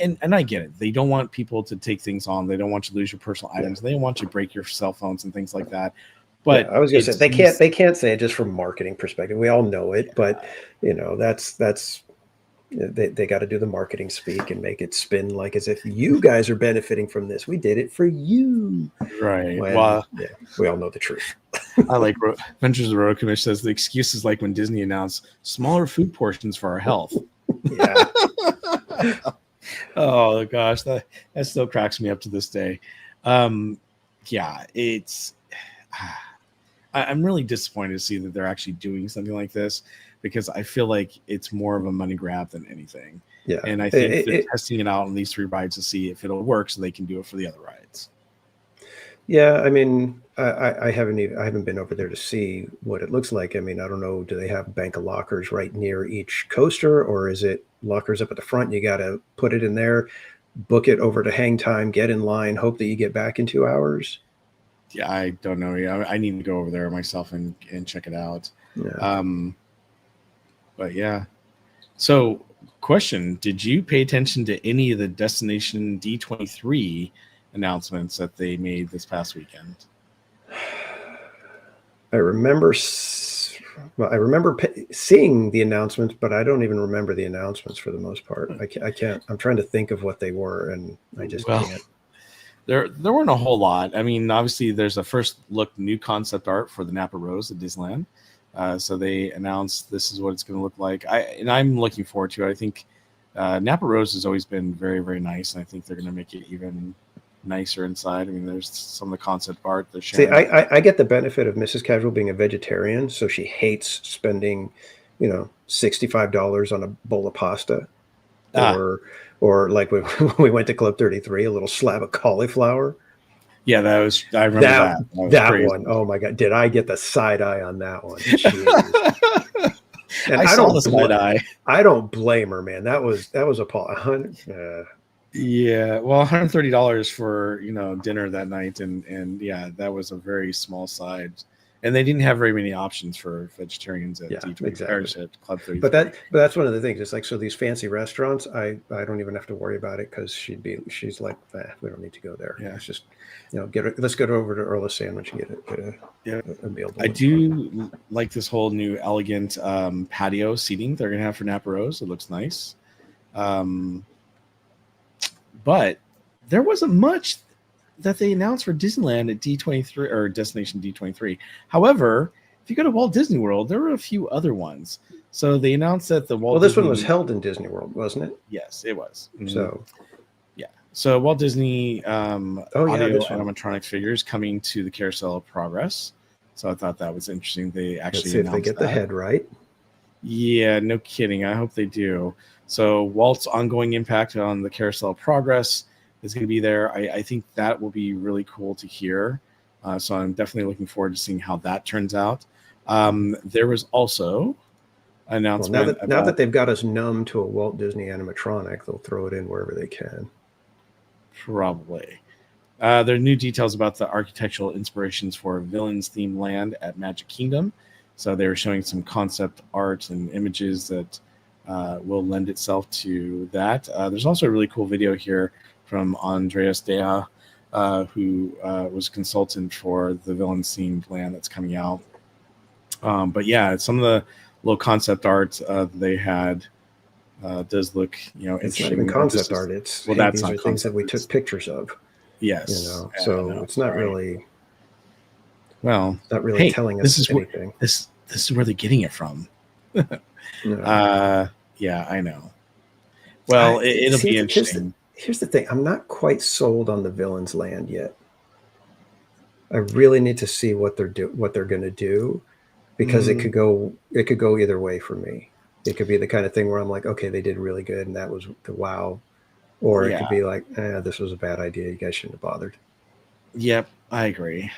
And I get it. They don't want people to take things on. They don't want you to lose your personal items. They don't want you to break your cell phones and things like that. But I was going to say they can't say it just from marketing perspective. We all know it, but that's they got to do the marketing speak and make it spin like as if you guys are benefiting from this. We did it for you, right? Well, yeah, we all know the truth. I like Ventures of Road Commission says the excuse is like when Disney announced smaller food portions for our health. Yeah. Oh gosh, that still cracks me up to this day. Yeah, it's. I'm really disappointed to see that they're actually doing something like this, because I feel like it's more of a money grab than anything. Yeah, and I think they're testing it out on these 3 rides to see if it'll work, so they can do it for the other rides. Yeah, I mean, I haven't been over there to see what it looks like. I mean, I don't know. Do they have a bank of lockers right near each coaster, or is it lockers up at the front? You got to put it in there, book it over to hang time, get in line, hope that you get back in 2 hours. Yeah, I don't know. Yeah, I need to go over there myself and check it out. Yeah. But yeah. So, question: did you pay attention to any of the Destination D23 announcements that they made this past weekend? I remember seeing the announcements, but I don't even remember the announcements for the most part. I can't. I'm trying to think of what they were, and I just can't. There weren't a whole lot. I mean, obviously, there's a first look new concept art for the Napa Rose at Disneyland. So they announced this is what it's going to look like. I'm looking forward to it. I think Napa Rose has always been very, very nice, and I think they're going to make it even nicer inside. I mean, there's some of the concept art. See, I get the benefit of Mrs. Casual being a vegetarian, so she hates spending, $65 on a bowl of pasta, or like when we went to Club 33, a little slab of cauliflower. Yeah, I remember that. That one. Oh my God. Did I get the side eye on that one? And I saw the side eye. I don't blame her, man. That was appalling. Yeah, well, $130 for dinner that night, and yeah, that was a very small side, and they didn't have very many options for vegetarians at exactly. At Club 33. But that's one of the things. It's like, so these fancy restaurants, I don't even have to worry about it, because she's like, we don't need to go there. Yeah, it's just let's go over to Earl's Sandwich and get a meal. I do like this whole new elegant patio seating they're gonna have for Napa Rose. It looks nice. But there wasn't much that they announced for Disneyland at D23 or Destination D23. However, if you go to Walt Disney World, there were a few other ones. So they announced that the Walt Disney... one was held in Disney World, wasn't it? Yes, it was. Mm-hmm. So, yeah. So Walt Disney audio animatronic figures coming to the Carousel of Progress. So I thought that was interesting. They actually Let's see if they get the head right. Yeah, no kidding. I hope they do. So Walt's ongoing impact on the Carousel of Progress is going to be there. I think that will be really cool to hear. So I'm definitely looking forward to seeing how that turns out. There was also an announcement. Now that they've got us numb to a Walt Disney animatronic, they'll throw it in wherever they can. Probably. There are new details about the architectural inspirations for Villains themed land at Magic Kingdom. So they were showing some concept art and images that will lend itself to that. There's also a really cool video here from Andreas Dea, who was consultant for the Villains themed land that's coming out. But yeah, some of the little concept art they had does look, interesting. It's not even concept art. It's these are things that we took pictures of. Yes. So it's not really. Well, it's not really telling us anything. This is where they're getting it from. Yeah, I know. Well, it'll be interesting. Here's the thing. I'm not quite sold on the Villains land yet. I really need to see what they're going to do, because it could go either way for me. It could be the kind of thing where I'm like, okay, they did really good, and that was the wow. Or it Yeah. could be like, this was a bad idea. You guys shouldn't have bothered. Yep, I agree.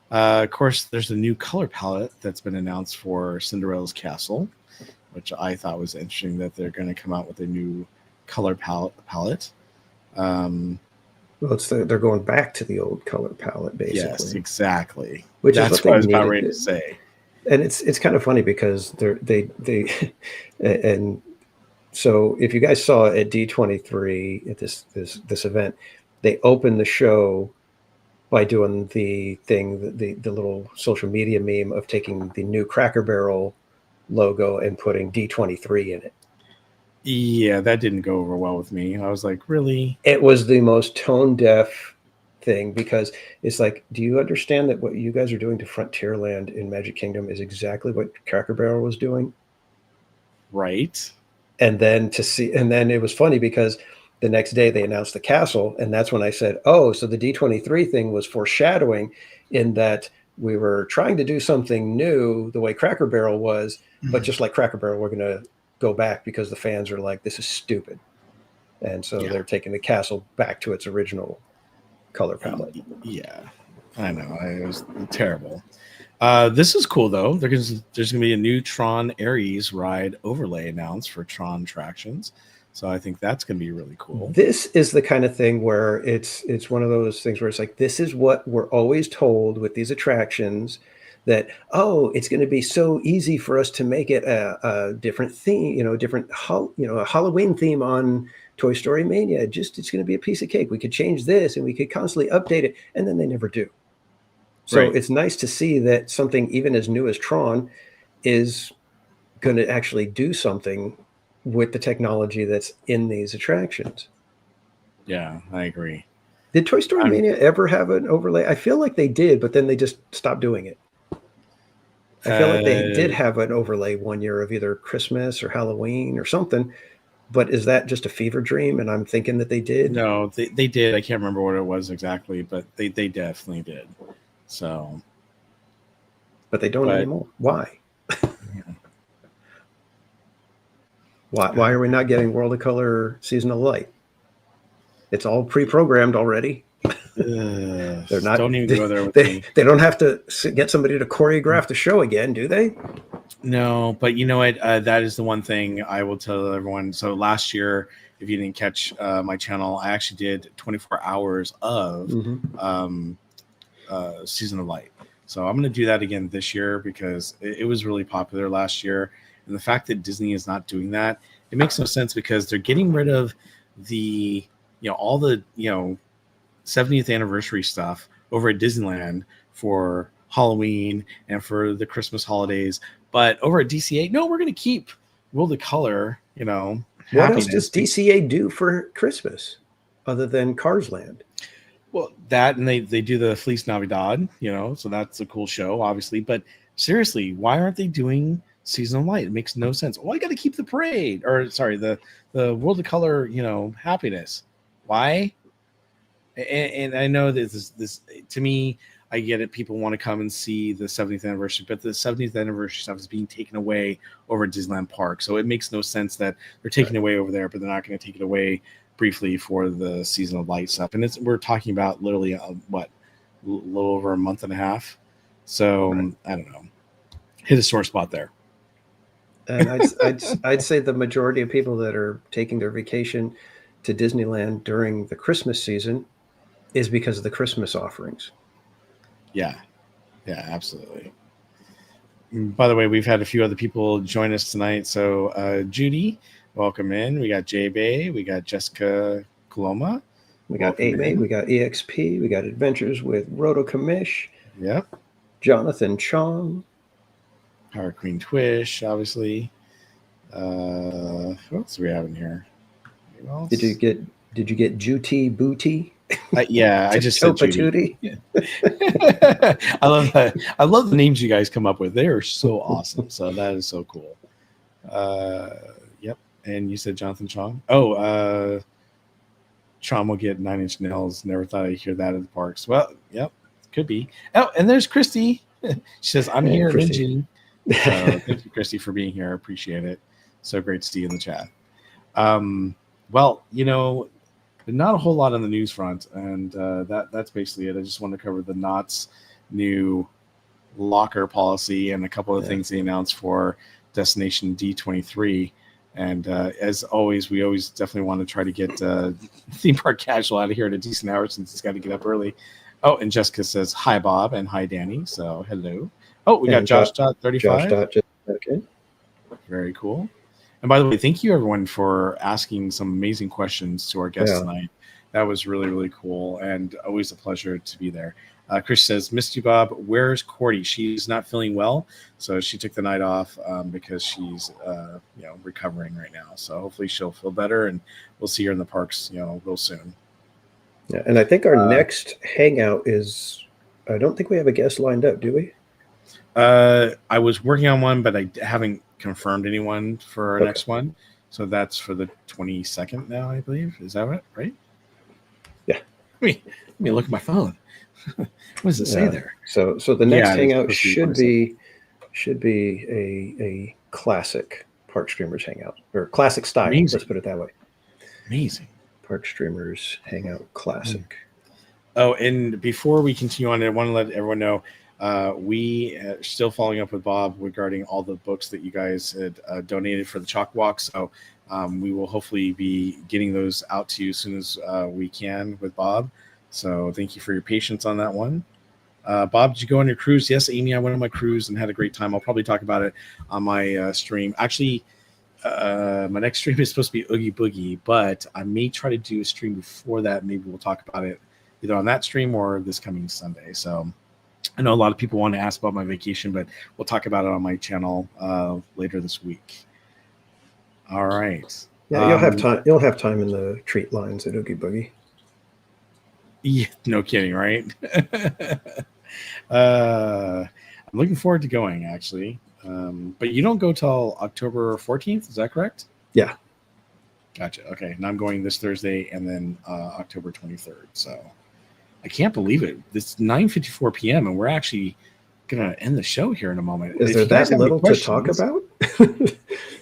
Of course, there's a new color palette that's been announced for Cinderella's Castle, which I thought was interesting that they're going to come out with a new color palette. Well, they're going back to the old color palette, basically. Yes, exactly. Which That's is what I what was they about needed ready to to say. And it's kind of funny because they and so if you guys saw at D23 at this event, they opened the show by doing the thing, the little social media meme of taking the new Cracker Barrel logo and putting D23 in it. Yeah, that didn't go over well with me. I was like, really? It was the most tone deaf thing because it's like, do you understand that what you guys are doing to Frontierland in Magic Kingdom is exactly what Cracker Barrel was doing? Right. And then it was funny because the next day they announced the castle, and that's when I said, oh, so the D23 thing was foreshadowing in that we were trying to do something new the way Cracker Barrel was, but just like Cracker Barrel, we're going to go back because the fans are like, this is stupid. And so they're taking the castle back to its original color palette. Yeah, I know. It was terrible. This is cool though. There's going to be a new Tron Ares ride overlay announced for Tron attractions, so I think that's going to be really cool. This is the kind of thing where it's one of those things where it's like, this is what we're always told with these attractions, that it's going to be so easy for us to make it a different theme, a Halloween theme on Toy Story Mania. It's going to be a piece of cake. We could change this and we could constantly update it, and then they never do. So It's nice to see that something even as new as Tron is going to actually do something with the technology that's in these attractions. Yeah, I agree. Did Toy Story Mania ever have an overlay? I feel like they did, but then they just stopped doing it. I feel like they did have an overlay one year of either Christmas or Halloween or something. But is that just a fever dream? And I'm thinking that they did. No, they did. I can't remember what it was exactly, but they definitely did. So, but they don't anymore. Why? Why are we not getting World of Color Season of Light? It's all pre-programmed already. They're not. Don't even go there with me. They don't have to get somebody to choreograph the show again, do they? No, but you know what? That is the one thing I will tell everyone. So last year, if you didn't catch my channel, I actually did 24 hours of Season of Light. So I'm going to do that again this year because it was really popular last year. And the fact that Disney is not doing that, it makes no sense because they're getting rid of the, all the, 70th anniversary stuff over at Disneyland for Halloween and for the Christmas holidays. But over at DCA, no, we're going to keep World of Color, What else does DCA do for Christmas other than Cars Land? Well, that, and they do the Feliz Navidad, so that's a cool show, obviously. But seriously, why aren't they doing Season of Light? It makes no sense. Well, I got to keep the parade, or sorry, the World of Color, happiness. Why? And I know this to me, I get it. People want to come and see the 70th anniversary, but the 70th anniversary stuff is being taken away over at Disneyland Park. So it makes no sense that they're taking it away over there, but they're not going to take it away briefly for the Season of Light stuff. And we're talking about literally a little over a month and a half. So I don't know. Hit a sore spot there. And I'd say the majority of people that are taking their vacation to Disneyland during the Christmas season is because of the Christmas offerings. Yeah, absolutely. By the way, we've had a few other people join us tonight. So Judy, welcome in. We got Jay Bay, we got Jessica Coloma, we got Amy, we got EXP, we got Adventures with Roto Kamish. Yep. Jonathan Chong. Power Queen Twish, obviously. Who else do we have in here? Did you get Juti Booty? Yeah, I just said Judy. Yeah. I love that. I love the names you guys come up with. They are so awesome. So that is so cool. Yep. And you said Jonathan Chong. Oh, Chong will get 9 Inch Nails. Never thought I'd hear that at the parks. Well, yep, could be. Oh, and there's Christy. She says, "I'm here, binging." So thank you, Christy, for being here. I appreciate it. So great to see you in the chat. Well, not a whole lot on the news front, and that's basically it. I just want to cover the Knott's new locker policy and a couple of things they announced for Destination D23. And as always, we always definitely want to try to get Theme Park Casual out of here at a decent hour since he's got to get up early. Oh, and Jessica says, hi, Bob, and hi, Danny. So hello. Oh, we got Josh.35. Josh. Okay. Very cool. And by the way, thank you, everyone, for asking some amazing questions to our guests tonight. That was really, really cool, and always a pleasure to be there. Chris says, missed you, Bob. Where's Cordy? She's not feeling well, so she took the night off because she's recovering right now. So hopefully she'll feel better, and we'll see her in the parks real soon. Yeah, and I think our next hangout is, I don't think we have a guest lined up, do we? I was working on one, but I haven't confirmed anyone for our next one. So that's for the 22nd now, I believe. Is that right? Yeah. Let me look at my phone. What does it say there? So the next hangout should be a classic Park Streamers Hangout, or classic style. Amazing. Let's put it that way. Amazing. Park Streamers Hangout Classic. Oh, and before we continue on, I want to let everyone know we are still following up with Bob regarding all the books that you guys had donated for the Chalkwalk. So we will hopefully be getting those out to you as soon as we can with Bob. So thank you for your patience on that one. Bob, did you go on your cruise? Yes, Amy, I went on my cruise and had a great time. I'll probably talk about it on my stream. Actually, my next stream is supposed to be Oogie Boogie, but I may try to do a stream before that. Maybe we'll talk about it either on that stream or this coming Sunday. So I know a lot of people want to ask about my vacation, but we'll talk about it on my channel later this week. All right. Yeah, you'll have time. You'll have time in the treat lines at Oogie Boogie. Yeah, no kidding, right? I'm looking forward to going, actually. But you don't go till October 14th, is that correct? Yeah. Gotcha. Okay, and I'm going this Thursday and then October 23rd. So I can't believe it. It's 9:54 p.m. and we're actually going to end the show here in a moment. Is there that little to talk about?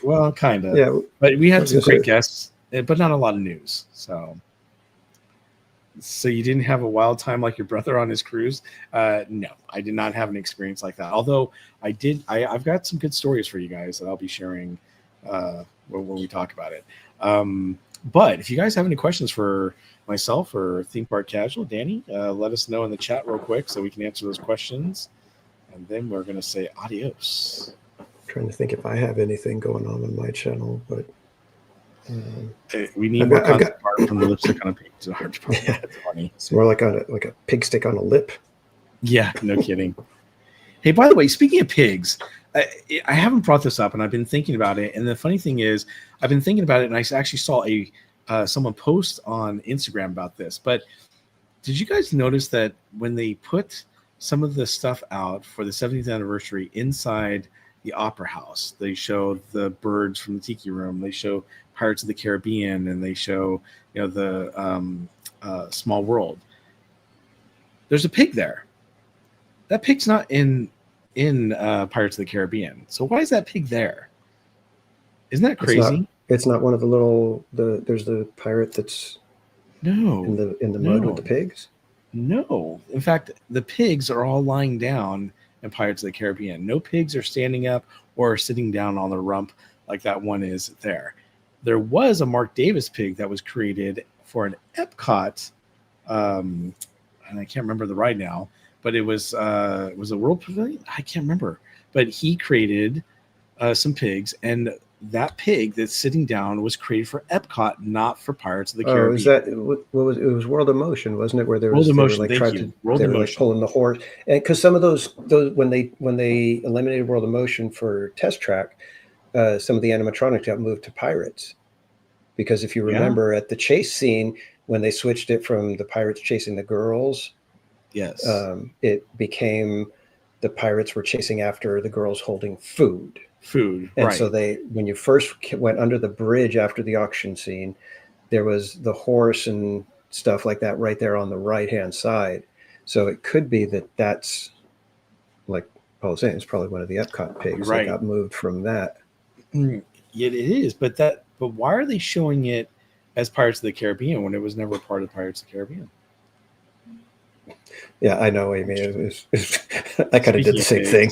Well, kind of. Yeah. But we had some great guests, but not a lot of news. So you didn't have a wild time like your brother on his cruise? No, I did not have an experience like that. Although I did, I've got some good stories for you guys that I'll be sharing when we talk about it. But if you guys have any questions for myself or Theme Park Casual, Danny, let us know in the chat real quick so we can answer those questions. And then we're going to say adios. I'm trying to think if I have anything going on my channel, but we need more content apart from the lipstick on a pig. It's hard to put. That's funny. It's more like a pig stick on a lip. Yeah, no kidding. Hey, by the way, speaking of pigs, I haven't brought this up, and I've been thinking about it. And the funny thing is, I've been thinking about it, and I actually saw someone post on Instagram about this. But did you guys notice that when they put some of the stuff out for the 70th anniversary inside the Opera House, they show the birds from the Tiki Room, they show Pirates of the Caribbean, and they show the Small World. There's a pig there. That pig's not in Pirates of the Caribbean. So why is that pig there? Isn't that crazy? It's not one of the little there's the pirate that's in the mud with the pigs. No. In fact, the pigs are all lying down in Pirates of the Caribbean. No pigs are standing up or sitting down on the rump like that one is there. There was a Mark Davis pig that was created for an Epcot, and I can't remember the ride now, but it was a World Pavilion? I can't remember. But he created some pigs, and that pig that's sitting down was created for Epcot, not for Pirates of the Caribbean. Is that what was it? Was World of Motion, wasn't it? Where there was World of Motion, they were like pulling the horse, and because some of those when they eliminated World of Motion for Test Track, some of the animatronics got moved to Pirates, because if you remember at the chase scene when they switched it from the pirates chasing the girls, yes, it became the pirates were chasing after the girls holding food. And right. So when you first went under the bridge after the auction scene, there was the horse and stuff like that right there on the right-hand side. So it could be that's, like Paul was saying, it's probably one of the Epcot pigs that got moved from that. it is, but why are they showing it as Pirates of the Caribbean when it was never part of Pirates of the Caribbean? Yeah, I know, Amy. I kind of did the same thing.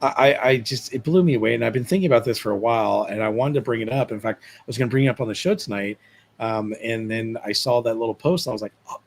I just, it blew me away, and I've been thinking about this for a while, and I wanted to bring it up. In fact, I was going to bring it up on the show tonight, and then I saw that little post, and I was like, oh,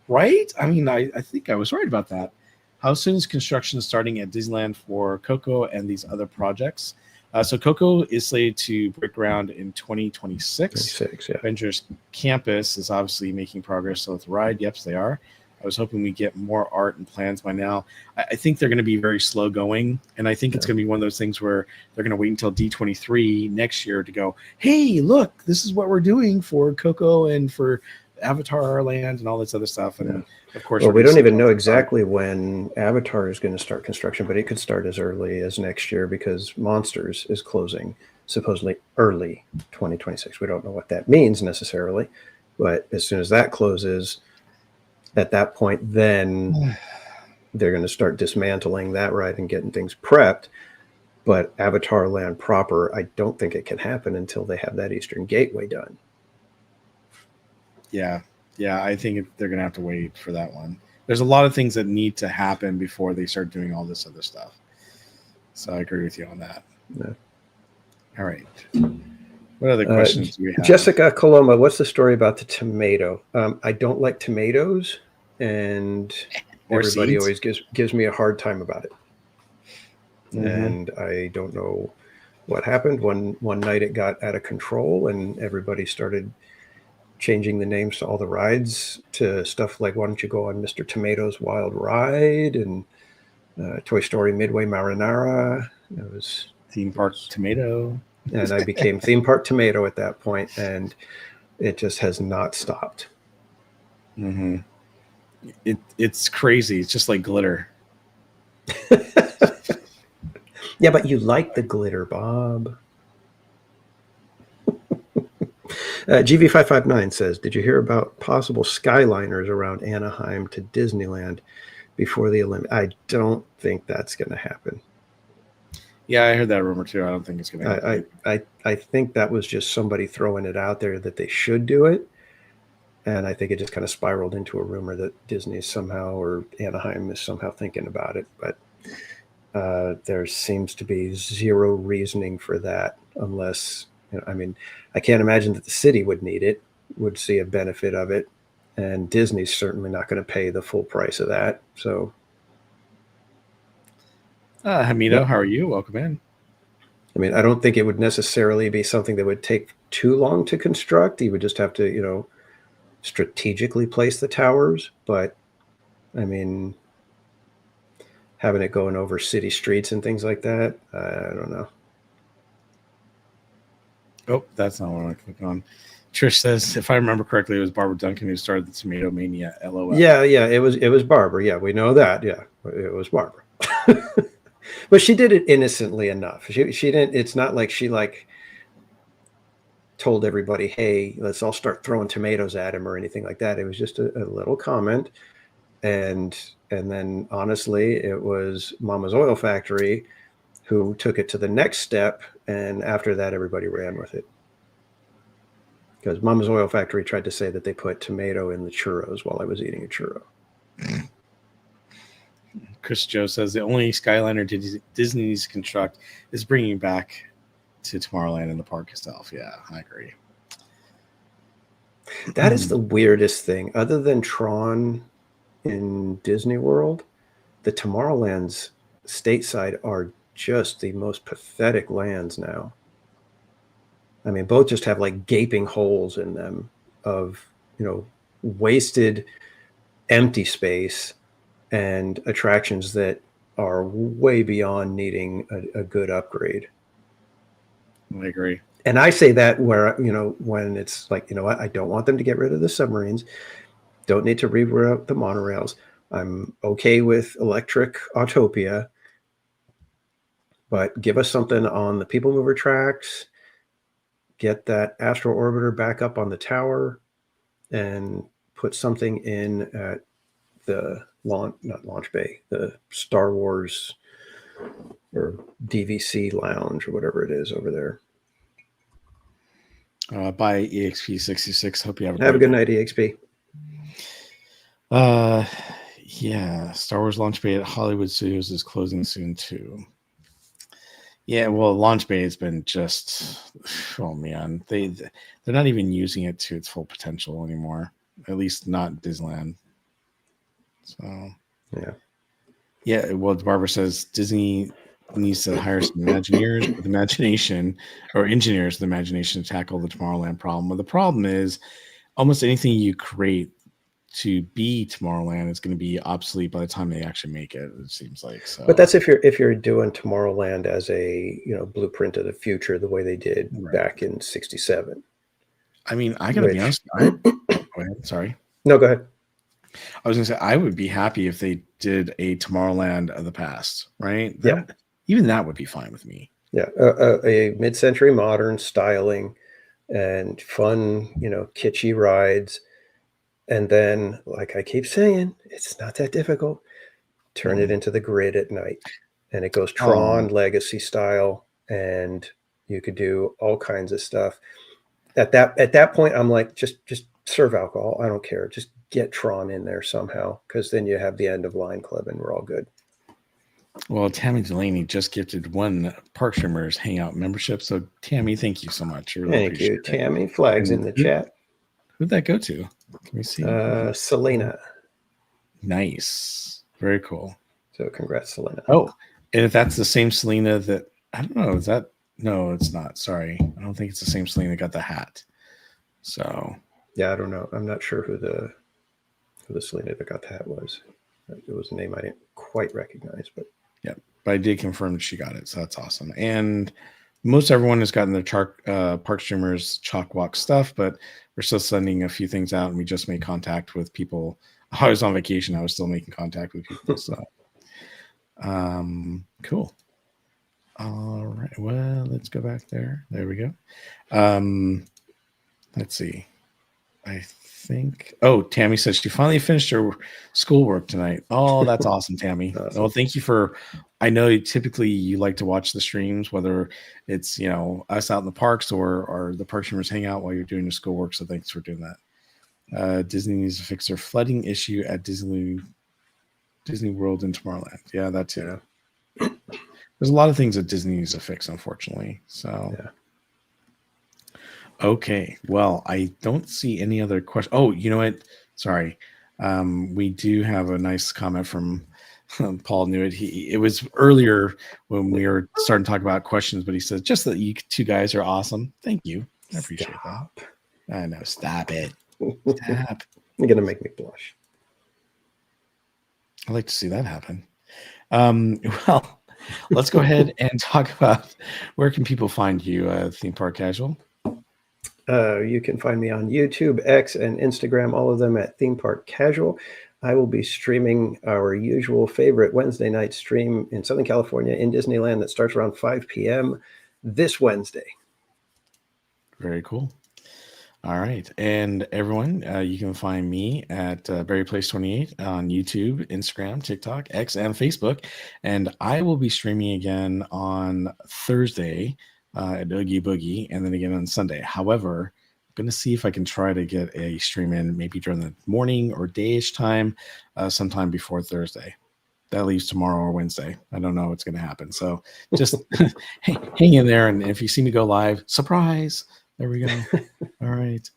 right? I mean, I think I was right about that. How soon is construction starting at Disneyland for Coco and these other projects? So Coco is slated to break ground in 2026. Yeah. Avengers Campus is obviously making progress. So with the ride, yep, they are. I was hoping we get more art and plans by now. I think they're going to be very slow going, and I think it's going to be one of those things where they're going to wait until D23 next year to go, hey, look, this is what we're doing for Coco and for Avatar Land and all this other stuff. And of course, well, we don't even know exactly when Avatar is going to start construction, but it could start as early as next year because Monsters is closing supposedly early 2026. We don't know what that means necessarily, but as soon as that closes, at that point, then they're going to start dismantling that ride and getting things prepped. But Avatar Land proper, I don't think it can happen until they have that Eastern Gateway done. Yeah, I think they're going to have to wait for that one. There's a lot of things that need to happen before they start doing all this other stuff. So I agree with you on that. Yeah. All right. What other questions do we have? Jessica Coloma, what's the story about the tomato? I don't like tomatoes, and everybody always gives me a hard time about it. Mm-hmm. And I don't know what happened. One night it got out of control, and everybody started changing the names to all the rides to stuff like, why don't you go on Mr. Tomato's Wild Ride and Toy Story Midway Marinara. It was Theme Park Tomato. And I became Theme Park Tomato at that point, and it just has not stopped. Mm-hmm. It's crazy. It's just like glitter. Yeah, but you like the glitter, Bob. GV559 says, did you hear about possible Skyliners around Anaheim to Disneyland before the Olympics? I don't think that's going to happen. Yeah, I heard that rumor too. I don't think it's going to happen. I think that was just somebody throwing it out there that they should do it. And I think it just kind of spiraled into a rumor that Disney is somehow, or Anaheim is somehow thinking about it. But there seems to be zero reasoning for that unless, I mean, I can't imagine that the city would need it, would see a benefit of it. And Disney's certainly not going to pay the full price of that. So. Hamido, how are you? Welcome in. I mean, I don't think it would necessarily be something that would take too long to construct. You would just have to, strategically place the towers. But, I mean, having it going over city streets and things like that, I don't know. Oh, that's not what I want to click on. Trish says, if I remember correctly, it was Barbara Duncan who started the Tomato Mania. LOL. Yeah, it was Barbara. Yeah, we know that. Yeah, it was Barbara. But she did it innocently enough. She didn't. It's not like she told everybody, "Hey, let's all start throwing tomatoes at him" or anything like that. It was just a little comment, and then honestly, it was Mama's Oil Factory who took it to the next step, and after that, everybody ran with it. Because Mama's Oil Factory tried to say that they put tomato in the churros while I was eating a churro. Chris Joe says the only Skyliner Disney's construct is bringing back to Tomorrowland in the park itself. Yeah, I agree. That is the weirdest thing. Other than Tron in Disney World, the Tomorrowlands stateside are just the most pathetic lands now. I mean, both just have like gaping holes in them of, wasted empty space and attractions that are way beyond needing a good upgrade. I agree. And I say that where, when it's like, what, I don't want them to get rid of the submarines, don't need to reroute the monorails. I'm okay with electric Autopia, but give us something on the People Mover tracks, get that Astro Orbiter back up on the tower, and put something in at the not launch bay, the Star Wars or DVC lounge or whatever it is over there. Bye, EXP66. Hope you have Have a good night, EXP. Yeah, Star Wars launch bay at Hollywood Studios is closing soon too. Yeah, well, launch bay has been just, oh man, they're not even using it to its full potential anymore. At least not Disneyland. So yeah. Well, Barbara says Disney needs to hire some Imagineers with imagination, or engineers with imagination to tackle the Tomorrowland problem. Well, the problem is almost anything you create to be Tomorrowland is going to be obsolete by the time they actually make it. It seems like so. But that's if you're doing Tomorrowland as a blueprint of the future, the way they did back in '67. I mean, I gotta be honest. Go ahead. Sorry. No, go ahead. I was gonna say I would be happy if they did a Tomorrowland of the past, right? Even that would be fine with me. Yeah, a mid-century modern styling and fun, kitschy rides. And then, like I keep saying, it's not that difficult. Turn it into the grid at night. And it goes Tron Legacy style. And you could do all kinds of stuff. At that point, I'm like, just serve alcohol. I don't care. Just get Tron in there somehow. Because then you have the end of Line Club and we're all good. Well, Tammy Delaney just gifted 1 Park Streamers Hangout membership. So, Tammy, thank you so much. Really thank you, Tammy. Flags in the chat. Who'd that go to? Let me see. Selena. Nice. Very cool. So congrats, Selena. Oh, and if that's the same Selena that, I don't know, is that, no, it's not. Sorry. I don't think it's the same Selena that got the hat. So. Yeah, I don't know. I'm not sure who the Selena that got the hat was. It was a name I didn't quite recognize, but. Yeah, but I did confirm that she got it. So that's awesome. And most everyone has gotten their Park Streamers Chalkwalk stuff, but we're still sending a few things out, and we just made contact with people. I was on vacation. I was still making contact with people. So, cool. All right. Well, let's go back there. There we go. Let's see. I think. Oh, Tammy says she finally finished her schoolwork tonight. Oh, that's awesome, Tammy. Awesome. Well, thank you for. I know typically you like to watch the streams, whether it's us out in the parks or the Park Streamers Hangout while you're doing your schoolwork. So thanks for doing that. Disney needs to fix their flooding issue at Disney World and Tomorrowland. Yeah, that too. There's a lot of things that Disney needs to fix, unfortunately. So. Yeah. Okay, well, I don't see any other question. Oh, you know what? Sorry. We do have a nice comment from Paul Newitt. It was earlier when we were starting to talk about questions, but he says, just that you 2 guys are awesome. Thank you. I appreciate that. I know. Stop it. Stop. You're going to make me blush. I'd like to see that happen. Well, let's go ahead and talk about where can people find you, Theme Park Casual? You can find me on YouTube, X, and Instagram, all of them at Theme Park Casual. I will be streaming our usual favorite Wednesday night stream in Southern California in Disneyland that starts around 5 p.m. this Wednesday. Very cool. All right. And everyone, you can find me at BarryPlace28 on YouTube, Instagram, TikTok, X, and Facebook. And I will be streaming again on Thursday at Oogie Boogie, and then again on Sunday. However, I'm going to see if I can try to get a stream in maybe during the morning or day-ish time, sometime before Thursday. That leaves tomorrow or Wednesday. I don't know what's going to happen. So just hang in there, and if you see me go live, surprise. There we go. All right.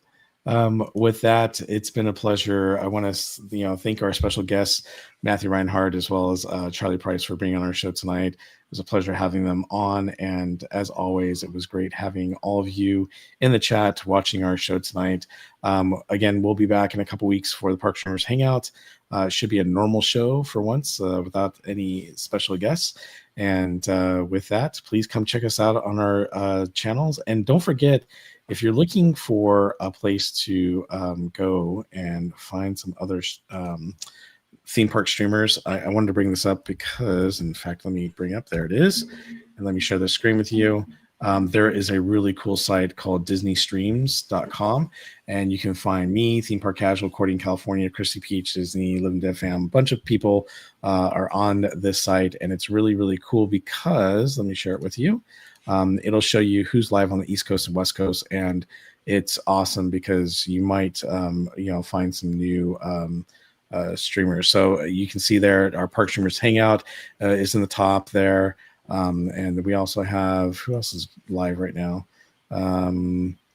With that, it's been a pleasure. I want to, thank our special guests, Matthew Reinhart, as well as Charlie Price, for being on our show tonight. It was a pleasure having them on. And as always, it was great having all of you in the chat watching our show tonight. Again, we'll be back in a couple weeks for the Park Streamers Hangout. It should be a normal show for once without any special guests. And with that, please come check us out on our channels. And don't forget, if you're looking for a place to go and find some other theme park streamers, I wanted to bring this up because, in fact, let me bring up, there it is, and let me share the screen with you. there is a really cool site called DisneyStreams.com, and you can find me, Theme Park Casual, Cordy in California, Christy Peach, Disney, Living Dead Fam. A bunch of people are on this site, and it's really, really cool because, let me share it with you. It'll show you who's live on the East Coast and West Coast, and it's awesome because you might, find some new streamers. So you can see there our Park Streamers Hangout is in the top there. And we also have, who else is live right now?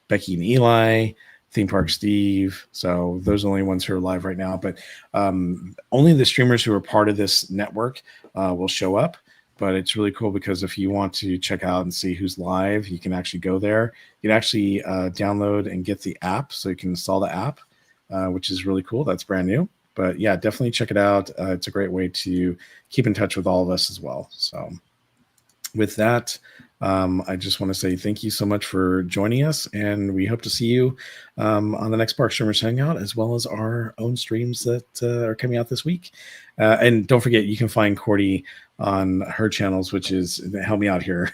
Becky and Eli, Theme Park Steve. So those are the only ones who are live right now. But only the streamers who are part of this network will show up. But it's really cool because if you want to check out and see who's live, you can actually go there. You can actually download and get the app, so you can install the app, which is really cool. That's brand new. But yeah, definitely check it out. It's a great way to keep in touch with all of us as well. So with that, I just want to say thank you so much for joining us, and we hope to see you on the next Park Streamers Hangout, as well as our own streams that are coming out this week. And don't forget, you can find Cordy on her channels, which is, help me out here,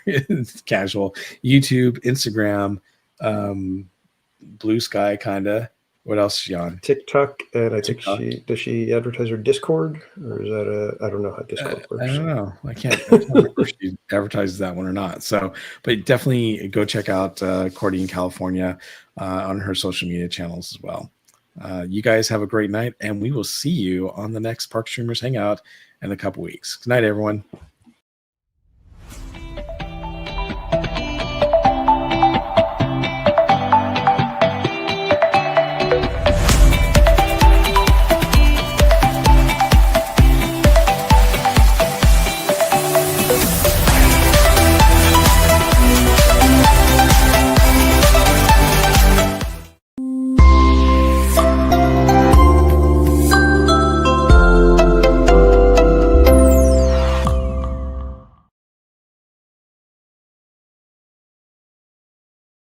Casual, YouTube, Instagram, Blue Sky, kind of. What else is she on? TikTok, and I TikTok. think does she advertise her Discord, or is that I don't know how Discord works. I don't know. I can't remember if she advertises that one or not. So, but definitely go check out Cordy in California on her social media channels as well. You guys have a great night, and we will see you on the next Park Streamers Hangout in a couple weeks. Good night, everyone.